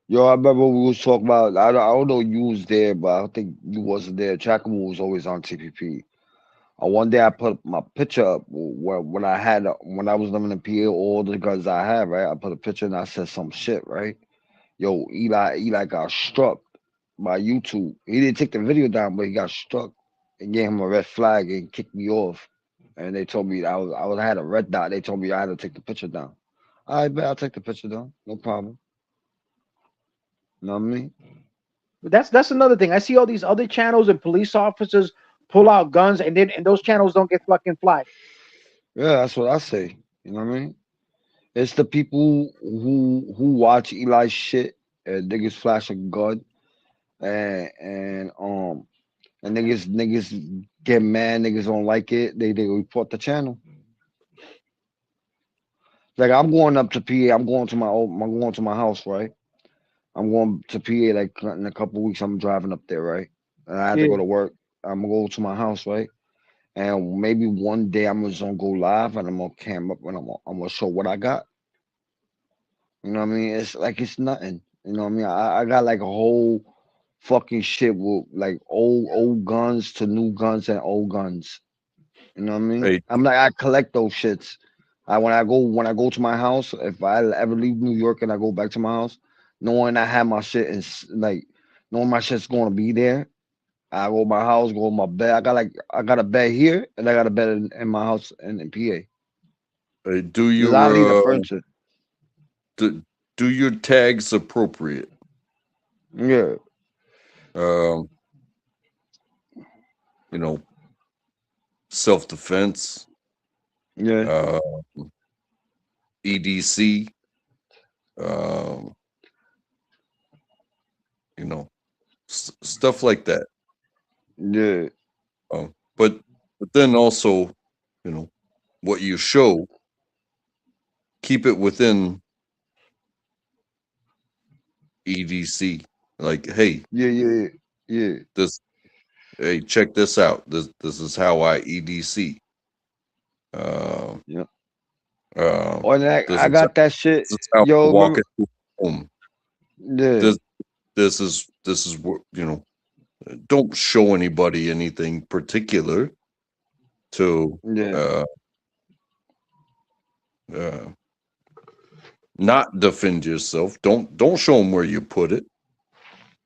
Yo, I remember we was talking about. I don't know you was there, but I don't think you wasn't there. Chakamu was always on TPP. One day I put my picture up when I was living in PA, all the guns I had, right? I put a picture and I said some shit, right? Yo, Eli got struck by YouTube. He didn't take the video down, but he got struck and gave him a red flag and kicked me off. And they told me I had a red dot. They told me I had to take the picture down. I bet I'll take the picture down. No problem. You know what I mean? that's another thing. I see all these other channels and police officers pull out guns, and those channels don't get fucking flagged. Yeah, that's what I say. You know what I mean? It's the people who watch Eli's shit and niggas flash a gun and niggas get mad, niggas don't like it, they report the channel. Like I'm going up to PA, I'm going to my house, right? I'm going to PA like in a couple weeks. I'm driving up there, right? And I have to Yeah. go to work. I'm gonna go to my house, right? And maybe one day I'm just gonna go live and I'm gonna cam up and I'm gonna show what I got. You know what I mean? It's like it's nothing. You know what I mean? I got like a whole fucking shit with like old guns to new guns and old guns. You know what I mean? Hey, I'm like I collect those shits. When I go to my house, if I ever leave New York and I go back to my house, knowing I have my shit and like knowing my shit's gonna be there, I go to my house, go to my bed. I got a bed here and I got a bed in my house in PA. do Cause I need the your furniture. do your tags appropriate? Yeah. Um, you know, self-defense, Yeah. EDC, um, stuff like that. Yeah. But then also, you know, what you show, keep it within EDC. Like, hey, yeah. this, hey, check this out. This is how I EDC. Yeah. This I got that shit. This is how Yo, I walk into home. Yeah. This is what, you know. Don't show anybody anything particular to not defend yourself. Don't show them where you put it,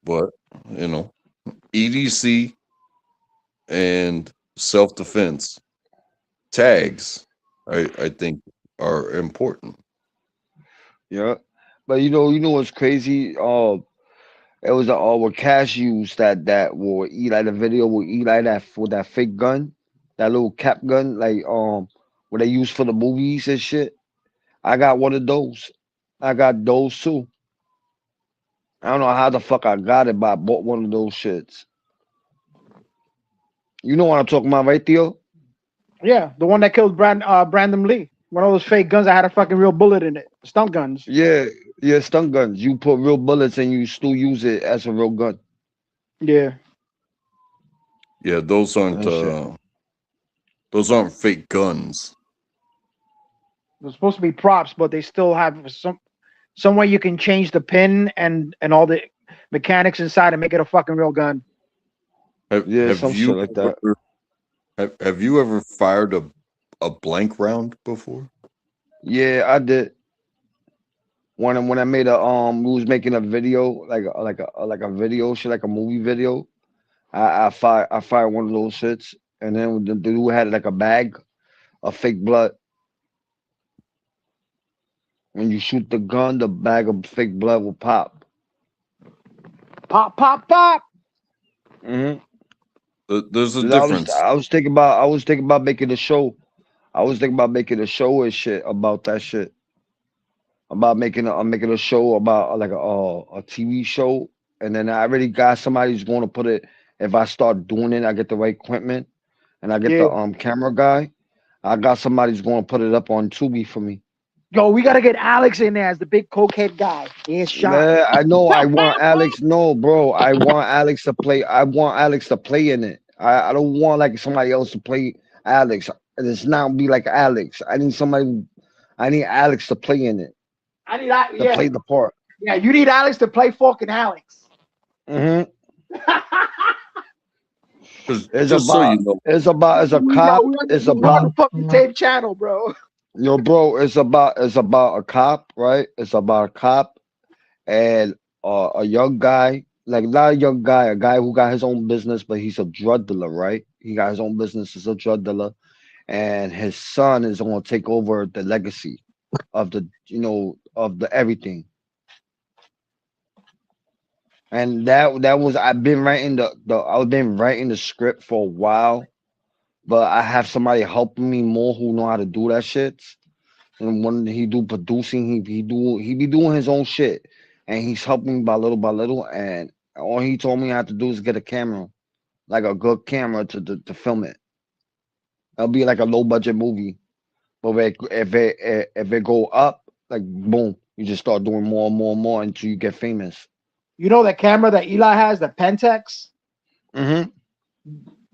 but you know, EDC and self-defense tags I think are important. Yeah, but you know what's crazy? It was with Cash used that will Eli the video with Eli that for that fake gun, that little cap gun, like what they use for the movies and shit. I got one of those. I got those too. I don't know how the fuck I got it, but I bought one of those shits. You know what I'm talking about, right, Theo? Yeah, the one that killed Brandon Lee. One of those fake guns that had a fucking real bullet in it. Stunt guns. Yeah, stunt guns. You put real bullets and you still use it as a real gun. Yeah. Yeah, those aren't fake guns. They're supposed to be props, but they still have some way you can change the pin and all the mechanics inside and make it a fucking real gun. Have you like that. Have you ever fired a blank round before? Yeah, I did. When I made we was making a video like a video shit, like a movie video. I fired one of those shits, and then the dude had like a bag of fake blood. When you shoot the gun, the bag of fake blood will pop. Pop, pop, pop. Mm-hmm. There's a difference. I was thinking about making a show. I was thinking about making a show and shit about that shit. About making a show about like a TV show, and then I already got somebody who's going to put it. If I start doing it, I get the right equipment, and I get the camera guy. I got somebody who's going to put it up on Tubi for me. Yo, we gotta get Alex in there as the big cokehead guy. He's shot. Yeah, I know. I want Alex. No, bro. I want Alex to play. I want Alex to play in it. I don't want like somebody else to play Alex. It's not be like Alex. I need Alex to play in it. I need that. To play the part. Yeah, you need Alex to play fucking Alex. Mm-hmm. It's a cop. It's about the fucking same channel, bro. Yo, bro, it's about a cop, right? It's about a cop and a young guy, like not a young guy, a guy who got his own business, but he's a drug dealer, right? He got his own business as a drug dealer, and his son is going to take over the legacy of the everything. And that was I've been writing the script for a while. But I have somebody helping me more who know how to do that shit. And when he do producing, he be doing his own shit, and he's helping me by little. And all he told me I have to do is get a camera, like a good camera to film it. It'll be like a low budget movie, but if it go up, like boom, you just start doing more and more and more until you get famous. You know that camera that Eli has, the Pentax? Mm-hmm.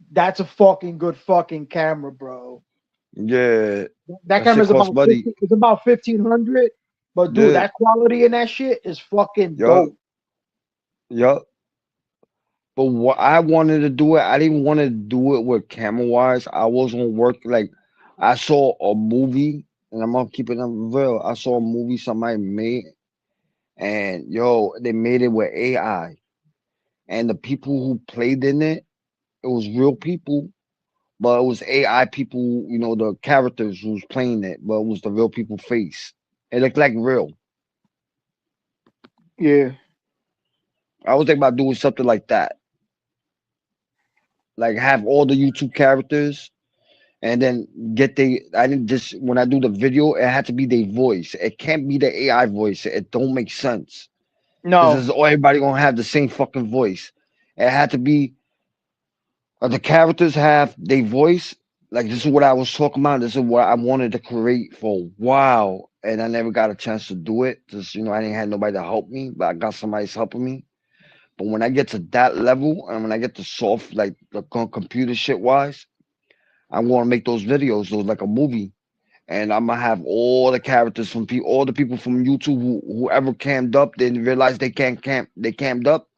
That's a fucking good fucking camera, bro. Yeah. That camera's about $1,500. But dude, that quality in that shit is fucking dope. Yup. But what I wanted to do I didn't want to do it with camera wise. I was gonna work like I saw a movie, and I'm gonna keep it real. I saw a movie somebody made, and they made it with AI. And the people who played in it, it was real people, but it was AI people, the characters who was playing it, but it was the real people face. It looked like real. Yeah. I was thinking about doing something like that. Like have all the YouTube characters and then when I do the video, it had to be their voice. It can't be the AI voice. It don't make sense. No. Because everybody gonna have the same fucking voice. It had to be the characters have their voice, Like this is what I was talking about. This is what I wanted to create for a while, and I never got a chance to do it. Just I didn't have nobody to help me, but I got somebody's helping me. But when I get to that level, and when I get to soft, like the computer shit wise, I'm gonna make those videos, those like a movie, and I'm gonna have all the characters from people, all the people from YouTube whoever camped up, didn't realize they can't camp, they camped up.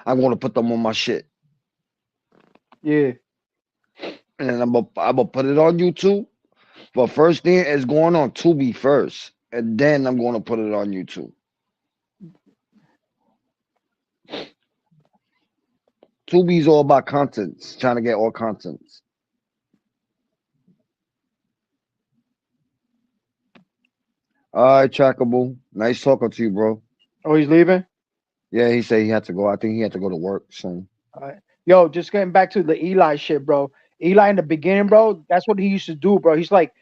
I'm gonna put them on my shit, Yeah. and then I'm gonna put it on YouTube. But first thing is going on Tubi first, and then I'm gonna put it on YouTube. Tubi's all about contents, trying to get all contents. All right, Trackable. Nice talking to you, bro. Oh, he's leaving. Yeah, he said he had to go. I think he had to go to work soon. All right. Yo, just getting back to the Eli shit, bro. Eli in the beginning, bro, that's what he used to do, bro. He's like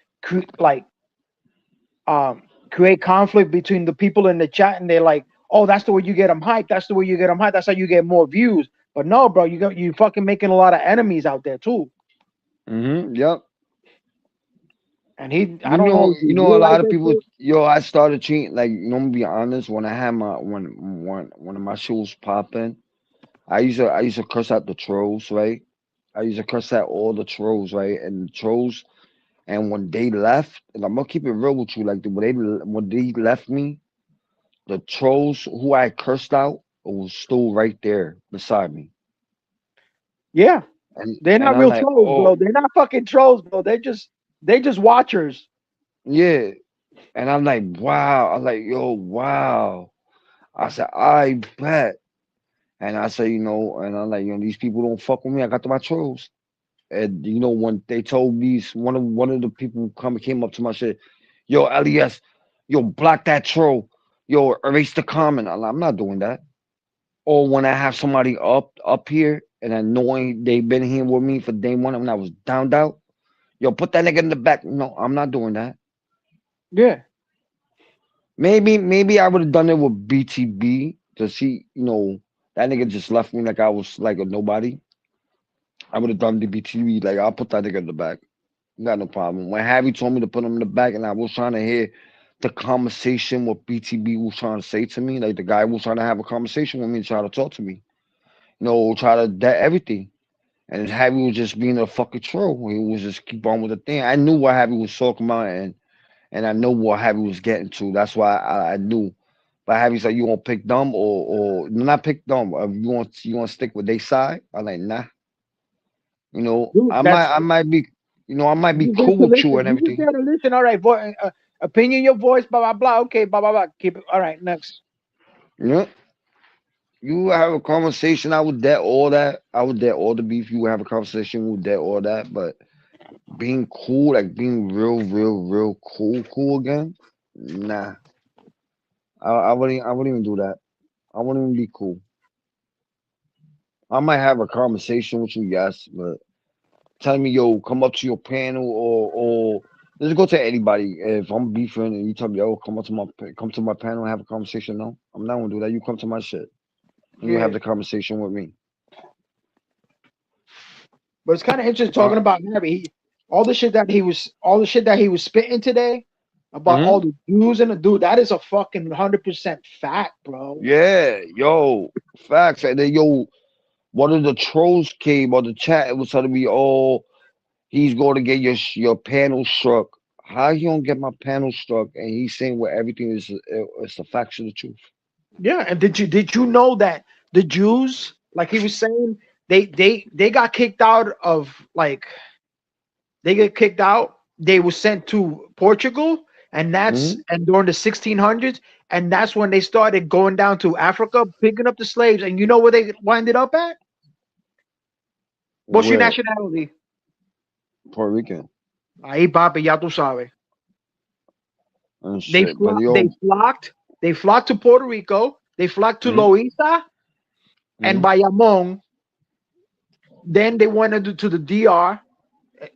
create conflict between the people in the chat, and they're like, oh, that's the way you get them hyped. That's the way you get them hyped. That's how you get more views. But no, bro, you fucking making a lot of enemies out there too. Yep. And he, I don't know. You know, a lot of people. Yo, I started cheating. Like, I'm gonna be honest. When I had my one of my shoes popping, I used to curse out the trolls, right? I used to curse out all the trolls, right? And the trolls, and when they left, and I'm gonna keep it real with you, like when they left me, the trolls who I cursed out was still right there beside me. Yeah, and they're not real trolls, bro. They're not fucking trolls, bro. They're just watchers. Yeah, and I'm like, wow. I'm like, yo, wow. I said, I bet. And I say, and I'm like, these people don't fuck with me. I got my trolls. And when they told me, one of the people came up to my shit, yo, LES, yo, block that troll, yo, erase the comment. I'm not doing that. Or when I have somebody up here and I knowing they've been here with me for day one when I was downed out, yo, put that nigga in the back. No, I'm not doing that. Yeah. Maybe I would have done it with BTB to see, that nigga just left me like I was like a nobody. I would have done the BTB, like I'll put that nigga in the back. Got no problem. When Harry told me to put him in the back and I was trying to hear the conversation what BTB was trying to say to me, like the guy was trying to have a conversation with me, try to talk to me. Try to that everything. And Harry was just being a fucking troll. He was just keep on with the thing. I knew what Harry was talking about and I know what Harry was getting to. That's why I knew. But Harry's like, you want to pick dumb or not pick dumb? You want to stick with their side? I'm like, nah. Dude, I might be cool with you and everything. You gotta listen. All right, opinion, your voice, blah blah blah. Okay, blah blah blah. Keep it. All right, next. Yeah. You have a conversation. I would dead all that. I would dead all the beef. You would have a conversation. We would dead all that. But being cool, like being real cool again, nah. I wouldn't even do that. I wouldn't even be cool. I might have a conversation with you, yes, but telling me, yo, come up to your panel or let's go to anybody. If I'm beefing and you tell me, yo, come to my panel and have a conversation, no, I'm not gonna do that. You come to my shit and you have the conversation with me. But it's kind of interesting talking about Harry. All the shit that he was spitting today about all the Jews and the dude. That is a fucking 100% fact, bro. Yeah, yo, facts. And then one of the trolls came on the chat. It was telling me, oh, he's going to get your panel struck. How he don't get my panel struck? And he's saying where everything is the facts of the truth. Yeah, and did you know that the Jews, like he was saying, they got kicked out of they get kicked out. They were sent to Portugal, and that's and during the 1600s, and that's when they started going down to Africa, picking up the slaves. And you know where they winded up at? What's your nationality? Puerto Rican. Ahí, papi, ya tú sabes. They flocked to Puerto Rico. They flocked to Loíza and Bayamón. Then they went to the DR,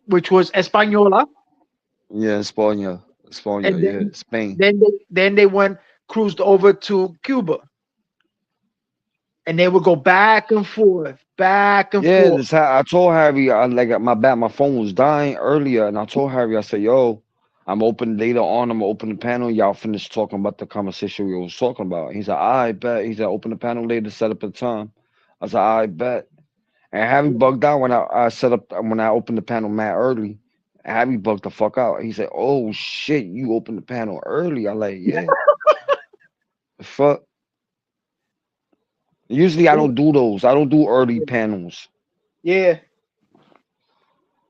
which was Española. Yeah, España, then, Spain. Then they cruised over to Cuba. and they would go back and forth, back and Yeah, forth. this I told Harry, my phone was dying earlier, and I told Harry, I said, "Yo, I'm open later on. I'm gonna open the panel. Y'all finish talking about the conversation we was talking about." He said, "I bet." He said, "Open the panel later, set up a time." I said, "I bet." And Harry bugged out when I set up when I opened the panel mad early. Harry bugged the fuck out. He said, "Oh shit, you opened the panel early." I like, yeah. The fuck. Usually I don't do those. I don't do early panels. Yeah.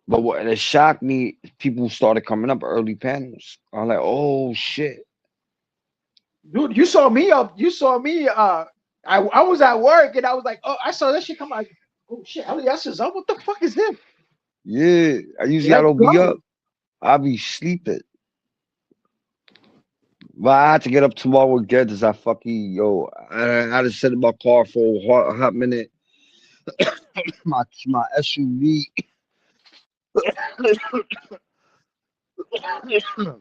But what it shocked me, people started coming up early panels. I'm like, oh shit. Dude, you saw me up. You saw me. I was at work and I was like, oh, I saw that shit come out. Oh shit, LES is up. What the fuck is this? Yeah. I don't be up. I be sleeping. But I had to get up tomorrow again because I had to sit in my car for a hot minute. my SUV.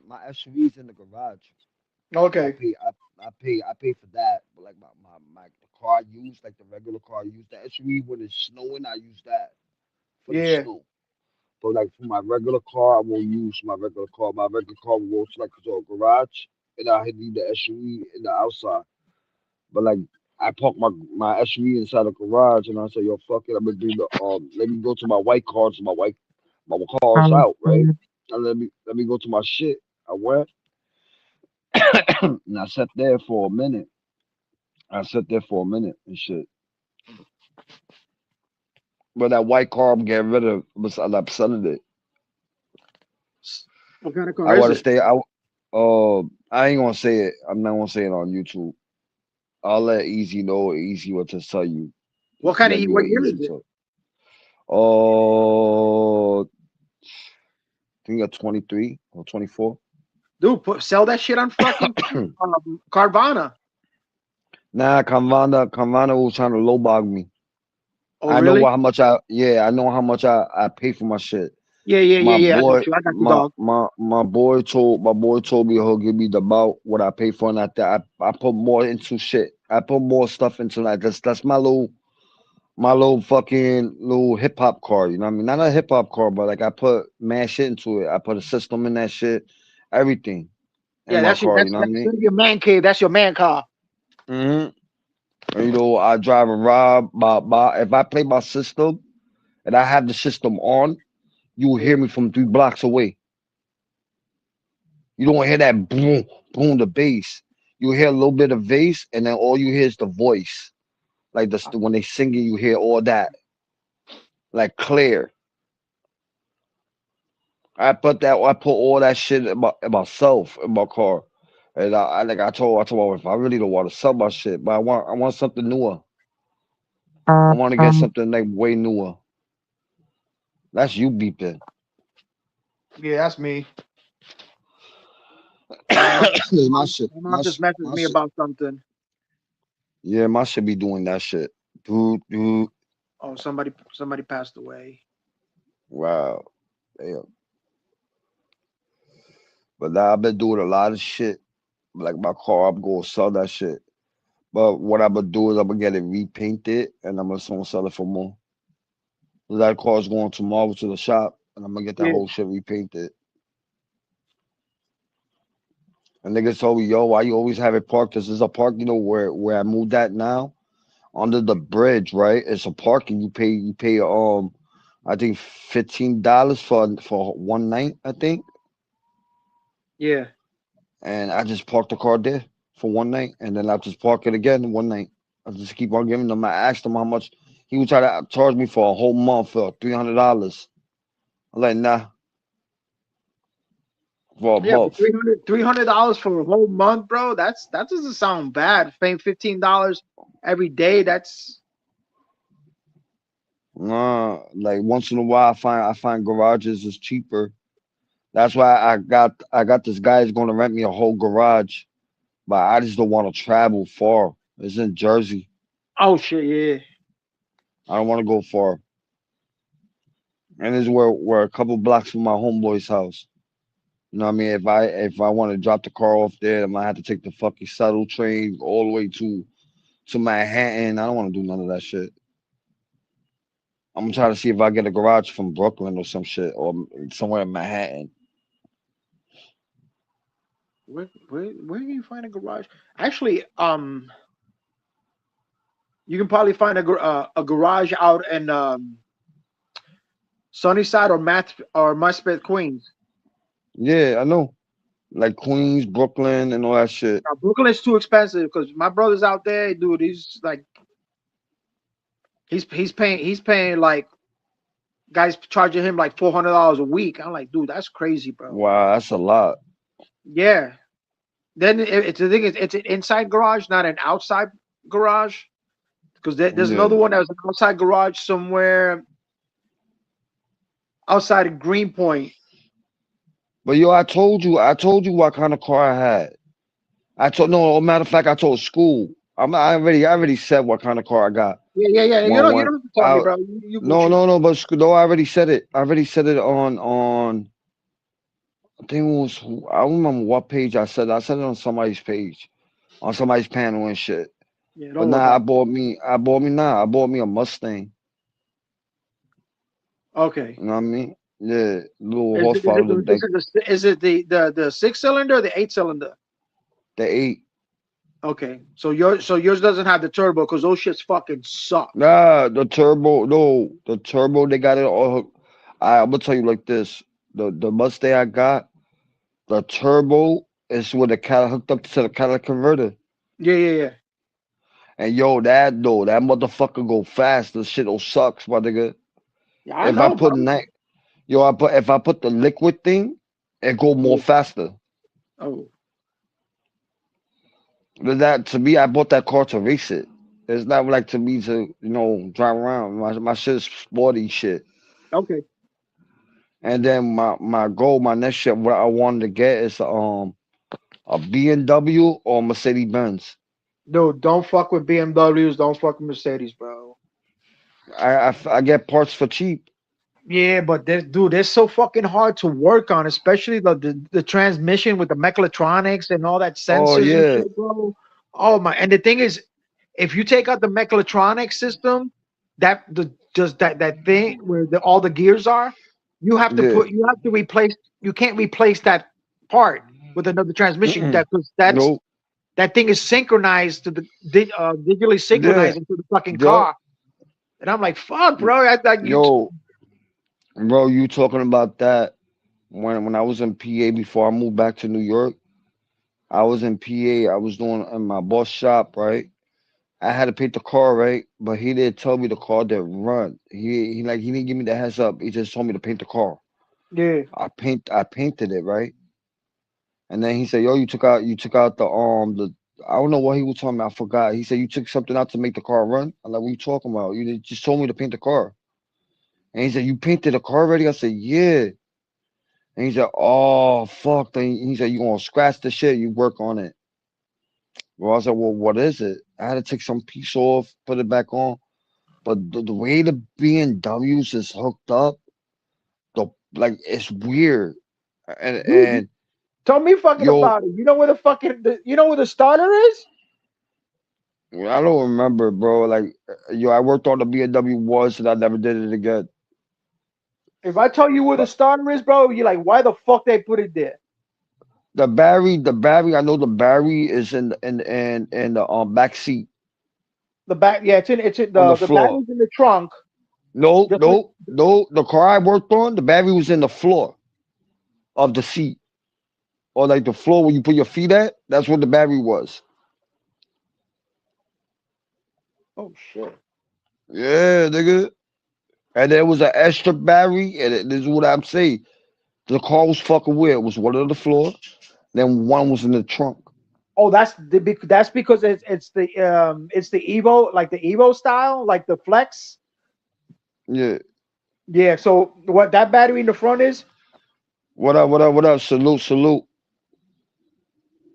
My SUV's in the garage. Okay. I pay for that. But like my the car I use, like the regular car I use, the SUV when it's snowing, I use that for the snow. But like for my regular car, I won't use my regular car. My regular car will go to like to a garage, and I need the SUV in the outside. But like I park my SUV inside the garage, and I say, "Yo, fuck it, I'm gonna do the let me go to my white car, so my car's out, right? And let me go to my shit." I went and I sat there for a minute. And shit. But that white car I'm getting rid of, I'm selling it. What kind of car I is want to it? stay. I ain't gonna say it. I'm not gonna say it on YouTube. I'll let Easy know. Easy what to tell you. What kind of what year is it? I think you're 23 or 24. Dude, sell that shit on fucking Carvana. Nah, Carvana was trying to lowball me. Oh, I really? know how much I pay for my shit. Yeah. My boy, I got you, dog. my boy told me he'll give me about what I pay for, and I put more into shit. I put more stuff into that. That's my little fucking little hip hop car. You know what I mean? Not a hip hop car, but like I put mad shit into it. I put a system in that shit, everything in my car. You know what I mean? That's your man cave. That's your man car. And, you know, I drive around. If I play my system and I have the system on, you will hear me from 3 blocks away. You don't hear that boom, boom, the bass. You hear a little bit of bass, and then all you hear is the voice. Like when they singing, you hear all that, like clear. I put all that shit in myself in my car, and I told my wife, I really don't want to sell my shit, but I want something newer. I want to get something like way newer. That's you beeping. Yeah, that's me. My shit. My mom just messaged me about something. Yeah, my shit be doing that shit. Oh, somebody passed away. Wow. Damn. But now I've been doing a lot of shit. Like my car, I'm gonna sell that shit. But what I'm gonna do is I'm gonna get it repainted and I'm gonna sell it for more. That car's going tomorrow to the shop and I'm gonna get that whole shit repainted. And niggas told me, yo, why you always have it parked? This is a park, you know, where I moved at now. Under the bridge, right? It's a parking. You pay I think $15 for one night, I think. Yeah. And I just parked the car there for one night, and then I just park it again one night. I just keep on giving them. I asked him how much he would try to charge me for a whole month for $300. I'm like, nah. For a month. $300 for a whole month, bro. That doesn't sound bad. Paying $15 every day. That's Nah, like once in a while I find garages is cheaper. That's why I got this guy who's gonna rent me a whole garage, but I just don't want to travel far. It's in Jersey. Oh shit, yeah. I don't want to go far. And it's where a couple blocks from my homeboy's house. You know what I mean? If I want to drop the car off there, I might have to take the fucking shuttle train all the way to to Manhattan. I don't want to do none of that shit. I'm trying to see if I get a garage from Brooklyn or some shit or somewhere in Manhattan. Where can you find a garage? Actually, you can probably find a garage out in Sunnyside or Maspeth, Queens. Yeah, I know. Like Queens, Brooklyn, and all that shit. Now, Brooklyn is too expensive because my brother's out there, dude. He's paying like guys charging him like $400 a week. I'm like, dude, that's crazy, bro. Wow, that's a lot. Yeah. Then it's the thing is it's an inside garage, not an outside garage. Because there's another one that was an outside garage somewhere outside of Greenpoint. But yo, I told you what kind of car I had. Matter of fact, I told school. I already said what kind of car I got. Yeah. You don't have to tell me, bro. No, but no, I already said it. I already said it on I think it was, I don't remember what page I said it. I said it on somebody's page, on somebody's panel and shit. Yeah, but nah, I bought me a Mustang. Okay. You know what I mean? Yeah, little horsepower. Is it the 6-cylinder or the 8-cylinder? The 8. Okay, so yours doesn't have the turbo because those shits fucking suck. Nah, the turbo. No, the turbo. They got it all. I'm gonna tell you like this: the Mustang I got, the turbo is with the hooked up to the catalytic converter. Yeah. And yo, that motherfucker go fast. The shit sucks, my nigga. Yeah, if I put the liquid thing, it go more faster. Oh. But that to me, I bought that car to race it. It's not like to me to drive around. My shit is sporty shit. Okay. And then my goal, my next shit, what I wanted to get is a BMW or Mercedes Benz. Dude, don't fuck with BMWs. Don't fuck with Mercedes, bro. I get parts for cheap. Yeah, but they're so fucking hard to work on, especially the transmission with the mechatronics and all that sensors. Oh yeah, and shit, bro. Oh my! And the thing is, if you take out the mechatronic system, that thing where all the gears are, you have to replace. You can't replace that part with another transmission. That thing is synchronized to the digitally synchronized into the fucking car. And I'm like, fuck, bro. Bro, you talking about that? When I was in PA before I moved back to New York, I was in PA. I was doing in my boss shop, right? I had to paint the car, right? But he didn't tell me the car didn't run. He didn't give me the heads up. He just told me to paint the car. Yeah. I painted it, right? And then he said, "Yo, you took out the I don't know what he was talking about. I forgot." He said, "You took something out to make the car run." I'm like, "What are you talking about? You just told me to paint the car." And he said, "You painted the car already?" I said, "Yeah." And he said, "Oh, fuck." Then he said, "You gonna scratch the shit, you work on it." Well, I said, "Well, what is it?" I had to take some piece off, put it back on. But the way the BMWs is hooked up, it's weird. And tell me fucking about it. You know where the starter is? I don't remember, bro. I worked on the BMW once and I never did it again. If I tell you where the starter is, bro, you're like, why the fuck they put it there? The battery. I know the battery is in the back seat. The back, yeah, it's in the battery's in the trunk. No. The car I worked on, the battery was in the floor of the seat, or like the floor where you put your feet at. That's where the battery was. Oh shit. Yeah, nigga. And there was an extra battery, and this is what I'm saying. The car was fucking weird. It was one on the floor, then one was in the trunk. Oh, that's because it's the Evo, like the Evo style, like the Flex. Yeah. Yeah. So what that battery in the front is? What up? Salute.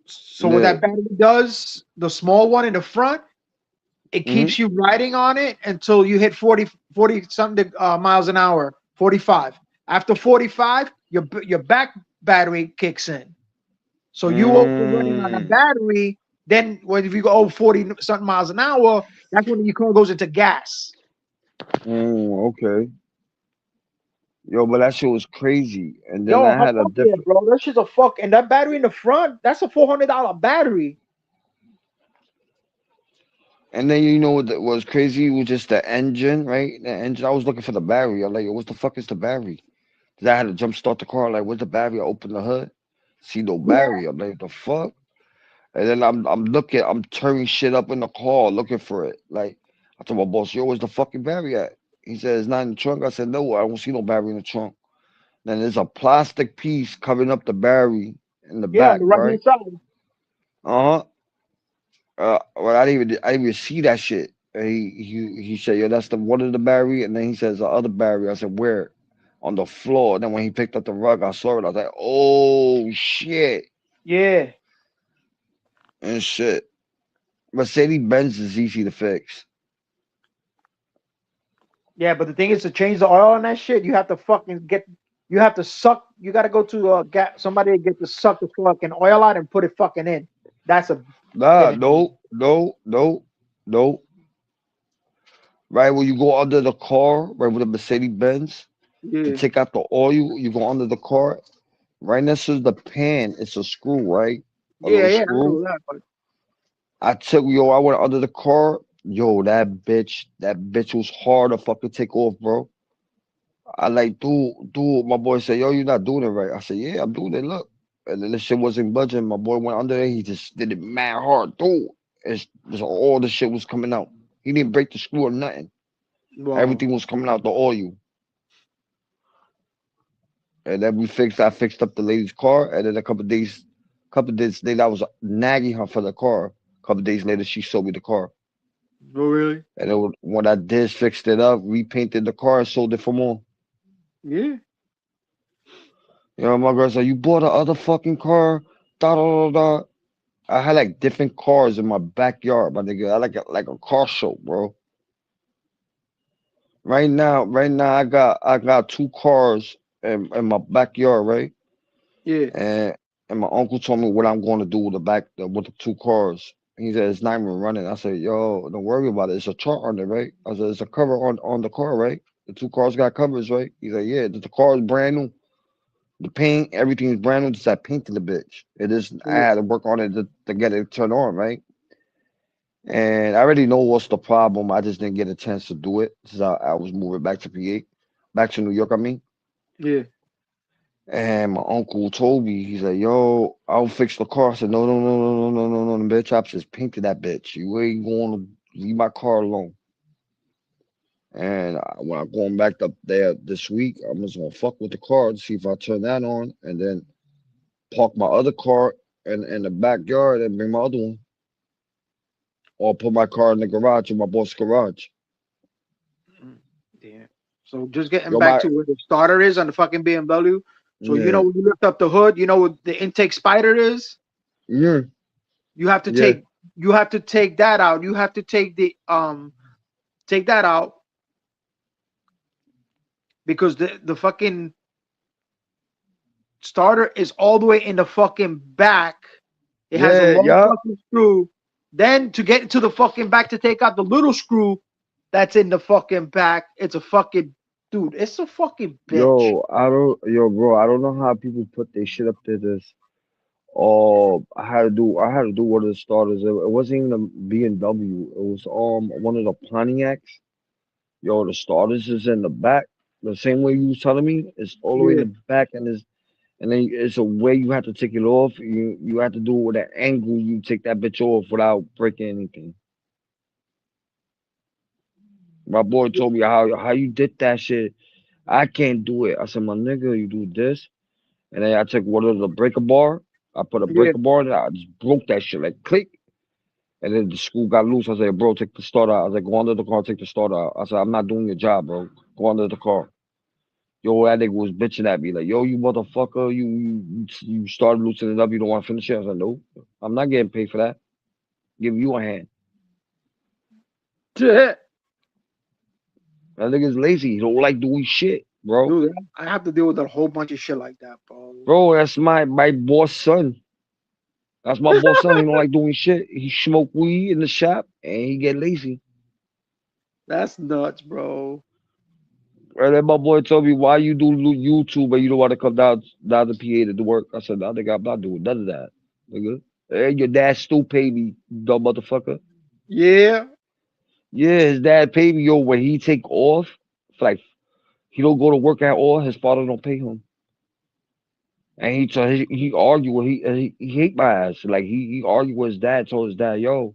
So what that battery does, the small one in the front, it keeps you riding on it until you hit 40 something miles an hour, 45. After 45, your back battery kicks in. So you open running on a battery, Then when if you go 40 something miles an hour, that's when your car goes into gas. Okay. Yo, but that shit was crazy. And then Yo, I how had a fuck yeah, different. bro. That shit's a fuck. And that battery in the front, that's a $400 battery. And then you know what was crazy? It was just the engine, right? The engine. I was looking for the battery. I'm like, what the fuck is the battery? Then I had to jump start the car. Like, where's the battery? I open the hood, see no battery. I'm like, the fuck? And then I'm looking, I'm turning shit up in the car looking for it. Like, I told my boss, yo, where's the fucking battery at? He said, it's not in the trunk. I said, no, I don't see no battery in the trunk. Then there's a plastic piece covering up the battery in the Yeah, on back, the right right? hand side. Uh-huh. Well, I didn't even see that shit. And he said, yo, that's the one of the battery. And then he says the other battery. I said, where? On the floor. And then when he picked up the rug, I saw it. I was like, oh shit. Yeah. And shit. Mercedes Benz is easy to fix. Yeah, but the thing is to change the oil on that shit, you have to fucking you have to suck. You got to go to somebody to get to suck the fucking oil out and put it fucking in. That's a Nah, no. Right when you go under the car, right with the Mercedes Benz, to take out the oil, you go under the car. Right next to the pan, it's a screw, right? A little I screw. know that, but I went under the car. Yo, that bitch was hard to fucking take off, bro. I like, dude, my boy said, yo, you're not doing it right. I said, yeah, I'm doing it, look. And then the shit wasn't budging. My boy went under there, he just did it mad hard, dude. All the shit was coming out. He didn't break the screw or nothing. wow. Everything was coming out the oil. And then I fixed up the lady's car, and then a couple days later, I was nagging her for the car. A couple days later, she sold me the car. Oh, really? And then when I did, fixed it up, repainted the car, and sold it for more. Yeah. You know, my girl said, you bought the other fucking car, da da da da. I had like different cars in my backyard, my nigga. I like a car show, bro. Right now, I got two cars in my backyard, right? Yeah. And my uncle told me what I'm going to do with the two cars. He said it's not even running. I said, yo, don't worry about it. It's a chart on it, right? I said, it's a cover on the car, right? The two cars got covers, right? He said, yeah, the car is brand new. The paint, everything is brand new. Just I painted the bitch. I had to work on it to get it turned on, right? And I already know what's the problem. I just didn't get a chance to do it since I was moving back to PA, back to New York, I mean. Yeah. And my uncle told me, he's like, yo, I'll fix the car. I said, no, the bitch. I just painted that bitch. You ain't going to leave my car alone. And when I'm going back up there this week, I'm just going to fuck with the car to see if I turn that on and then park my other car in the backyard and bring my other one. Or put my car in the garage, in my boss's garage. Yeah. So just getting back to where the starter is on the fucking BMW. So you know when you lift up the hood, you know what the intake spider is? Yeah. You have to take that out. You have to take that out because the fucking starter is all the way in the fucking back. It has a long fucking screw. Then to get to the fucking back to take out the little screw that's in the fucking back, it's a fucking dude. It's a fucking bitch. Bro, I don't know how people put their shit up there. I had to do one of the starters. It wasn't even a BMW. It was one of the Pontiacs. Yo, the starters is in the back. The same way you was telling me, it's all the way in the back, and then it's a way you have to take it off. You have to do it with an angle. You take that bitch off without breaking anything. My boy told me how you did that shit. I can't do it. I said, my nigga, you do this. And then I took one of the breaker bar. I put a breaker bar in there. I just broke that shit, like click. And then the screw got loose. I said, bro, take the starter out. I was like, go under the car, take the starter out. I said, I'm not doing your job, bro. Go under the car. Yo, that nigga was bitching at me like, yo, you motherfucker, you started loosening it up. You don't want to finish it. I said, no, I'm not getting paid for that. Give you a hand. Yeah. That nigga's lazy. He don't like doing shit, bro. Dude, I have to deal with a whole bunch of shit like that, bro. Bro, that's my boss son. That's my boss son. He don't like doing shit. He smoke weed in the shop and he get lazy. That's nuts, bro. Right, then my boy told me, why you do YouTube and you don't want to come down to PA to do work? I said, no, nigga, I'm not doing none of that, nigga. Hey, your dad still pay me, dumb motherfucker. Yeah. Yeah, his dad paid me, yo, when he take off, like, he don't go to work at all, his father don't pay him. And he argue with he hate my ass. Like he argued with his dad, told his dad, yo,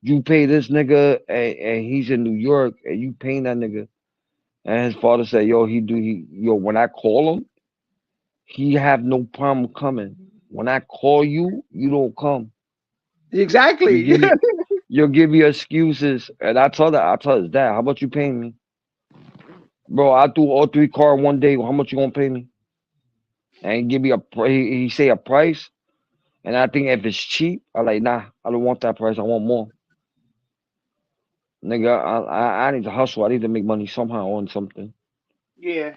you pay this nigga and he's in New York and you paying that nigga. And his father said, yo, when I call him, he have no problem coming. When I call you, you don't come. Exactly. You'll give me excuses. And I tell his dad, how much you paying me? Bro, I do all 3 cars one day. How much you gonna pay me? And he give me he say a price. And I think if it's cheap, I'm like, nah, I don't want that price. I want more. Nigga, I need to hustle. I need to make money somehow on something. Yeah.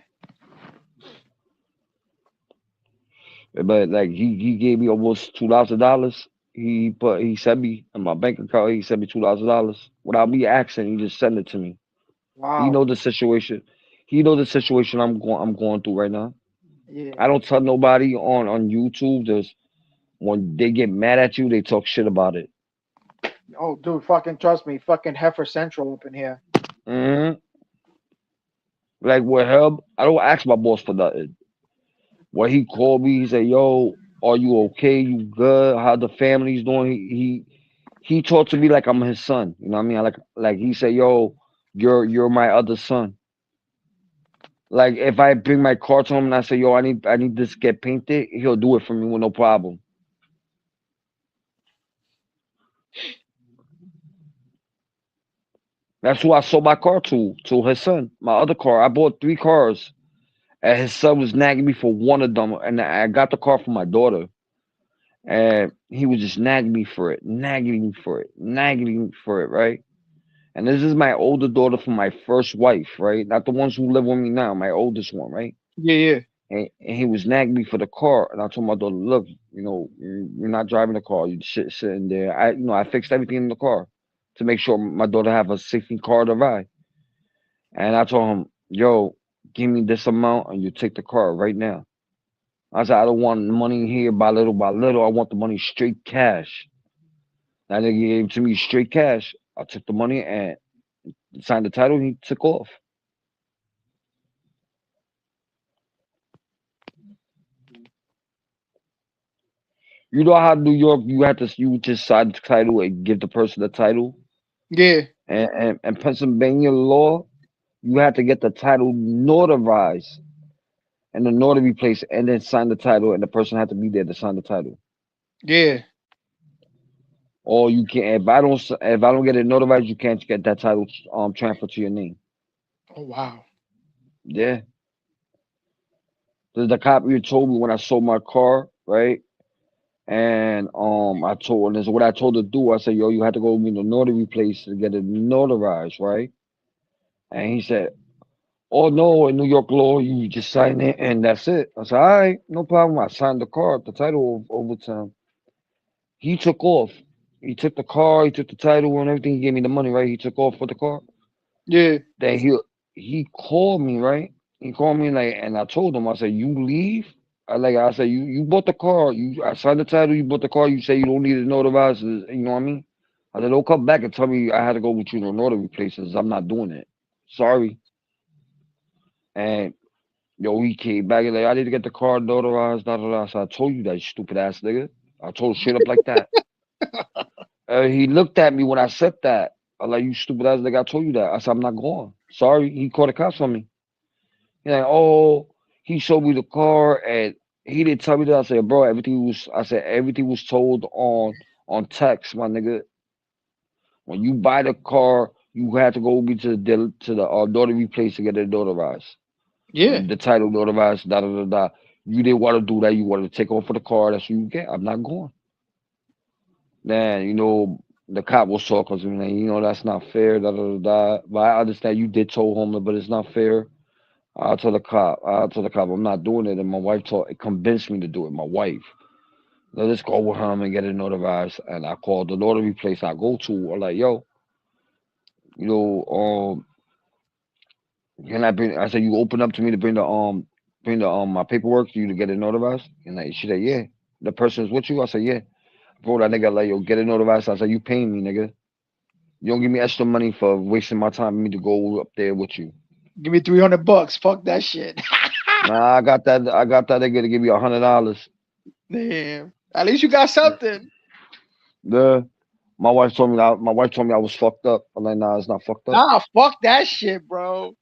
But like he gave me almost $2,000. He sent me in my bank account. He sent me $2,000 without me asking. He just sent it to me. Wow. He know the situation. He know the situation I'm going through right now. Yeah. I don't tell nobody on YouTube. Just when they get mad at you, they talk shit about it. Oh, dude, fucking trust me, fucking Heifer Central up in here. Like with him, I don't ask my boss for nothing. When he called me, he said, "Yo, are you okay? You good? How the family's doing?" He talked to me like I'm his son. You know what I mean? Like he said, "Yo, you're my other son." Like if I bring my car to him and I say, "Yo, I need this to get painted," he'll do it for me with no problem. That's who I sold my car to his son. My other car. I bought 3 cars, and his son was nagging me for one of them, and I got the car for my daughter. And he was just nagging me for it, right? And this is my older daughter from my first wife, right? Not the ones who live with me now, my oldest one, right? Yeah. And he was nagging me for the car, and I told my daughter, "Look, you're not driving the car. You sitting there. I fixed everything in the car to make sure my daughter have a safety car to ride." And I told him, "Yo, give me this amount, and you take the car right now." I said, "I don't want money here by little by little. I want the money straight cash." That nigga gave it to me straight cash. I took the money and signed the title. And he took off. You know how New York, you just sign the title and give the person the title. Yeah. And Pennsylvania law, you have to get the title notarized in the notary place and then sign the title, and the person had to be there to sign the title. Yeah. Or you can't. If I don't get it notarized, you can't get that title transferred to your name. Oh wow. Yeah. The cop you told me when I sold my car, right? And I told, and this is what I told her to do. I said, "Yo, you have to go to the notary place to get it notarized, right?" And he said, "Oh no, in New York law, you just sign it and that's it." I said, "All right, no problem." I signed the car, the title over to him. He took off. He took the car, he took the title and everything. He gave me the money, right? He took off with the car. Yeah. Then he called me, right? He called me like, and I told him, I said, "You leave." I said, you bought the car. I signed the title. You bought the car. You say you don't need it notarized. You know what I mean? I said, "Don't come back and tell me I had to go with you to notary places. I'm not doing it. Sorry." And yo, he came back and like, "I need to get the car notarized." Da, da, da. So I told you that, you stupid ass nigga. I told him straight up like that. He looked at me when I said that. I like, "You stupid ass nigga. I told you that." I said, "I'm not going." Sorry. He called the cops on me. He's like, "Oh, he showed me the car and he didn't tell me that." I said, "Bro, everything was told on text, my nigga. When you buy the car, you have to go to the notary place to get it notarized. Yeah. The title notarized, da da da da. You didn't want to do that. You wanted to take off for the car. That's what you get. I'm not going." Then the cop was talking to me, like, "That's not fair, da da da da." But I understand you did told him, but it's not fair. I told the cop, "I'm not doing it." And my wife convinced me to do it. My wife. Let's go with him and get it notarized. And I called the notary place I go to. I'm like, yo, you know, can I bring? I said, you open up to me to bring the my paperwork to you to get it notarized. And like, she said, yeah. The person's with you. I said, yeah. Bro, that nigga like, yo, get it notarized. I said, you paying me, nigga. You don't give me extra money for wasting my time for me to go up there with you. Give me $300. Fuck that shit. Nah, I got that nigga to give you $100. Damn. At least you got something. Yeah. My wife told me I was fucked up. I'm like, nah, it's not fucked up. Nah, fuck that shit, bro.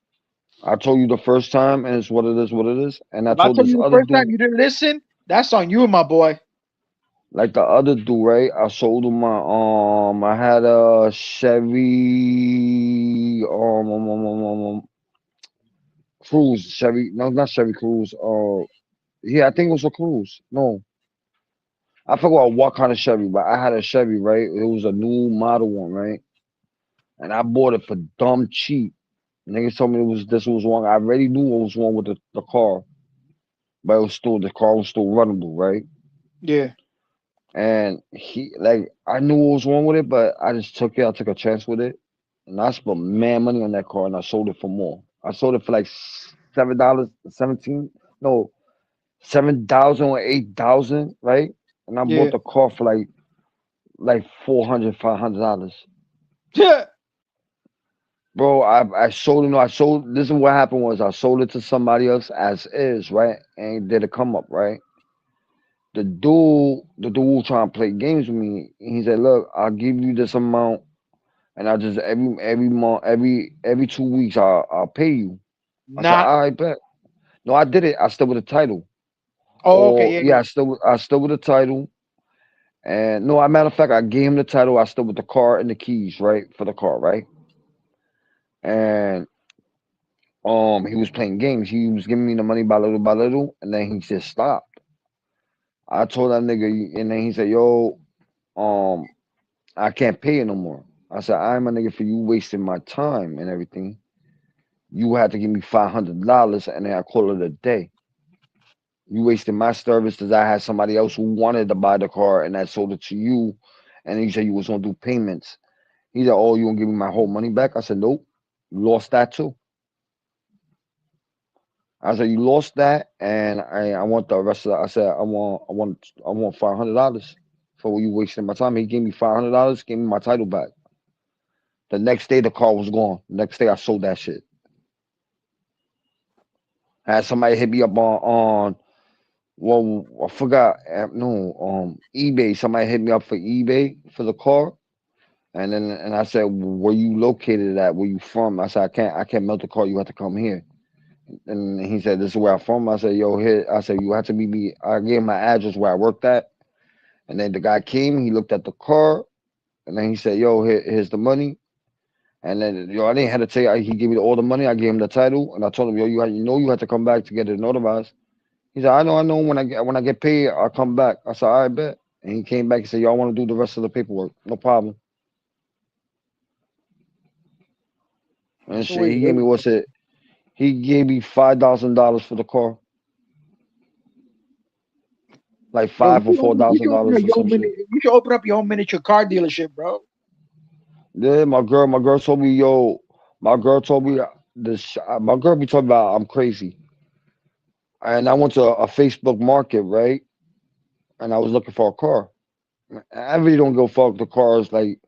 I told you the first time, and it's what it is. And I If I told told this you the other first time dude, you didn't listen, that's on you, my boy. like the other dude, right? I sold him my I had a Chevy Cruze, Chevy, no, not Chevy Cruze. Yeah, I think it was a Cruze. No, I forgot what kind of Chevy, but I had a Chevy, right? It was a new model one, right? And I bought it for dumb cheap. Niggas told me this was wrong. I already knew what was wrong with the car, but the car was still runnable, right? Yeah. And I knew what was wrong with it, but I just took it. I took a chance with it, and I spent mad money on that car, and I sold it for more. I sold it for like $7, 17, no, 7,000 or 8,000, right? And I bought Yeah. the car for like $400, $500. Yeah. Bro, I sold it. No, I sold. This is what happened was I sold it to somebody else as is, right? And did a come up, right? The dude trying to play games with me. He said, "Look, I'll give you this amount, and I just every month, every 2 weeks, I'll pay you." I said, Nah. "All right, bet." No, I did it. I still with the title. Oh, okay. Or Yeah. yeah, Yeah. I still with the title. And no, as a matter of fact, I gave him the title. I still with the car and the keys, right, for the car, right? And he was playing games. He was giving me the money by little, and then he just stopped. I told that nigga, and then he said, "Yo, I can't pay it no more." I said, "I'm a nigga for you wasting my time and everything. You had to give me $500, and then I call it a day. You wasted my services. I had somebody else who wanted to buy the car, and I sold it to you, and then you said you was gonna do payments." He said, "Oh, you gonna give me my whole money back?" I said, "Nope, you lost that too." I said, "You lost that, and I want the rest of that." I said, I want $500 for you wasting my time." He gave me $500, gave me my title back. The next day, the car was gone. Next day, I sold that shit. I had somebody hit me up on well, I forgot. No, eBay. Somebody hit me up for eBay for the car, and I said, "Where you located at? Where you from?" I said, I can't melt the car. You have to come here." And he said, "This is where I'm from." I said, "Yo, here." I said, "You have to meet me." I gave him my address where I worked at, and then the guy came. He looked at the car, and then he said, "Yo, here's the money." And then, I didn't hesitate. He gave me all the money. I gave him the title, and I told him, "Yo, you had to come back to get it notarized." He said, I know. When I get paid, I'll come back." I said, "All right, bet." And he came back and said, "Y'all want to do the rest of the paperwork? No problem." And That's the shit, way he it gave me is. what's it? He gave me $5,000 for the car, like Bro, five or four you thousand should open dollars up or your own some shit. you should open up your own miniature car dealership, bro. Yeah, my girl told me, yo, my girl told me my girl be talking about I'm crazy, and I went to a Facebook market, right? And I was looking for a car. I really don't go fuck the cars like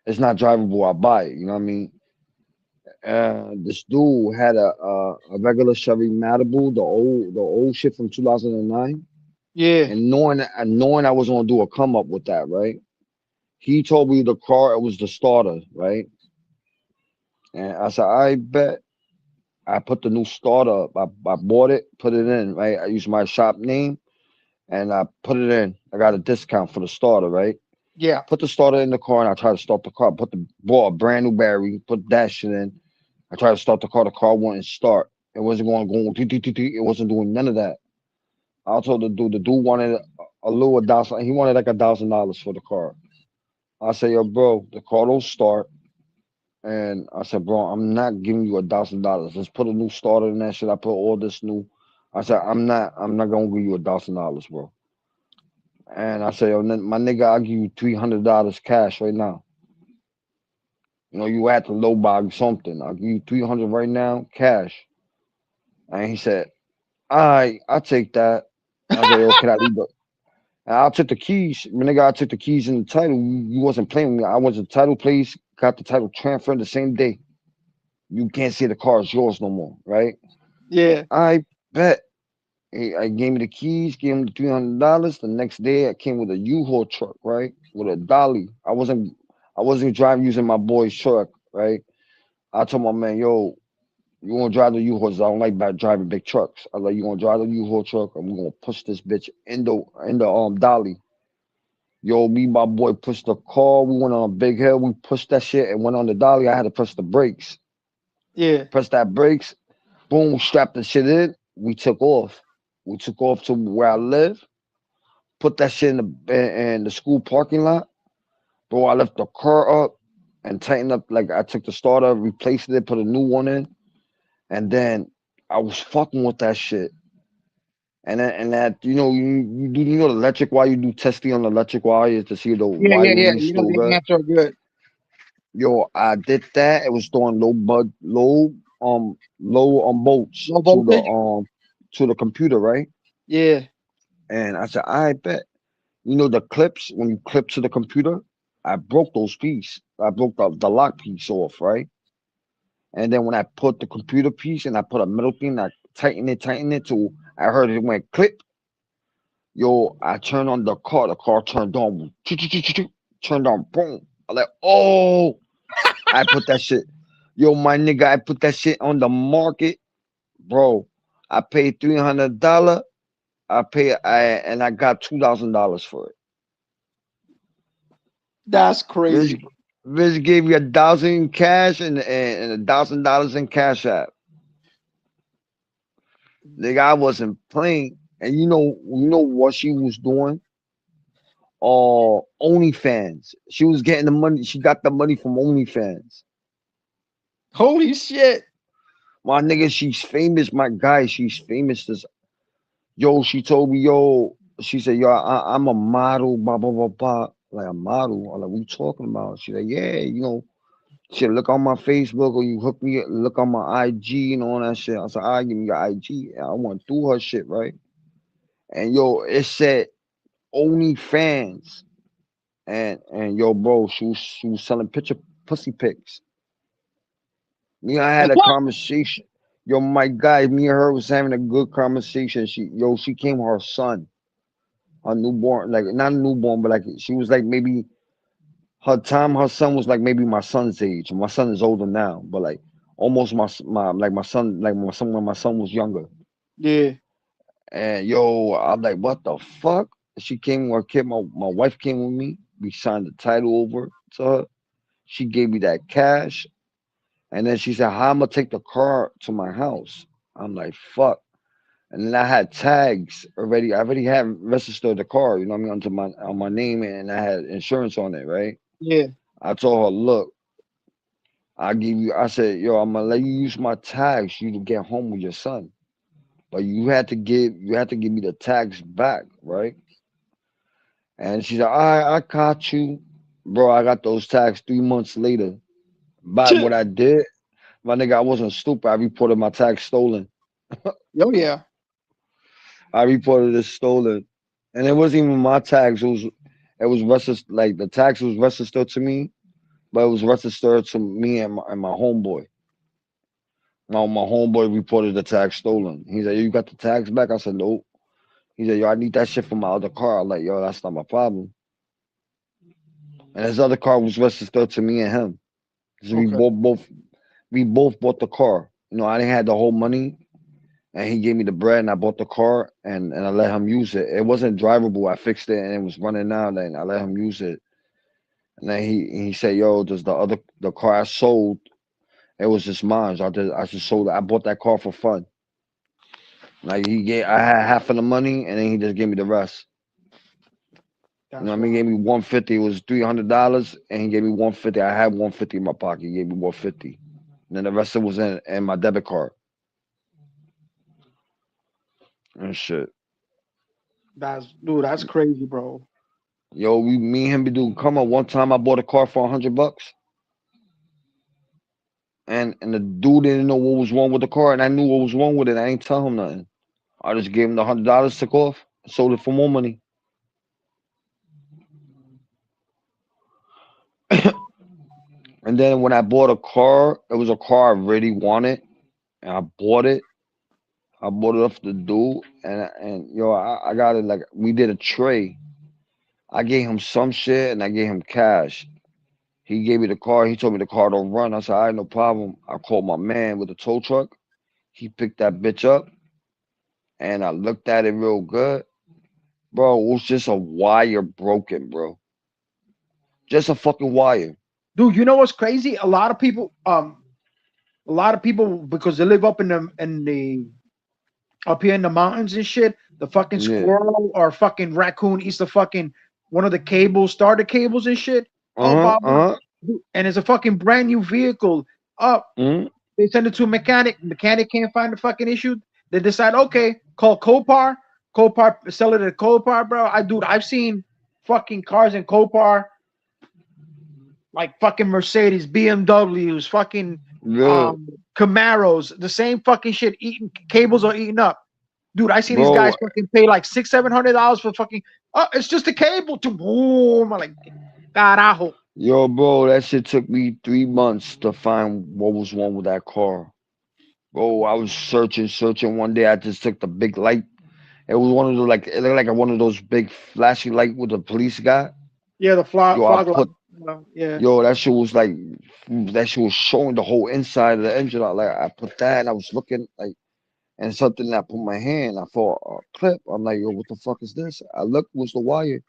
it's not drivable. I buy it. You know what I mean? This dude had a regular Chevy Malibu, the old shit from 2009, Yeah. and knowing I was gonna do a come up with that, right? He told me the car it was the starter, right? And I said, I bet. I put the new starter up. I bought it, put it in, right? I used my shop name and I put it in. I got a discount for the starter, right? Yeah. Put the starter in the car and I tried to start the car. Bought a brand new battery, put that shit in. I tried to start the car. The car wouldn't start. It wasn't going. It wasn't doing none of that. I told the dude wanted a little $1,000. He wanted like $1,000 for the car. I said, yo, bro, the car don't start. And I said, bro, I'm not giving you $1,000. Let's put a new starter in that shit. I put all this new. I said, I'm not gonna give you $1,000, bro. And I said, yo, my nigga, I'll give you $300 cash right now. You know, you had to low bag something. I'll give you 300 right now, cash. And he said, all right, I'll take that. I said, yo, can I leave the and I took the keys. My nigga, I took the keys and the title. You wasn't playing with me. I went to the title place, got the title transferred the same day. You can't say the car is yours no more, right? Yeah. I bet. I gave me the keys, gave him the $300. The next day, I came with a U-Haul truck, right, with a dolly. I wasn't driving using my boy's truck, right. I told my man, yo, you gonna drive the U-Hauls? I don't like driving big trucks. I like you gonna drive the U-Haul truck, and we're gonna push this bitch in the dolly. Yo, me and my boy pushed the car. We went on a big hill. We pushed that shit and went on the dolly. I had to press the brakes. Yeah. Press that brakes. Boom, strapped the shit in. We took off. We took off to where I live. Put that shit in the school parking lot. Bro, I left the car up and tightened up. Like I took the starter, replaced it, put a new one in, and then I was fucking with that shit. And that you know the electric wire, you do testing on the electric wire to see the wiring You know still the good. answer good. Yo, I did that. It was doing low bolts Low voltage. to the computer, right? Yeah. And I said, I bet. You know the clips when you clip to the computer, I broke those pieces. I broke the lock piece off, right? And then when I put the computer piece and I put a metal thing, I tighten it till I heard it went clip. Yo, I turned on the car turned on, turned on, boom. I like, oh, I put that shit. Yo, my nigga, I put that shit on the market, bro. I paid $300. I got $2,000 for it. That's crazy. Viz gave you $1,000 in cash and $1,000 in cash app. Nigga, I wasn't playing. And you know what she was doing? OnlyFans. She was getting the money. She got the money from OnlyFans. Holy shit. My nigga, she's famous. My guy, she's famous. Yo, she told me, yo, she said, yo, I'm a model, blah, blah, blah, blah. Like a model. I'm like, what you talking about? She like, yeah, you know, shit, look on my Facebook or you hook me, look on my IG and all that shit. I said, all right, give me your IG. I went through her shit, right? And yo, it said OnlyFans. And yo, bro, she was selling pussy pics. Me, I had a conversation. Yo, my guy, me and her was having a good conversation. She came with her son, her newborn, like not a newborn, but like she was like maybe her son was like maybe my son's age. My son is older now, but like almost my son when my son was younger. Yeah. And yo, I'm like, what the fuck? She came with her kid. My wife came with me. We signed the title over to her. She gave me that cash. And then she said, how I'm gonna take the car to my house? I'm like, fuck. And then I had tags already. I already had registered the car, you know what I mean, on my name, and I had insurance on it, right? Yeah. I told her, look, I said, yo, I'm gonna let you use my tags you to get home with your son. But you had to give me the tags back, right? And she said, all right, I got you. Bro, I got those tags 3 months later. But what I did, my nigga, I wasn't stupid. I reported my tags stolen. Oh yeah. I reported it stolen. And it wasn't even my tags. It was registered, like the tax was registered to me, but it was registered to me and my homeboy. My homeboy reported the tags stolen. He said, you got the tags back? I said, nope. He said, yo, I need that shit for my other car. I'm like, yo, that's not my problem. And his other car was registered to me and him. So we both bought the car. You know, I didn't have the whole money, and he gave me the bread, and I bought the car, and I let him use it. It wasn't drivable. I fixed it, and it was running out, and I let him use it. And then he said, yo, does the car I sold, it was just mine. I just sold it. I bought that car for fun. Like I had half of the money, and then he just gave me the rest. You know what I mean? He gave me $150. It was $300, and he gave me $150. I had $150 in my pocket. He gave me $150, and then the rest of it was in my debit card and shit. That's crazy, bro. Yo, me and him be doing come on. One time I bought a car for $100, and the dude didn't know what was wrong with the car, and I knew what was wrong with it. I ain't tell him nothing. I just gave him the $100, took off, sold it for more money. And then when I bought a car, it was a car I really wanted, and I bought it. I bought it off the dude, and yo, I got it like we did a trade. I gave him some shit, and I gave him cash. He gave me the car. He told me the car don't run. I said, all right, no problem. I called my man with the tow truck. He picked that bitch up, and I looked at it real good. Bro, it was just a wire broken, bro. Just a fucking wire. Dude, you know what's crazy? A lot of people, because they live up in the up here in the mountains and shit, the fucking squirrel or fucking raccoon eats the fucking one of the cables, starter cables and shit. And it's a fucking brand new vehicle. They send it to a mechanic. Mechanic can't find the fucking issue. They decide, okay, call Copar. Copar, sell it at Copar, bro. I've seen fucking cars in Copar, like fucking Mercedes, BMWs, fucking Camaros, the same fucking shit. Eating cables are eaten up, dude. I see these guys fucking pay like $600-700 for fucking. Oh, it's just a cable to boom. I'm like, carajo. Yo, bro, that shit took me 3 months to find what was wrong with that car. Bro, I was searching. One day I just took the big light. It was one of those it looked like one of those big flashy light with the police guy. Yeah, the fog light. Yeah. Yo, that shit was showing the whole inside of the engine. I put that and I was looking and something I put my hand. I saw a clip. I'm like, yo, what the fuck is this? I looked, was the wire.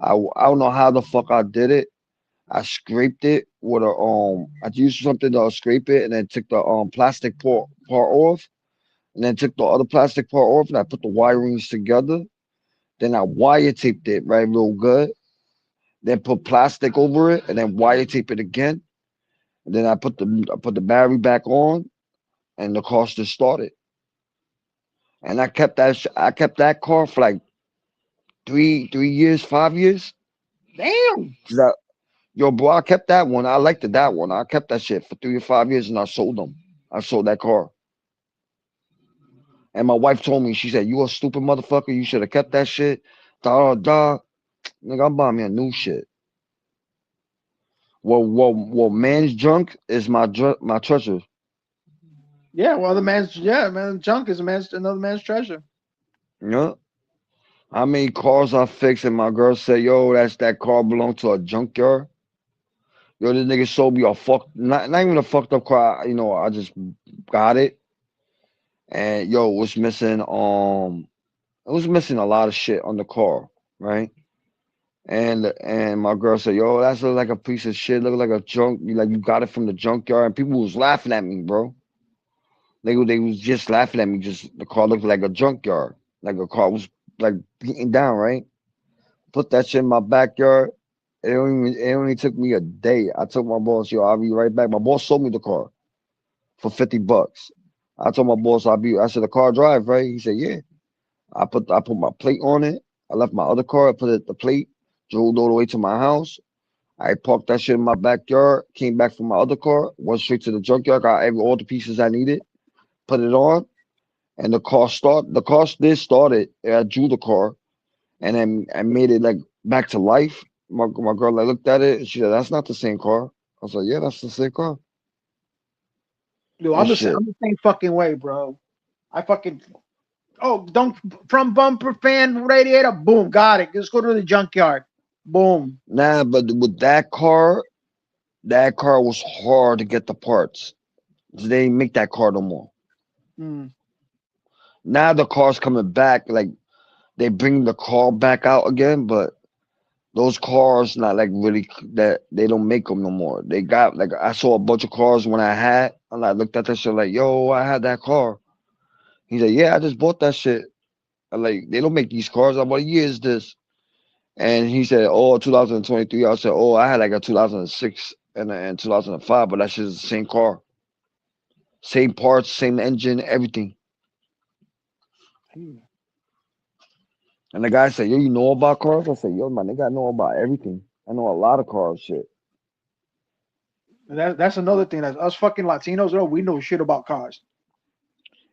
I don't know how the fuck I did it. I scraped it with I used something to scrape it and then took the plastic part off, and then took the other plastic part off, and I put the wirings together. Then I wire taped it right real good. Then put plastic over it, and then wire tape it again. And then I put the battery back on, and the car just started. And I kept that car for like 3 years, 5 years. Damn. Yo, bro, I kept that one. I liked that one. I kept that shit for 3 or 5 years, and I sold them. I sold that car. And my wife told me, she said, "You a stupid motherfucker. You should have kept that shit." Nigga, I'm buying me a new shit. Well, man's junk is my treasure. Yeah, well, junk is another man's treasure. Yeah. How many cars I fixed and my girl said, "Yo, that car belonged to a junkyard." Yo, this nigga sold me not even a fucked up car. You know, I just got it. And yo, it was missing a lot of shit on the car, right? And my girl said, "Yo, that's look like a piece of shit, look like a junk. You got it from the junkyard." And people was laughing at me, bro. They was just laughing at me. Just the car looked like a junkyard, like a car was like beaten down, right? Put that shit in my backyard. It only took me a day. I told my boss, "Yo, I'll be right back." My boss sold me the car for $50. I told my boss, I said, "The car drive, right?" He said, "Yeah." I put my plate on it. I left my other car. I put the plate. Drove all the way to my house. I parked that shit in my backyard. Came back from my other car. Went straight to the junkyard. Got all the pieces I needed. Put it on, and the car started. The car did started. I drew the car, and then I made it like back to life. My girl looked at it and she said, "That's not the same car." I was like, "Yeah, that's the same car." Dude, I'm the same fucking way, bro. I fucking from bumper, fan, radiator, boom, got it. Just go to the junkyard, boom. Nah, but with that car was hard to get the parts. They didn't make that car no more. Now the car's coming back, like they bring the car back out again, but those cars not like really that they don't make them no more. They got like I saw a bunch of cars when I looked at that shit like, "Yo, I had that car." He said, "Yeah, I just bought that shit." I'm like, "They don't make these cars." I'm like, "What year is this?" And he said, "Oh, 2023. I said, "Oh, I had like a 2006 and 2005, but that shit is the same car. Same parts, same engine, everything." And the guy said, yo, you know about cars? I said, yo, my nigga, I know about everything. I know a lot of cars shit. That's another thing. That's us fucking Latinos, though. We know shit about cars.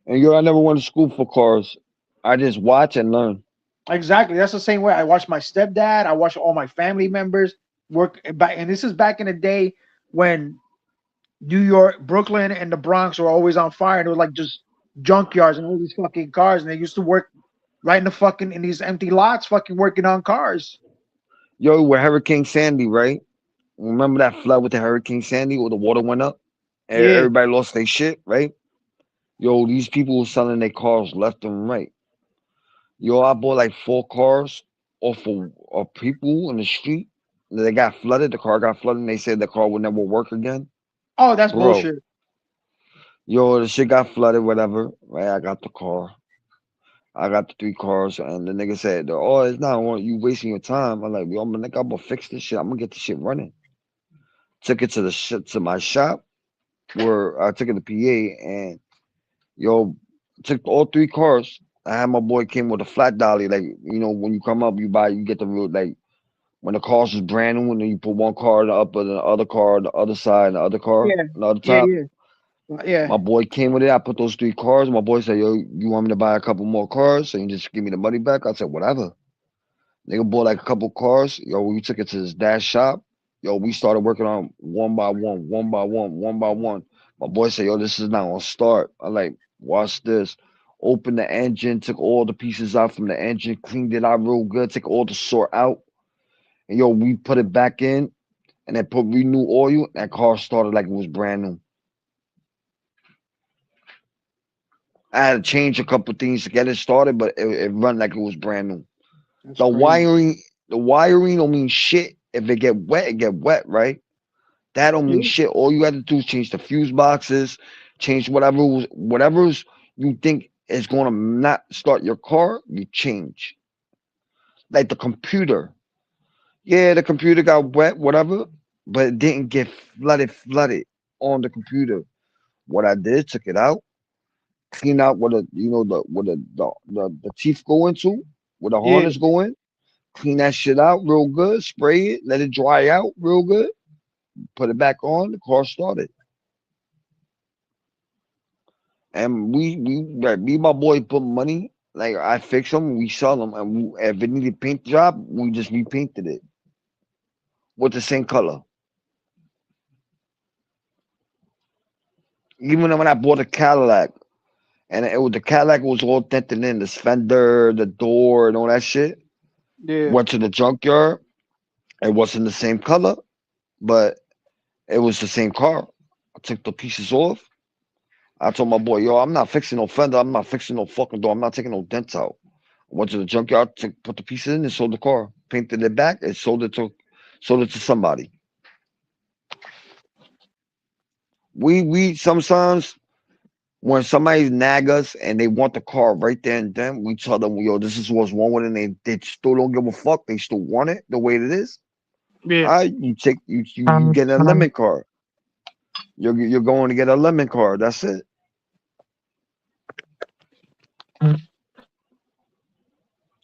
And yo, I never went to school for cars. I just watch and learn. Exactly. That's the same way. I watched my stepdad. I watched all my family members work back. And this is back in the day when New York, Brooklyn, and the Bronx were always on fire. And it was like just junkyards and all these fucking cars. And they used to work right in these empty lots, fucking working on cars. Yo, with Hurricane Sandy, right? Remember that flood with the Hurricane Sandy where the water went up? And Yeah. everybody lost their shit, right? Yo, these people were selling their cars left and right. Yo, I bought like 4 cars off of people in the street. They got flooded. The car got flooded. And they said the car would never work again. Oh, that's Bro. bullshit. Yo, the shit got flooded, whatever. Right, I got the car. I got the 3 cars, and the nigga said, "Oh, it's not you wasting your time." I'm like, "Yo, I'm gonna fix this shit. I'm gonna get this shit running." Took it to my shop, where I took it to PA, and yo, took all 3 cars. I had my boy came with a flat dolly, like when you come up, you get the real like when the cars was brand new, and then you put one car up, and the other car, the other side, the other car, Yeah. the other Yeah, top. yeah. My boy came with it. I put those 3 cars. My boy said, "Yo, you want me to buy a couple more cars? So you just give me the money back?" I said, "Whatever." Nigga bought like a couple cars. Yo, we took it to his dad's shop. Yo, we started working on one by one, one by one, one by one. My boy said, "Yo, this is not gonna start." I'm like, "Watch this." Opened the engine, took all the pieces out from the engine, cleaned it out real good, took all the sort out. And yo, we put it back in and then put renew oil. That car started like it was brand new. I had to change a couple things to get it started, but it run like it was brand new. That's The crazy. wiring don't mean shit. If it get wet, it get wet, right? That don't mean Yeah. shit. All you had to do is change the fuse boxes, change whatever's you think is gonna not start your car, you change. Like the computer. Yeah, the computer got wet, whatever, but it didn't get flooded on the computer. What I did, took it out, clean out where the teeth go into, where the Yeah. harness go in, clean that shit out real good, spray it, let it dry out real good, put it back on, the car started. And me and my boy put money, like I fix them, we sell them, and if it needed paint job, we just repainted it with the same color. Even when I bought a Cadillac, and the Cadillac was all dented in, the fender, the door, and all that shit. Yeah. Went to the junkyard. It wasn't the same color, but it was the same car. I took the pieces off. I told my boy, "Yo, I'm not fixing no fender. I'm not fixing no fucking door. I'm not taking no dents out." I went to the junkyard, put the pieces in, and sold the car. Painted it back, and sold it to somebody. We sometimes when somebody nag us and they want the car right there and then, we tell them, "Yo, this is what's wrong with it," and they still don't give a fuck. They still want it the way it is. Yeah. You get a lemon car. You're going to get a lemon car. That's it.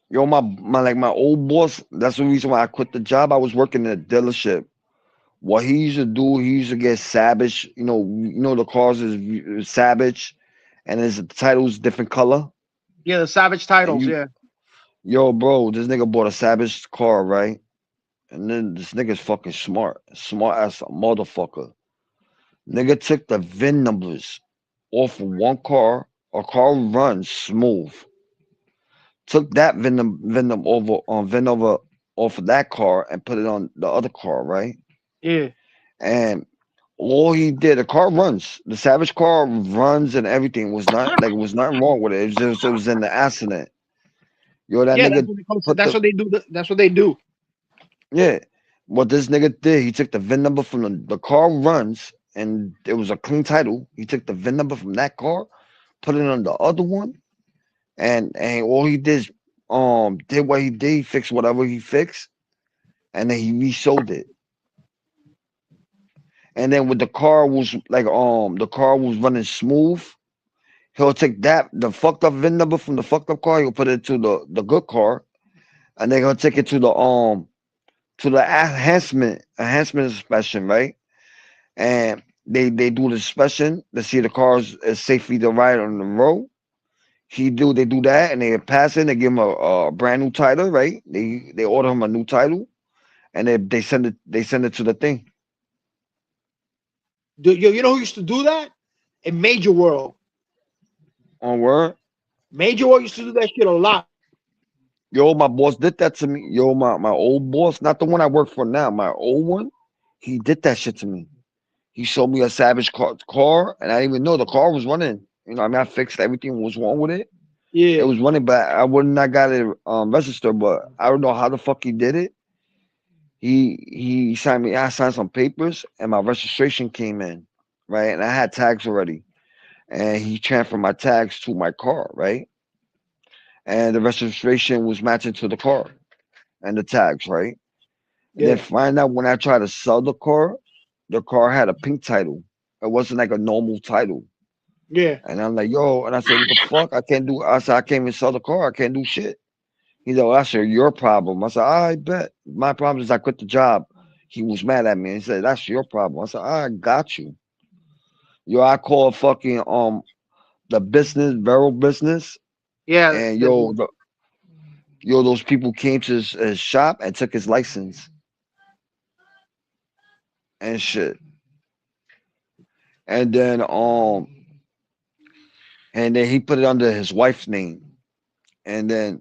Yo, my old boss. That's the reason why I quit the job. I was working in a dealership. What he used to do, he used to get Savage. You know the cars is Savage, and his title's different color. Yeah, the Savage titles, yeah. Yo, bro, this nigga bought a Savage car, right? And then this nigga's fucking smart as a motherfucker. Nigga took the VIN numbers off of one car. A car runs smooth. Took that VIN number off of that car and put it on the other car, right? Yeah. And all he did, the car runs. The Savage car runs and everything. Was nothing wrong with it. It was in the accident. Yo, that Yeah, nigga. that's what they do. That's what they do. Yeah. What this nigga did, he took the VIN number from the car runs, and it was a clean title. He took the VIN number from that car, put it on the other one, and all he did is did what he did. He fixed whatever he fixed, and then he resold it. And then with the car was running smooth, he'll take the fucked up VIN number from the fucked up car, he'll put it to the good car, and they're gonna take it to the enhancement inspection, right? And they do the inspection to see the cars is safely to ride on the road. They do that, and they pass it. They give him a brand new title, right? They order him a new title, and they send it to the thing. You know who used to do that? In Major World. On word. Major World used to do that shit a lot. Yo, my boss did that to me. Yo, my old boss, not the one I work for now, my old one, he did that shit to me. He showed me a Savage car, and I didn't even know the car was running. You know, I mean, I fixed everything was wrong with it. Yeah, it was running, but I would not got it registered. But I don't know how the fuck he did it. He signed me. I signed some papers, and my registration came in, right? And I had tags already, and he transferred my tags to my car, right? And the registration was matching to the car and the tags, right? And then find out when I tried to sell the car had a pink title. It wasn't like a normal title. Yeah. And I'm like, yo, and I said, what the fuck? I said, I can't even sell the car. I can't do shit. He's like, well, that's your problem. I said, I bet. My problem is I quit the job. He was mad at me. He said, that's your problem. I said, I got you. Yo, I called fucking the business, Vero business. Yeah. And those people came to his shop and took his license. And shit. And then he put it under his wife's name. And then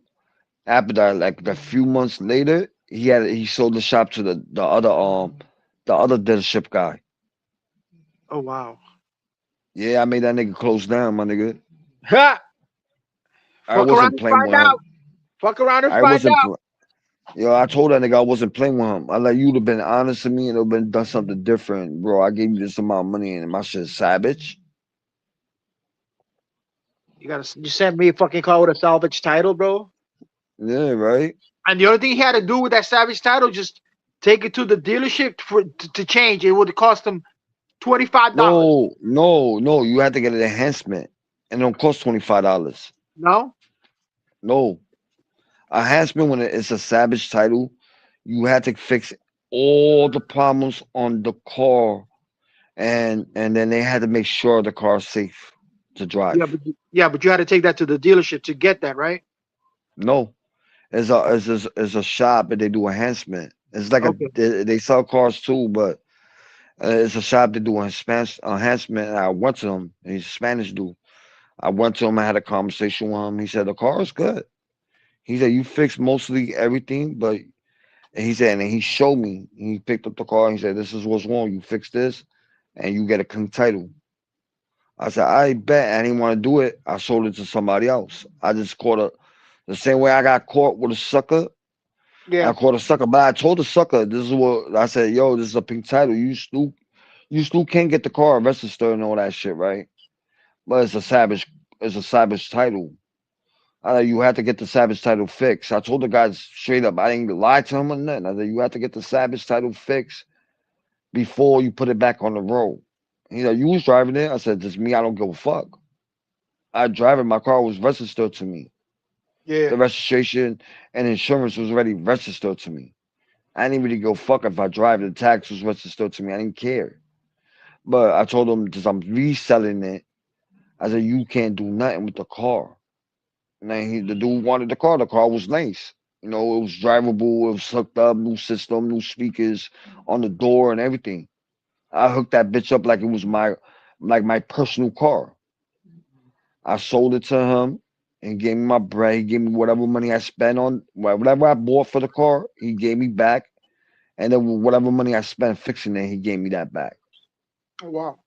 after that, like a few months later, he sold the shop to the other dealership guy. Oh wow. Yeah, I made that nigga close down, my nigga. Ha! I wasn't playing with him. Fuck around and find out. Yo, I told that nigga I wasn't playing with him. I like you'd have been honest to me and it would have been done something different, bro. I gave you this amount of money and my shit's savage. You sent me a fucking car with a salvage title, bro. Yeah, right. And the only thing he had to do with that savage title, just take it to the dealership to change. It would cost him $25. No. You had to get an enhancement, and it don't cost $25. No. Enhancement when it's a savage title, you had to fix all the problems on the car, and then they had to make sure the car's safe to drive. But you had to take that to the dealership to get that, right? No, it's a shop and they do enhancement. It's like they sell cars too, but it's a shop that do enhancement. And I went to him. He's a Spanish dude. I went to him. I had a conversation with him. He said the car is good. He said you fixed mostly everything, but he said, and he showed me. He picked up the car. And he said, "This is what's wrong. You fix this, and you get a clean title." I said, "I bet." I didn't want to do it. I sold it to somebody else. I just caught the same way I got caught with a sucker. Yeah. I caught a sucker, but I told the sucker, "This is what I said. Yo, this is a pink title. You still can't get the car registered and all that shit, right? But it's a savage title. You have to get the savage title fixed." I told the guys straight up. I didn't even lie to him or nothing. I said, you have to get the savage title fixed before you put it back on the road. He's like, you was driving it? I said, just me. I don't give a fuck. I drive it. My car was registered to me. Yeah. The registration and insurance was already registered to me. I didn't really go fuck if I drive it. The tax was registered to me. I didn't care. But I told him, because I'm reselling it, I said, you can't do nothing with the car. And then the dude wanted the car. The car was nice. You know, it was drivable. It was hooked up, new system, new speakers on the door and everything. I hooked that bitch up like it was my personal car. I sold it to him and gave me my bread. He gave me whatever money I spent on whatever I bought for the car. He gave me back, and then whatever money I spent fixing it, he gave me that back. Oh wow!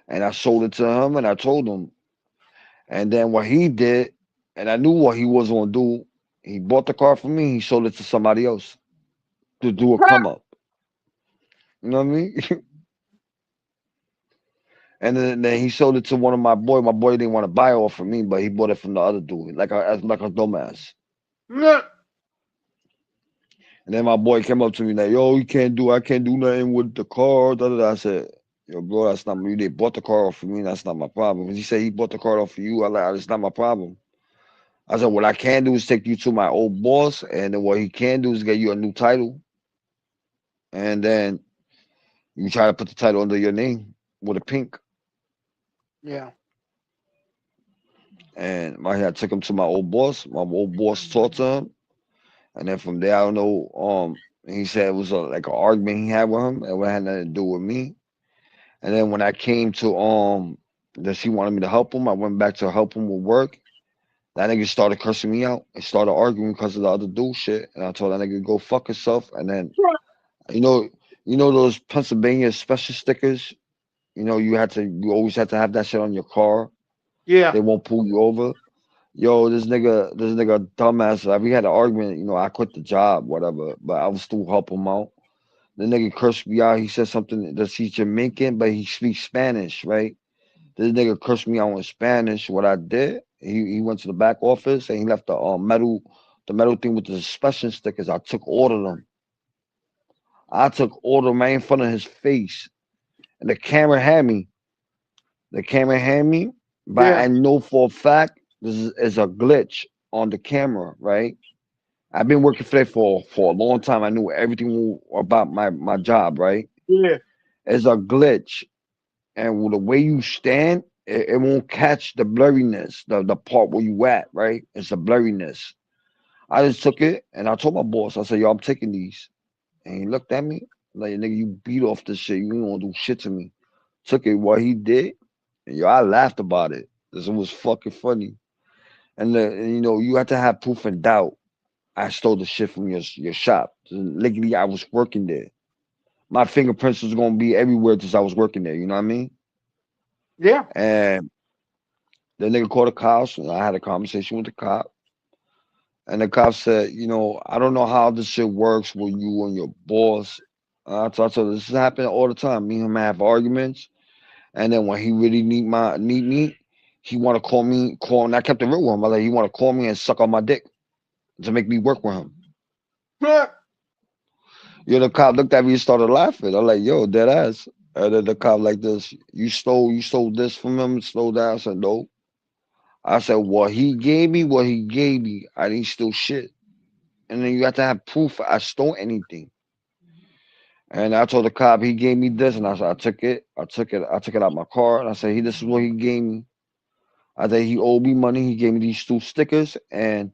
And I sold it to him, and I told him. And then what he did, and I knew what he was gonna do. He bought the car from me. He sold it to somebody else to do a come up. You know what I mean? And then he sold it to one of my boy. My boy didn't want to buy it off of me, but he bought it from the other dude, like a dumbass. Yeah. And then my boy came up to me like, "Yo, I can't do nothing with the car." Da, da, da. I said, "Yo, bro, that's not me. They bought the car off of me. That's not my problem." He said he bought the car off of you. I like, that's not my problem. I said, what I can do is take you to my old boss, and then what he can do is get you a new title, and then you try to put the title under your name with a pink. Yeah. And I took him to my old boss. My old boss talked to him, and then from there, I don't know. He said it was like an argument he had with him, and it had nothing to do with me. And then when I came to that he wanted me to help him, I went back to help him with work. That nigga started cursing me out and started arguing because of the other dude shit. And I told that nigga go fuck himself. And then you know those Pennsylvania special stickers. You always had to have that shit on your car. Yeah. They won't pull you over. Yo, this nigga dumbass. Like, we had an argument. I quit the job, whatever, but I was still helping him out. The nigga cursed me out. He said something that he's Jamaican, but he speaks Spanish, right? This nigga cursed me out in Spanish. What I did, he went to the back office and he left the metal thing with the suspension stickers. I took all of them. right in front of his face, and the camera had me. But Yeah. I know for a fact this is a glitch on the camera, right? I've been working for that for a long time. I knew everything about my job, right? Yeah. It's a glitch, and with the way you stand, it won't catch the blurriness, the part where you at, right? It's a blurriness. I just took it and I told my boss, I said, yo, I'm taking these. And he looked at me like, nigga, you beat off this shit. You ain't gonna do shit to me. Took it, what he did, and yo, I laughed about it. This was fucking funny. And you have to have proof and doubt. I stole the shit from your shop. Legally, I was working there. My fingerprints was gonna be everywhere since I was working there. You know what I mean? Yeah. And the nigga called the cops, and I had a conversation with the cop. And the cop said, I don't know how this shit works with you and your boss. I told her this is happening all the time. Me and him have arguments, and then when he really need me, he want to call me. And I kept it real with him. I like, he want to call me and suck on my dick to make me work with him. The cop looked at me and started laughing. I'm like, yo, dead ass. And then the cop like this, you stole this from him, slow down. I said, no. I said, what he gave me. I didn't steal shit. And then you have to have proof I stole anything. And I told the cop he gave me this, and I said, I took it out my car, and I said, this is what he gave me. I said he owed me money. He gave me these 2 stickers, and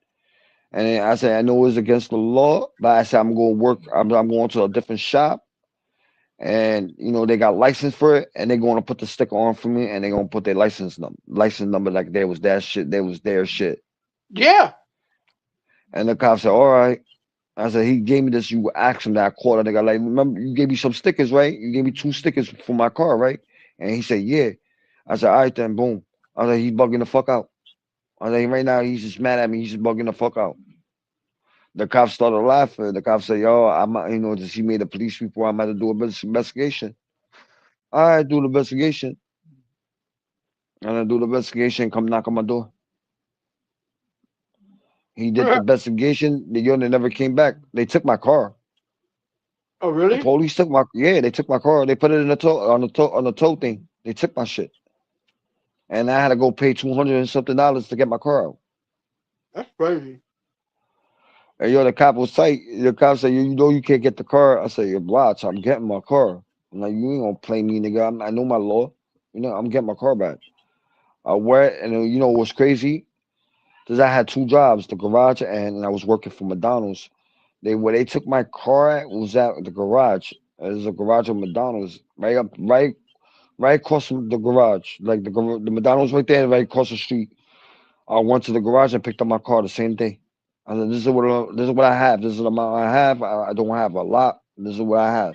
then I said, I know it's against the law, but I said I'm going to work. I'm going to a different shop, and they got license for it, and they're going to put the sticker on for me, and they're going to put their license number like there was that shit. There was their shit. Yeah. And the cop said, all right. I said, he gave me this. You asked him that I called. I got like, remember, you gave me some stickers, right? You gave me 2 stickers for my car, right? And he said, yeah. I said, all right, then, boom. I was like, he's bugging the fuck out. I was like, right now, he's just mad at me. He's just bugging the fuck out. The cop started laughing. The cop said, yo, he made a police report. I'm about to do a investigation. All right, do the investigation. And I do the investigation, come knock on my door. He did the investigation. They never came back. They took my car. Oh, really? The police took they took my car. They put it in the on the tow thing. They took my shit. And I had to go pay $200 and something to get my car out. That's crazy. And the cop was tight. The cop said, you can't get the car. I said, you're blocked. I'm getting my car. I'm like, you ain't gonna play me, nigga. I know my law. I'm getting my car back. I went, and what's crazy? Because I had 2 jobs, the garage and I was working for McDonald's. Where they took my car at was at the garage. There's a garage of McDonald's right across from the garage. Like the McDonald's right there, right across the street. I went to the garage and picked up my car the same day. I said, this is what I have. This is the amount I have. I don't have a lot. This is what I have.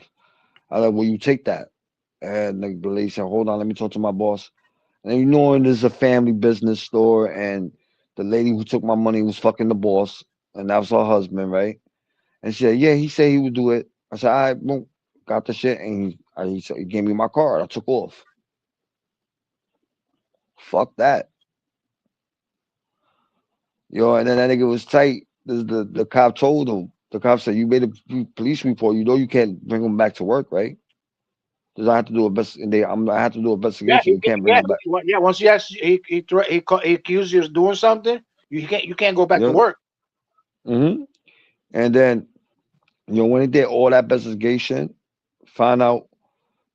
I said, well, you take that. And the lady said, hold on, let me talk to my boss. And this is a family business store, and the lady who took my money was fucking the boss, and that was her husband, right? And she said, yeah, he said he would do it. I said, all right, boom, got the shit, and he gave me my card. I took off. Fuck that. And then that nigga was tight. The cop told him. The cop said, you made a police report. You can't bring him back to work, right? Because I have to do I have to do an investigation. You can't bring him back. Yeah, once he accused you of doing something, You can't go back to work. Mm-hmm. And then, you know, when they did all that investigation, found out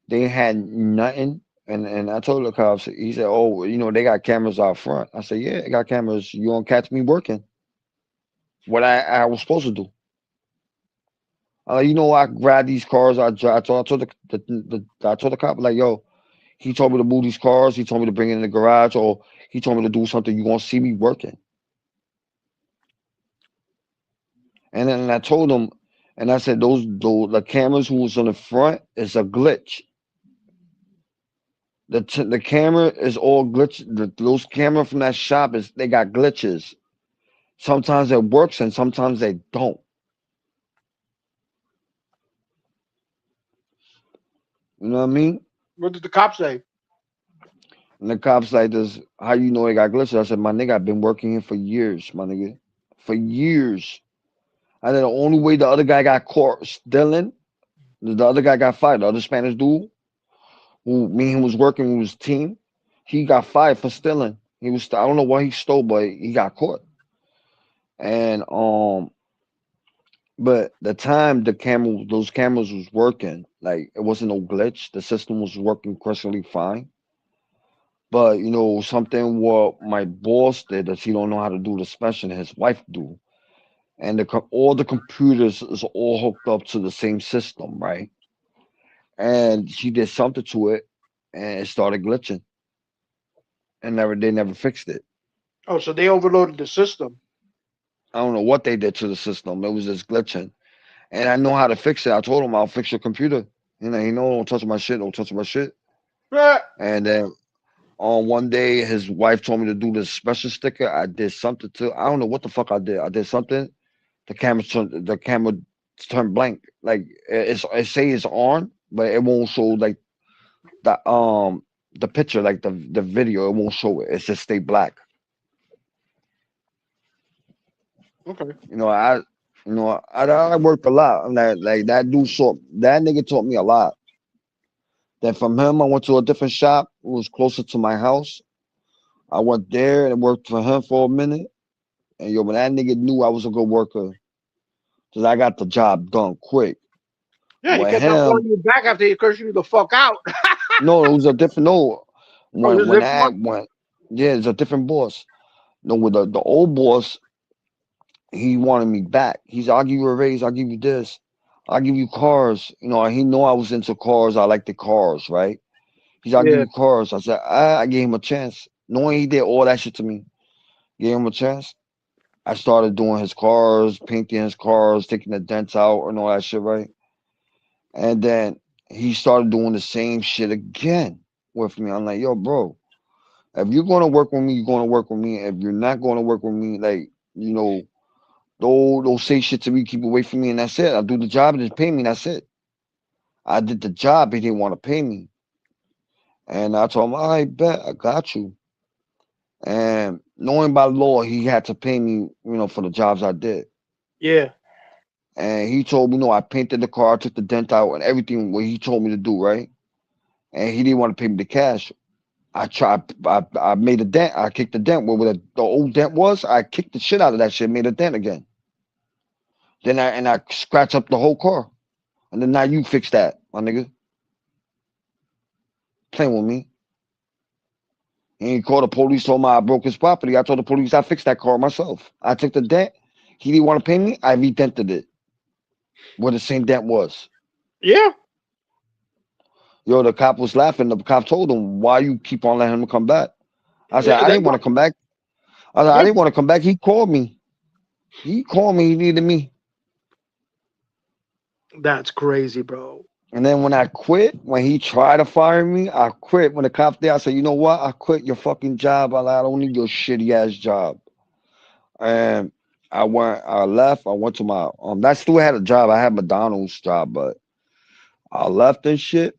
they had nothing. And I told the cops, he said, "Oh, you know, they got cameras out front." I said, "Yeah, they got cameras. You don't catch me working. What I was supposed to do." You know, I grabbed these cars. I told the cop, like, "Yo, he told me to move these cars. He told me to bring it in the garage, or he told me to do something. You gonna see me working." And then I told him, and I said, the cameras who was on the front is a glitch. The camera is all glitch. Those camera from that shop they got glitches. Sometimes it works and sometimes they don't. You know what I mean? What did the cop say? And the cops like this, how you know they got glitches? I said, my nigga, I've been working here for years, my nigga. For years. I said the only way the other guy got caught stealing, the other guy got fired. The other Spanish dude, who me and him was working with his team, he got fired for stealing. I don't know what he stole, but he got caught. And but the time those cameras was working, like it wasn't no glitch. The system was working perfectly fine. But you know, something what my boss did that he don't know how to do the special, his wife do. And all the computers is all hooked up to the same system, right? And she did something to it and it started glitching. And they never fixed it. Oh, so they overloaded the system. I don't know what they did to the system. It was just glitching. And I know how to fix it. I told him I'll fix your computer. You know, don't touch my shit, don't touch my shit. And then on one day, his wife told me to do this special sticker. I did something to. I don't know what the fuck I did. I did something. The camera turned blank. Like it say it's on, but it won't show like the picture, like the video. It won't show it. It just stay black. Okay. You know, I worked a lot. Like that nigga taught me a lot. Then from him, I went to a different shop. It was closer to my house. I went there and worked for him for a minute. And when that nigga knew I was a good worker, because I got the job done quick. Yeah, he kept on calling you back after he cursed you the fuck out. No, it was a different yeah, it's a different boss. No, with the old boss, he wanted me back. I'll give you a raise, I'll give you this, I'll give you cars. You know, he know I was into cars. I like the cars, right? I'll give you cars. I said, I gave him a chance. Knowing he did all that shit to me, gave him a chance. I started doing his cars, painting his cars, taking the dents out and all that shit, right? And then he started doing the same shit again with me. I'm like, yo, bro, if you're going to work with me, you're going to work with me. If you're not going to work with me, like, you know, don't say shit to me, keep away from me, and that's it. I'll do the job and just pay me, that's it. I did the job, he didn't want to pay me. And I told him, I bet, I got you. And knowing by law, he had to pay me, you know, for the jobs I did. Yeah. And he told me, no, I painted the car, took the dent out, and everything what he told me to do, right? And he didn't want to pay me the cash. I made a dent. I kicked the dent where the old dent was. I kicked the shit out of that shit, made a dent again. Then I scratched up the whole car. And then now you fix that, my nigga. Playing with me. He called the police, told me I broke his property. I told the police I fixed that car myself. I took the dent. He didn't want to pay me. I redented it where the same dent was. Yeah. Yo, the cop was laughing. The cop told him, why you keep on letting him come back? I said, I didn't want to come back. I didn't want to come back. He called me. He needed me. That's crazy, bro. And then when I quit, when he tried to fire me, I quit. When the cop there, I said, you know what? I quit your fucking job. I don't need your shitty ass job. And I left. I went to my I still had a job. I had McDonald's job, but I left and shit.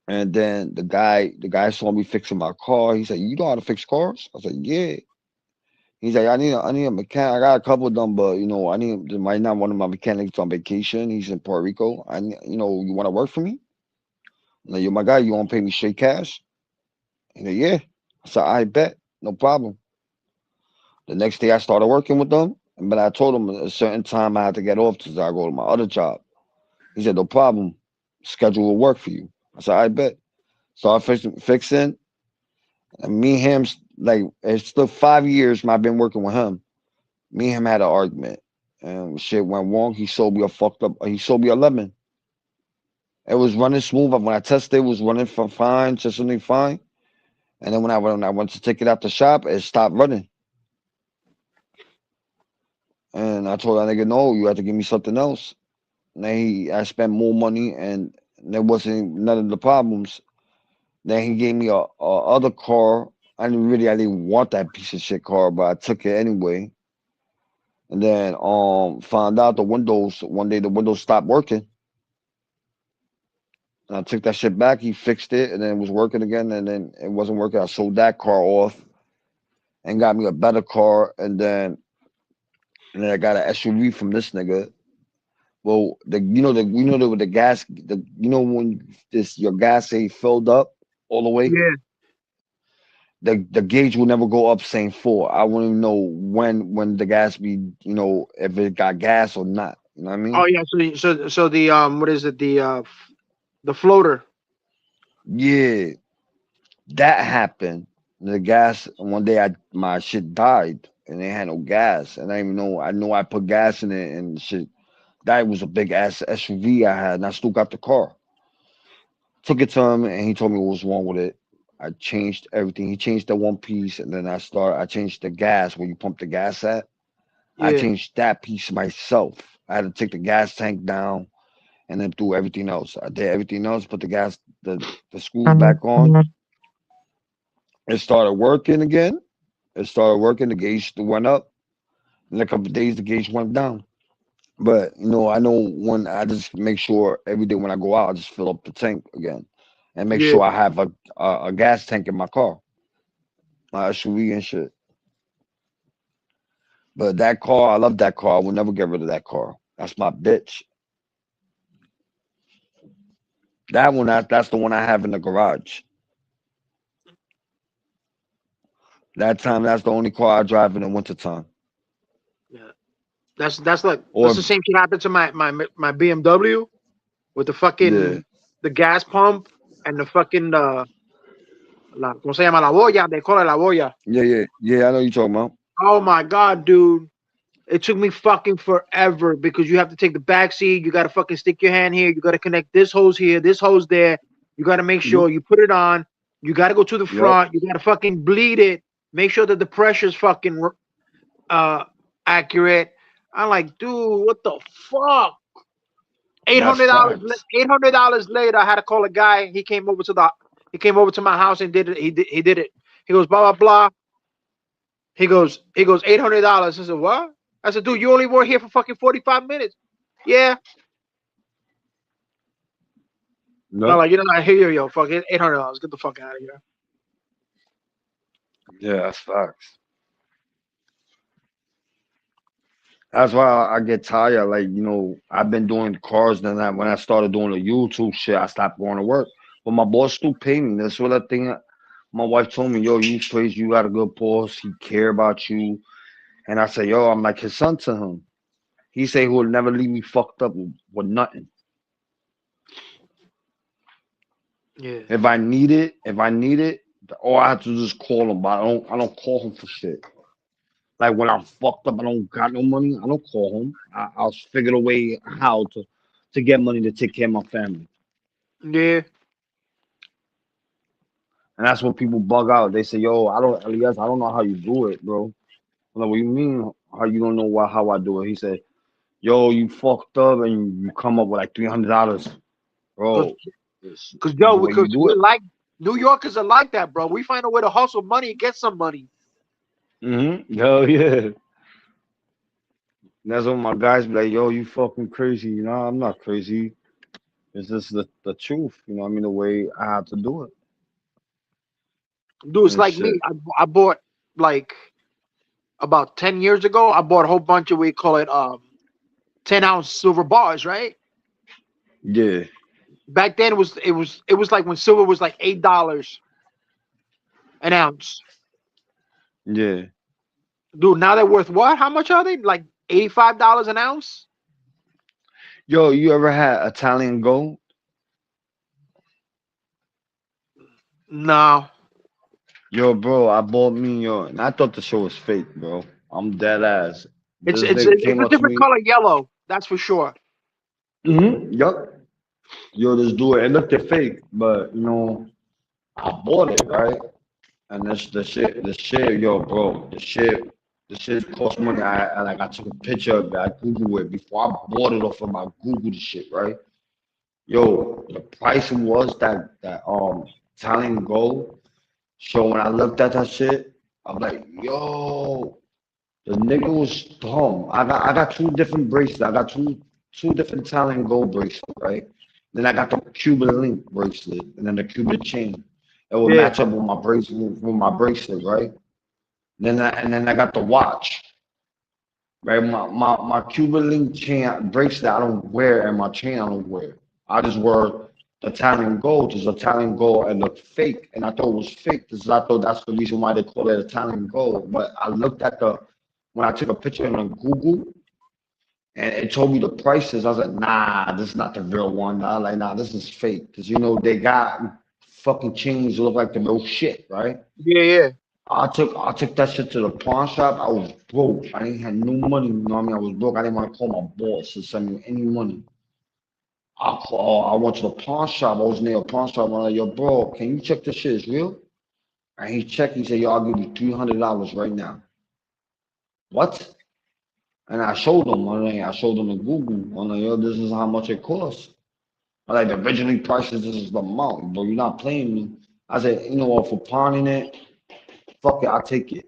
And then the guy saw me fixing my car. He said, you know how to fix cars? I said, yeah. He's like, I need a mechanic. I got a couple of them, but you know, right now one of my mechanics on vacation. He's in Puerto Rico. You want to work for me? I'm like, you're my guy. You want to pay me straight cash? He's like, yeah. I said, I bet, no problem. The next day I started working with them, but I told him a certain time I had to get off because I go to my other job. He said, no problem. Schedule will work for you. I said, I bet. So I fixing. And me and him, like, it's still 5 years I've been working with him. Me and him had an argument. And shit went wrong. He sold me he sold me a lemon. It was running smooth. When I tested, it was running fine, just something fine. And then when I went to take it out the shop, it stopped running. And I told that nigga, no, you have to give me something else. And then I spent more money, and there wasn't none of the problems. Then he gave me a other car. I didn't want that piece of shit car, but I took it anyway. And then found out one day the windows stopped working. And I took that shit back. He fixed it, and then it was working again, and then it wasn't working. I sold that car off and got me a better car, and then I got an SUV from this nigga. Well, with the gas, when your gas ain't filled up all the way. Yeah. The gauge will never go up saying 4. I wouldn't even know when the gas be, if it got gas or not. You know what I mean? Oh yeah. So the what is it? The floater. Yeah, that happened. The gas one day my shit died and they had no gas, and I didn't even know. I know I put gas in it and shit. That was a big ass SUV I had, and I still got the car. Took it to him, and he told me what was wrong with it. I changed everything. He changed the one piece, and then I changed the gas where you pump the gas at. Yeah. I changed that piece myself. I had to take the gas tank down and then do everything else. I did everything else, put the screws back on. It started working again. The gauge went up. In a couple of days, the gauge went down. But I know when I just make sure every day when I go out, I just fill up the tank again, and make sure I have a gas tank in my car, my SUV and shit. But that car, I love that car. I will never get rid of that car. That's my bitch. That one, that's the one I have in the garage. That's the only car I drive in the wintertime. Yeah. That's the same shit happened to my BMW with the fucking the gas pump and the fucking ¿cómo se llama? La boya. They call it la boya. Yeah. I know you're talking about. Oh my god, dude. It took me fucking forever because you have to take the back seat. You got to fucking stick your hand here. You got to connect this hose here, this hose there. You got to make sure you put it on. You got to go to the front. You got to fucking bleed it. Make sure that the pressure's fucking accurate. I'm like, dude, what the fuck? $800. $800 later, I had to call a guy. He came over to my house and did it. He did it. He goes, blah blah blah. He goes, $800. I said, what? I said, dude, you only were here for fucking 45 minutes. Yeah. No. I'm like, I hear you, yo. Fuck it, $800. Get the fuck out of here. Yeah, that's facts. That's why I get tired. Like, I've been doing the cars, then when I started doing the YouTube shit, I stopped going to work. But my boss still paid me. That's what I think. My wife told me, yo, you crazy, you got a good boss, he care about you. And I said, yo, I'm like his son to him. He say he will never leave me fucked up with nothing. Yeah. If I need it, I have to just call him, but I don't call him for shit. Like when I'm fucked up, I don't got no money, I don't call him. I'll figure a way how to get money to take care of my family. Yeah. And that's when people bug out. They say, yo, I don't know how you do it, bro. I'm like, what do you mean how you don't know how I do it? He said, yo, you fucked up and you come up with like $300. Bro. Because we're like New Yorkers are like that, bro. We find a way to hustle money and get some money. Yo, yeah. That's when my guys be like, yo, you fucking crazy. I'm not crazy. It's just the truth. You know what I mean? The way I have to do it. Dude, it's like me. I bought like about 10 years ago. I bought a whole bunch of, we call it 10-ounce silver bars, right? Yeah. Back then it was like when silver was like $8 an ounce. Yeah. Dude, now they're worth what? How much are they? Like $85 an ounce? Yo, you ever had Italian gold? No. Yo, bro, I bought me and I thought the show was fake, bro. I'm dead ass. It's This it's nigga it's came a up to different me. color yellow. That's for sure. Yup. Yo, this dude, it looked fake, but I bought it, right? And this the shit, yo, bro, the shit cost money. I took a picture of it. I Googled it before I bought it off of my Google the shit, right? Yo, the price was that Italian gold. So when I looked at that shit, I'm like, yo, the nigga was dumb. I got two different bracelets. I got two different Italian gold bracelets, right? Then I got the Cuban link bracelet, and then the Cuban chain. It would Yeah. match up with my bracelet, right? And then I got the watch, right? My Cuban link chain bracelet I don't wear, and my chain I don't wear. I just wear the Italian gold. It's Italian gold and look fake, and I thought it was fake because I thought that's the reason why they call it Italian gold. But I looked at when I took a picture on Google, and it told me the prices. I was like, nah, this is not the real one. I was like, nah, this is fake. Because, they got fucking chains that look like the real shit, right? Yeah, yeah. I took that shit to the pawn shop. I was broke. I didn't have no money. You know what I mean? I was broke. I didn't want to call my boss to send me any money. I went to the pawn shop. I was near a pawn shop. I'm like, yo, bro, can you check this shit is real? And he checked. He said, yo, I'll give you $300 right now. What? And I showed him. I showed him in Google. I'm like, yo, this is how much it costs. I like the originally prices. This is the amount, bro. You're not playing me. I said, you know what? For pawning it, fuck it. I'll take it.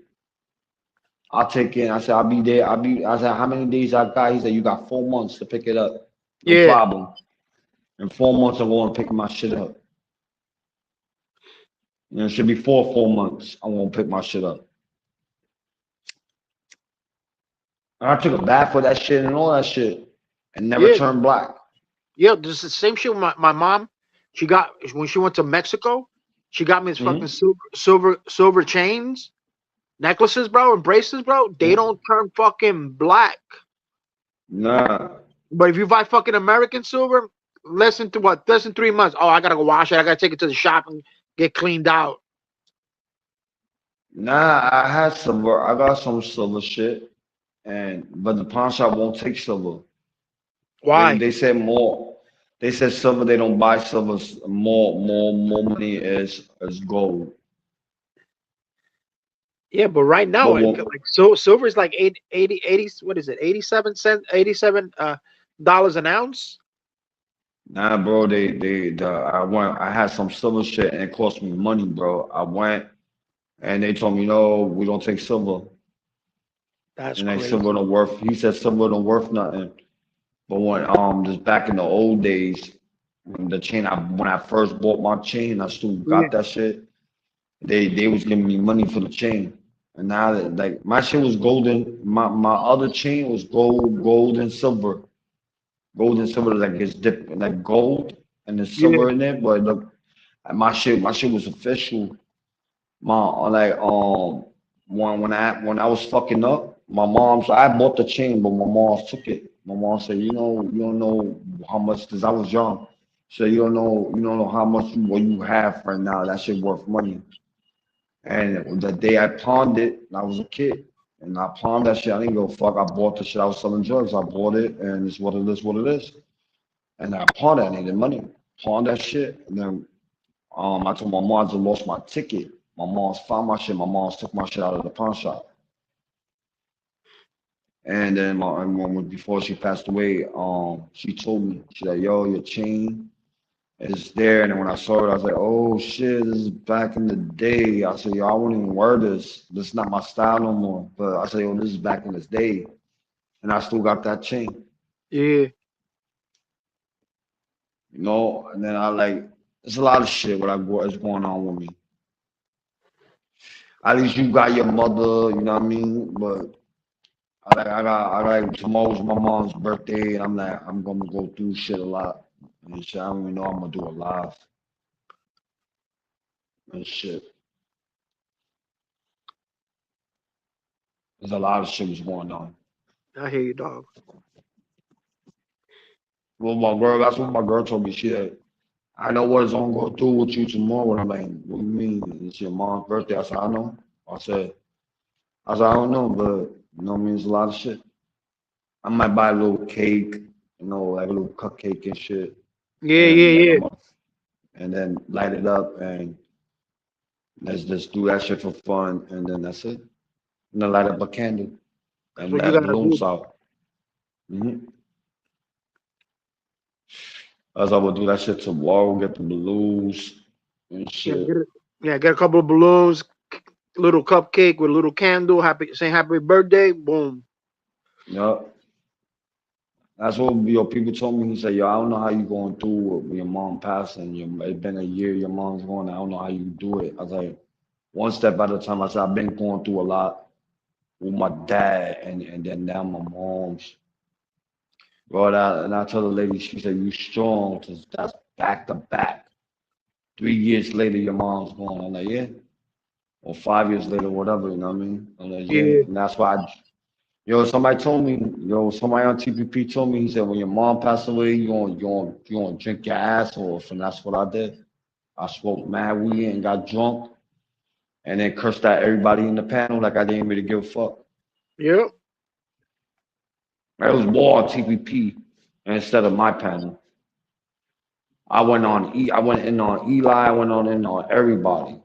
I'll take it. I said, I'll be there. I said, how many days I got? He said, you got 4 months to pick it up. No Yeah. problem. In 4 months, I'm going to pick my shit up. It should be 4 months. I'm going to pick my shit up. And I took a bath for that shit and all that shit and never turned black. Yeah, this is the same shit with my mom. She got when she went to Mexico, she got me this fucking silver chains, necklaces, bro, and bracelets, bro. They don't turn fucking black. Nah. But if you buy fucking American silver, less than 3 months. Oh, I gotta go wash it. I gotta take it to the shop and get cleaned out. Nah, I had silver. I got some silver shit, but the pawn shop won't take silver. Why? They said more. They said silver. They don't buy silver. More money is gold. Yeah, but right now, But silver is like 80, what is it? 87 cents, $87 an ounce. nah, bro. I had some silver shit and it cost me money, bro. I went and they told me no, we don't take silver. That's And crazy. silver don't worth. He said silver don't worth nothing. But when just back in the old days, when I first bought my chain, I still got that shit. They was giving me money for the chain. And now that like my shit was golden, my other chain was gold and silver. Gold and silver like it's dipped like gold and there's silver in it, but look my shit was official. When I was fucking up, so I bought the chain, but my mom took it. My mom said, you don't know how much because I was young. So you don't know how much what you have right now. That shit worth money. And the day I pawned it, I was a kid. And I pawned that shit. I didn't go fuck. I bought the shit. I was selling drugs. I bought it and it's what it is, what it is. And I pawned it. I needed money. Pawned that shit. And then I told my mom I just lost my ticket. My mom's found my shit. My mom's took my shit out of the pawn shop. And then my mom, before she passed away, she told me, she said, yo, your chain is there. And then when I saw it, I was like, oh shit, this is back in the day. I said, yo, I wouldn't even wear this. This is not my style no more. But I said, yo, this is back in this day. And I still got that chain. Yeah. And then there's a lot of shit what's going on with me. At least you got your mother, you know what I mean? But I got tomorrow's my mom's birthday, and I'm gonna go through shit a lot. And shit, I don't even know I'm gonna do a live and shit. There's a lot of shit was going on. I hear you, dog. Well, that's what my girl told me. She said, I know what it's gonna go through with you tomorrow. And I'm like, what do you mean? It's your mom's birthday. I said, I know. I said, I don't know, but you know, it means a lot of shit. I might buy a little cake, you know, like a little cupcake and shit. Yeah. And then light it up and let's just do that shit for fun. And then that's it. And then light up a candle and That's what you let gotta balloons do. out. As I would do that shit tomorrow, get the balloons and shit. Get a couple of balloons, little cupcake with a little candle, saying happy birthday, boom. Yup. That's what your people told me. He said, yo, I don't know how you going through with your mom passing. It's been a year, your mom's going. I don't know how you do it. I was like, one step at a time. I said, I've been going through a lot with my dad and then now my mom's. Bro, and I told the lady, she said, you strong, because that's back to back. 3 years later, your mom's gone. I'm like, yeah. Or 5 years later, whatever, you know what I mean? I'm like, yeah. And that's why somebody told me, somebody on TPP told me, he said, when your mom passed away, you gonna drink your ass off. And that's what I did. I smoked mad weed and got drunk and then cursed at everybody in the panel like I didn't really give a fuck. Yep. It was more on TPP instead of my panel. I went in on Eli, I went in on everybody.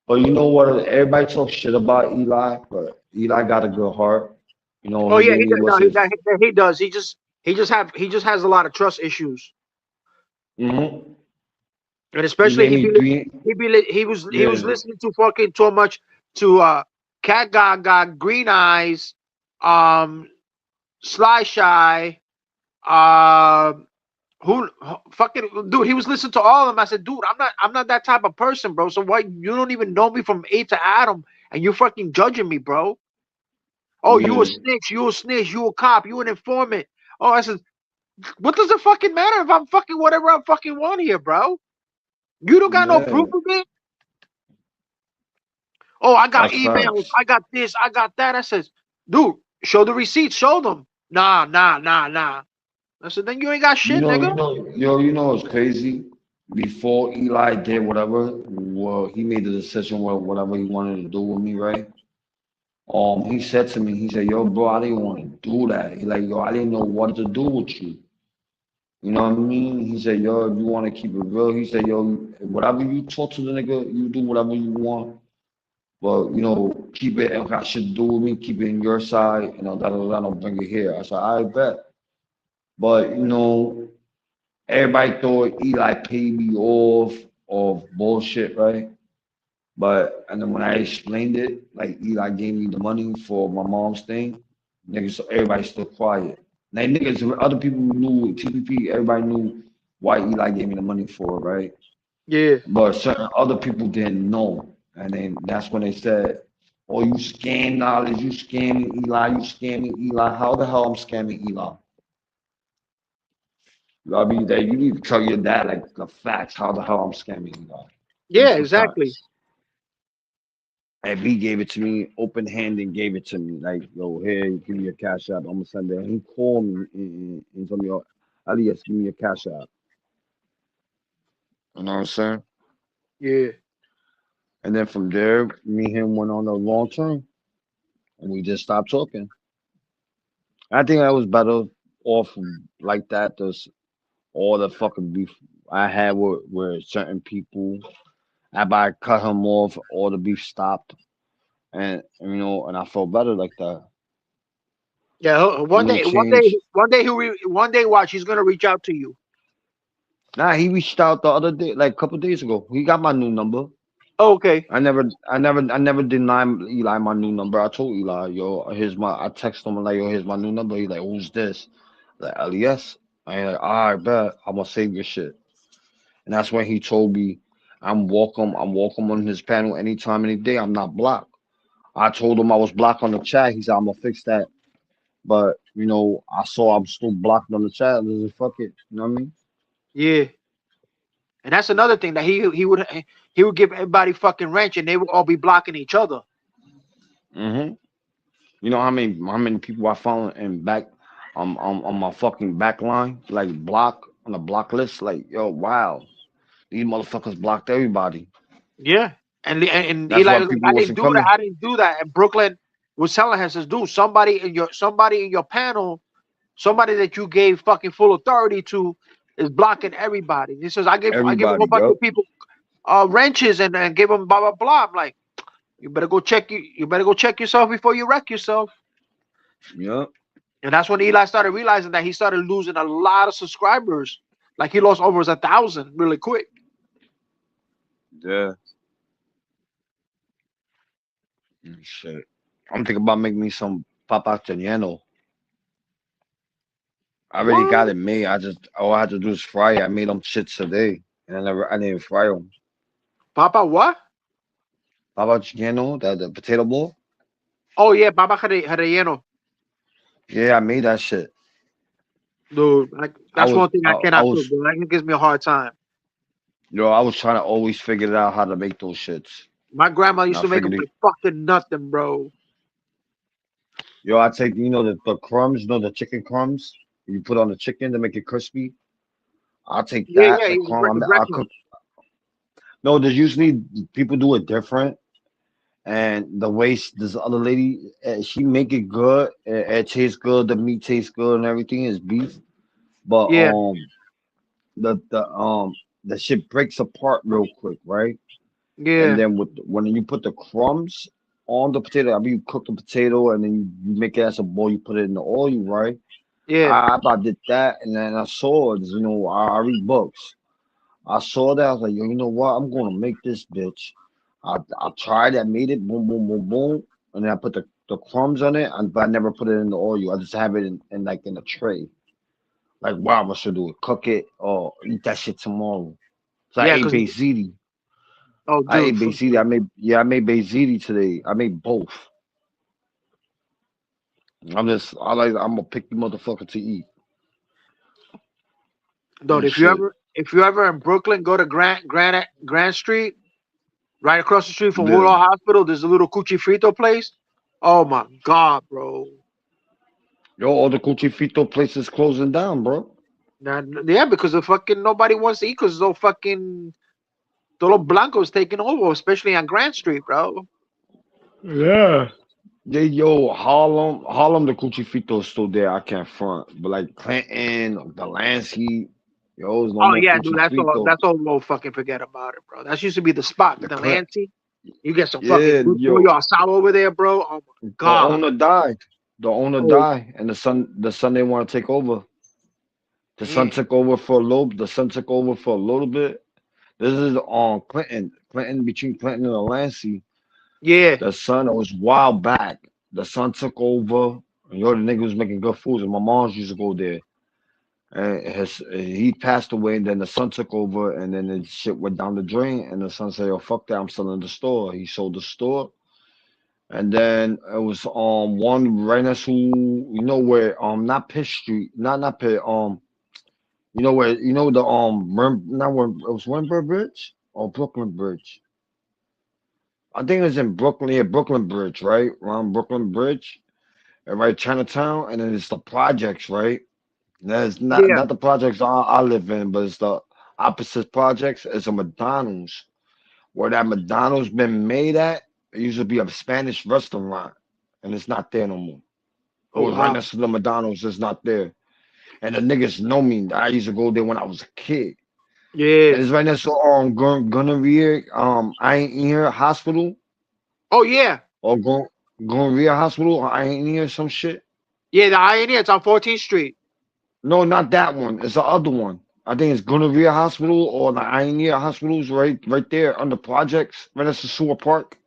But you know what? Everybody talks shit about Eli, but Eli got a good heart. You know. Oh yeah, he does. He just has a lot of trust issues. Mm-hmm. And especially he was listening to fucking too much to Cat Gaga, Green Eyes, Sly Shy, who fucking dude, he was listening to all of them. I said, dude, I'm not that type of person, bro. So why you don't even know me from A to Adam and you're fucking judging me, bro? Oh, you a snitch, you a cop, you an informant. Oh, I said, what does it fucking matter if I'm fucking whatever I fucking want here, bro? You don't got no proof of it. Oh, I got emails, I got this, I got that. I says, dude, show the receipts, show them. Nah. I said, then you ain't got shit, nigga. You know what's crazy? Before Eli did whatever, he made the decision whatever he wanted to do with me, right? He said to me, he said, yo, bro, I didn't want to do that. He like, yo, I didn't know what to do with you. You know what I mean? He said, yo, if you want to keep it real, he said, yo, whatever you talk to the nigga, you do whatever you want. But, you know, keep it, if I should do with me, keep it in your side, you know, don't bring it here. I said, I bet. But, you know, everybody thought Eli paid me off of bullshit, right? But, and then when I explained it, like Eli gave me the money for my mom's thing, niggas, everybody still quiet. Now, niggas, other people knew, TPP, everybody knew why Eli gave me the money for it, right? Yeah. But certain other people didn't know. And then that's when they said, oh, you scam knowledge, you scamming Eli, How the hell I'm scamming Eli? I mean, you need to tell your dad, like, the facts, how the hell I'm scamming Eli. Yeah, exactly. And he gave it to me, open-handed, and gave it to me. Like, yo, here, give me your cash app. I'm going to send it. He called me and told me, yo, Elias, give me your cash app. You know what I'm saying? Yeah. And then from there, me and him went on a long term. And we just stopped talking. I think I was better off like that. There's all the fucking beef I had with certain people. After I cut him off, all the beef stopped. And you know, and I felt better like that. Yeah, one day, watch, he's gonna reach out to you. Nah, he reached out the other day, like a couple days ago. He got my new number. Oh, okay. I never denied Eli my new number. I told Eli, yo, I texted him like, yo, here's my new number. He's like, who's this? Like, Elias. I ain't like, all right, bet. I'm gonna save your shit. And that's when he told me, I'm welcome on his panel anytime, any day. I'm not blocked. I told him I was blocked on the chat. He said, I'm gonna fix that. But you know, I saw I'm still blocked on the chat. Fuck it. You know what I mean? Yeah. And that's another thing that he would give everybody fucking wrench and they would all be blocking each other. Mm-hmm. You know how many people I found in back on my fucking back line, like block on the block list. Like, yo, wow, these motherfuckers blocked everybody. Yeah, and That's Eli why was like, people I didn't wasn't do that. coming. I didn't do that. And Brooklyn was telling him, says, dude, somebody in your panel, somebody that you gave fucking full authority to, is blocking everybody. He says, I give a whole Everybody, bunch yup, of people wrenches and give them blah blah blah. I'm like, you better go check you better go check yourself before you wreck yourself. yup. And that's when Eli started realizing that he started losing a lot of subscribers. Like he lost over 1,000 really quick. Yeah. Shit. I'm thinking about making me some papa chaniano. I already What? got it made. All I had to do is fry it. I made them shits today, and I didn't fry them. Papa what? Papa chaniano, the potato bowl. Oh yeah, Papa relleno. Yeah, I made that shit. Dude, I that's was, one thing I I cannot cook, was, bro. That gives me a hard time. I was trying to always figure out how to make those shits. My grandma And used I to make them figured it. like fucking nothing, bro. I take the crumbs, the chicken crumbs you put on the chicken to make it crispy. I'll take Yeah, that, yeah, the he was crumb. I'll breakfast. cook. No, there's usually people do it different. And the way this other lady, she make it good. It tastes good. The meat tastes good, and everything is beef. But Yeah, the shit breaks apart real quick, right? And yeah, then when you put the crumbs on the potato, I mean, you cook the potato and then you make it as a bowl. You put it in the oil, right? yeah. I about did that, and then I saw it. I read books. I saw that. I was like, yo, you know what? I'm gonna make this bitch. I tried. I made it. Boom, boom, boom, boom. And then I put the crumbs on it, but I never put it in the oil. I just have it in a tray. Like, wow, I should do it. Cook it or eat that shit tomorrow. So I Yeah, ate because Bezidi. oh, I dude, ate Bezidi. I made Bezidi today. I made both. I'm a picky motherfucker to eat. dude, And shit. if you ever in Brooklyn, go to Grand Street, right across the street from Yeah. Woodall Hospital. There's a little Cuchi Frito place. Oh my god, bro. Yo, all the Cuchifito places closing down, bro. Nah, yeah, because the fucking nobody wants to eat because no fucking Tolo Blanco's taking over, especially on Grand Street, bro. Yeah. Yeah, yo, Harlem, the Cuchifito is still there. I can't front. But like Clinton, Delancey, yo, there's no Oh more yeah, dude, Cuchifito. that's all. We'll fucking forget about it, bro. That used to be the spot. The The Clint, Lancey, you get some fucking yeah, good pollo yo, asado over there, bro. Oh my the god. owner died. The owner Oh, died, and the son they want to take over. The son mm. took over for a little. The son took over for a little bit. This is on Clinton between Clinton and Delancey. Yeah, The son, it was a while back. The son took over. And yo, the nigga was making good food, and my mom used to go there. And he passed away, and then the son took over, and then the shit went down the drain. And the son said, "Yo, fuck that, I'm selling the store." He sold the store, and then it was one right next to where not Pitt Street, not Pitt where the not where it was Winbur Bridge or Brooklyn Bridge. I think it was in Brooklyn, yeah, Brooklyn Bridge, right around Brooklyn Bridge, and right Chinatown, and then it's the projects, right. That's yeah. not the projects I live in, but it's the opposite projects. It's a McDonald's. Where that McDonald's been made at, it used to be a Spanish restaurant, and it's not there no more. It Oh was right wow. next to the McDonald's. It's not there. And the niggas know me. I used to go there when I was a kid. Yeah. And it's right next to Gonorrhea, I ain't here hospital Oh yeah. or Gonorrhea hospital. I ain't here some shit. Yeah. The Ioneer. It's on 14th Street. No, not that one. It's the other one. I think it's Gonorrhea Hospital or the Ioneer Hospitals right there under projects, right next to Sewer Park.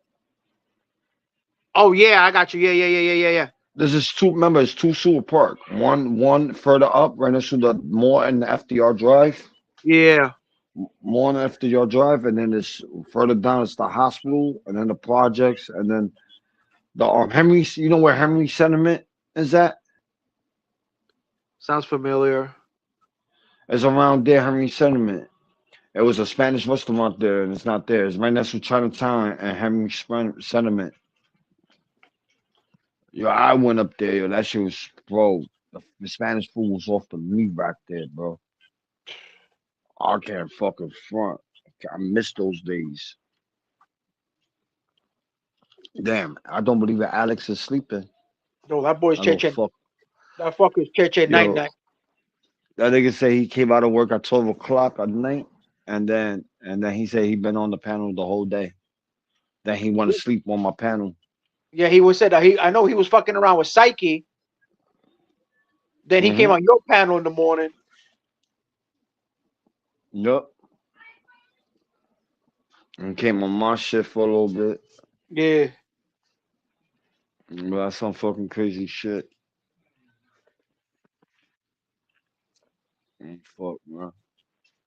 Oh yeah, I got you. Yeah, yeah, yeah, yeah, yeah, yeah. This is it's two Sewer Park. One further up, right next to the more in the FDR Drive. Yeah. More in the FDR Drive, and then it's further down, it's the hospital, and then the projects, and then the Henry, you know where Henry Sentiment is at? Sounds familiar. It's around there, Henry Sentiment. It was a Spanish restaurant there, and it's not there. It's right next to Chinatown and Henry Sentiment. Yo, I went up there, yo. That shit was, bro. The Spanish food was off the meat back there, bro. I can't fucking front. I miss those days. Damn, I don't believe that Alex is sleeping. No, that boy's That little Cheche. fuck. That fucker's Cheche night Yo, night. that nigga say he came out of work at 12 o'clock at night, and then he said he been on the panel the whole day. Then he went to sleep on my panel. Yeah, he was said that I know he was fucking around with Psyche. Then he came on your panel in the morning. Yup. And came on my shit for a little bit. Yeah. But that's some fucking crazy shit. Fuck, man.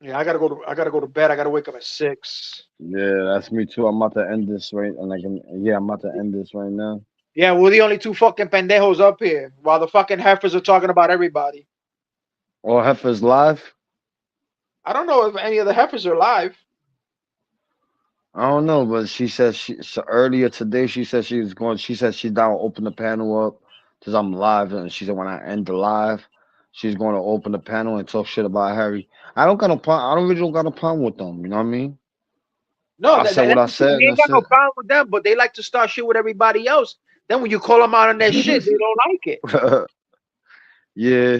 Yeah, I gotta go to bed. I gotta wake up at 6. Yeah, that's me too. I'm about to end this right, and I'm about to end this right now. Yeah, we're the only two fucking pendejos up here, while the fucking heifers are talking about everybody. Oh, Heifer's live? I don't know if any of the heifers are live. I don't know, but she said earlier today. She said she's down to open the panel up because I'm live, and she said when I end the live, she's going to open the panel and talk shit about Harry. I don't really got a problem with them. You know what I mean? No, I said what I said. They ain't got no problem with them, but they like to start shit with everybody else. Then when you call them out on their shit, they don't like it. Yeah.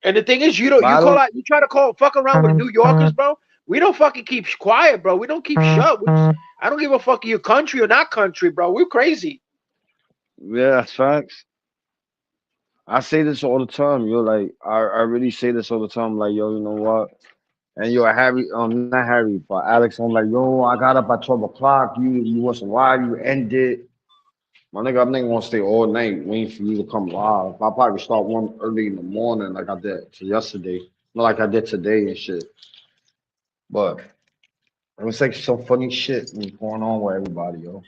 And the thing is, you try to fuck around with New Yorkers, bro. We don't fucking keep quiet, bro. We don't keep shut. I don't give a fuck your country or not country, bro. We're crazy. Yeah, that's facts. I say this all the time, yo. Like I really say this all the time. Like, yo, you know what? And yo, Harry, not Harry, but Alex, I'm like, yo, I got up at 12 o'clock. You wasn't live. You ended. My nigga, I'm not gonna stay all night waiting for you to come live. I'll probably start one early in the morning, like I did yesterday, not like I did today and shit. But it was like some funny shit was going on with everybody, yo.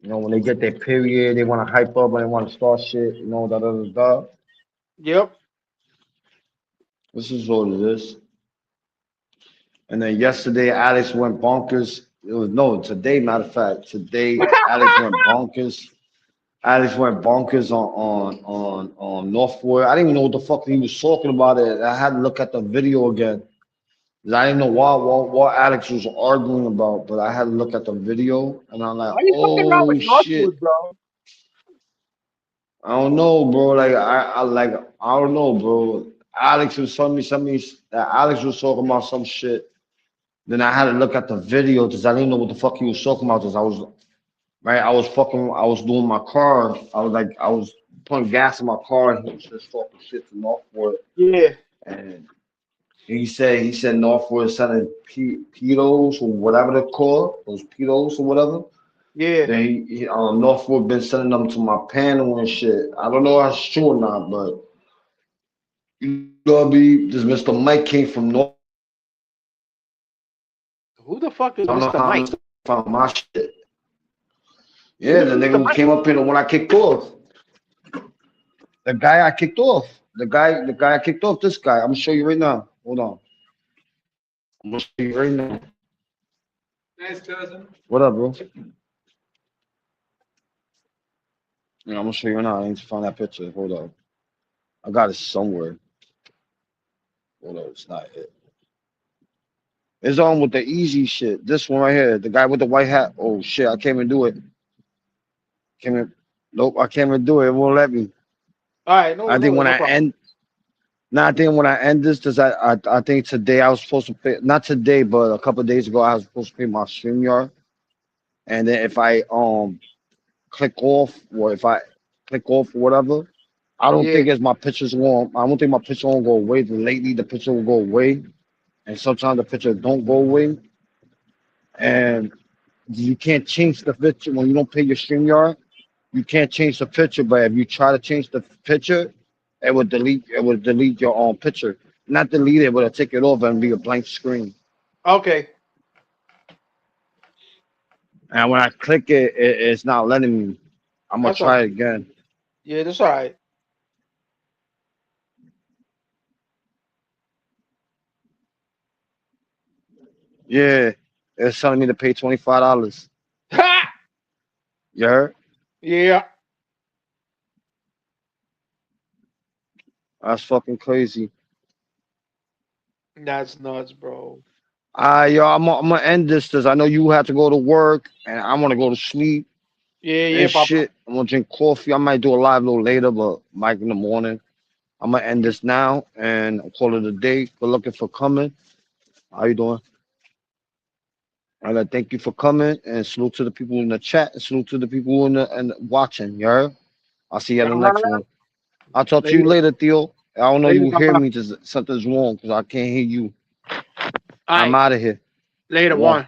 You know, when they get their period, they want to hype up and they want to start shit, you know, da. Yep. This is all it is. And then yesterday, Alex went bonkers. Today, matter of fact, today Alex went bonkers. Alex went bonkers on Northwood. I didn't even know what the fuck he was talking about. I had to look at the video again. I didn't know what Alex was arguing about, but I had to look at the video, and I'm like, oh shit, bro? I don't know, bro. Like I don't know, bro. Alex was telling me something that Alex was talking about some shit. Then I had to look at the video because I didn't know what the fuck he was talking about. Because I was doing my car. I was putting gas in my car, and he was just talking shit to Northwood. Yeah. And he said Northwood is selling pedos or whatever they're called, those pedos or whatever. Yeah. Then Northwood been sending them to my panel and shit. I don't know if that's true or not, but you gotta be. This Mr. Mike came from North. Who the fuck is I don't know Mr. how Mike? Found my shit. Yeah, the nigga who came up here when I kicked off. The guy I kicked off. The guy I kicked off. This guy. I'm gonna show you right now. Hold on. I'm gonna show you right now. Nice cousin. What up, bro? Yeah, I'm gonna show you right now. I need to find that picture. Hold up. I got it somewhere. Hold up, it's not it. It's on with the easy shit. This one right here, the guy with the white hat. Oh shit, I can't even do it. Nope, I can't even do it. It won't let me. All right, no. I think when I end this, because I think today I was supposed to pay, not today, but a couple of days ago I was supposed to pay my StreamYard. And then if I click off or whatever, I don't think it's my pictures going. I don't think my picture won't go away. Lately the picture will go away. And sometimes the picture don't go away. And you can't change the picture when you don't pay your StreamYard. You can't change the picture, but if you try to change the picture, it would delete your own picture. Not delete it, but it'll take it off and be a blank screen. Okay. And when I click it, it's not letting me. I'm gonna try it again. Yeah, that's all right. Yeah, it's telling me to pay $25. You heard? Yeah. That's fucking crazy. That's nuts, bro. Yo, I'm gonna end this because I know you have to go to work and I want to go to sleep Yeah, and Papa. shit. I'm gonna drink coffee. I might do a live a little later, but Mike in the morning. I'm gonna end this now and call it a day. Good looking for coming. How you doing? All right, thank you for coming and salute to the people in the chat and salute to the people in the and watching. You heard? I'll see you at the next one. I'll talk to you later, Theo. I don't know Later, you hear Papa. me. Just something's wrong because I can't hear you. All I'm right. out of here. Later, One. one.